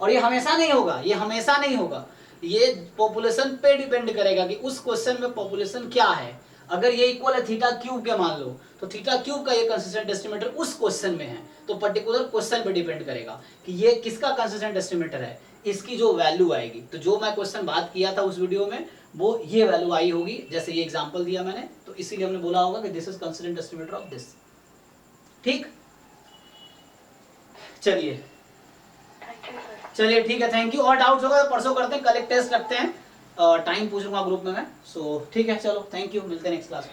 और ये हमेशा नहीं होगा, ये हमेशा नहीं होगा, ये पॉपुलेशन पे डिपेंड करेगा कि उस क्वेश्चन में पॉपुलेशन क्या है। अगर ये इक्वल है थीटा क्यूब के मान लो, तो थीटा क्यूब का ये कंसिस्टेंट एस्टिमेटर उस क्वेश्चन में है, तो पर्टिकुलर क्वेश्चन पे डिपेंड करेगा कि ये किसका कंसिस्टेंट एस्टिमेटर है, इसकी जो वैल्यू आएगी। तो जो मैं क्वेश्चन बात किया था उस वीडियो में, वो ये वैल्यू आई होगी, जैसे ये एग्जांपल दिया मैंने, तो इसीलिए हमने बोला होगा कि this is consistent estimator of this, ठीक। चलिए थैंक यू सर। चलिए ठीक है, थैंक यू। और डाउट्स होगा तो परसों करते हैं, कल एक टेस्ट रखते हैं, टाइम पूछ लूंगा ग्रुप में मैं। सो ठीक है, चलो थैंक यू, मिलते हैं नेक्स्ट क्लास में।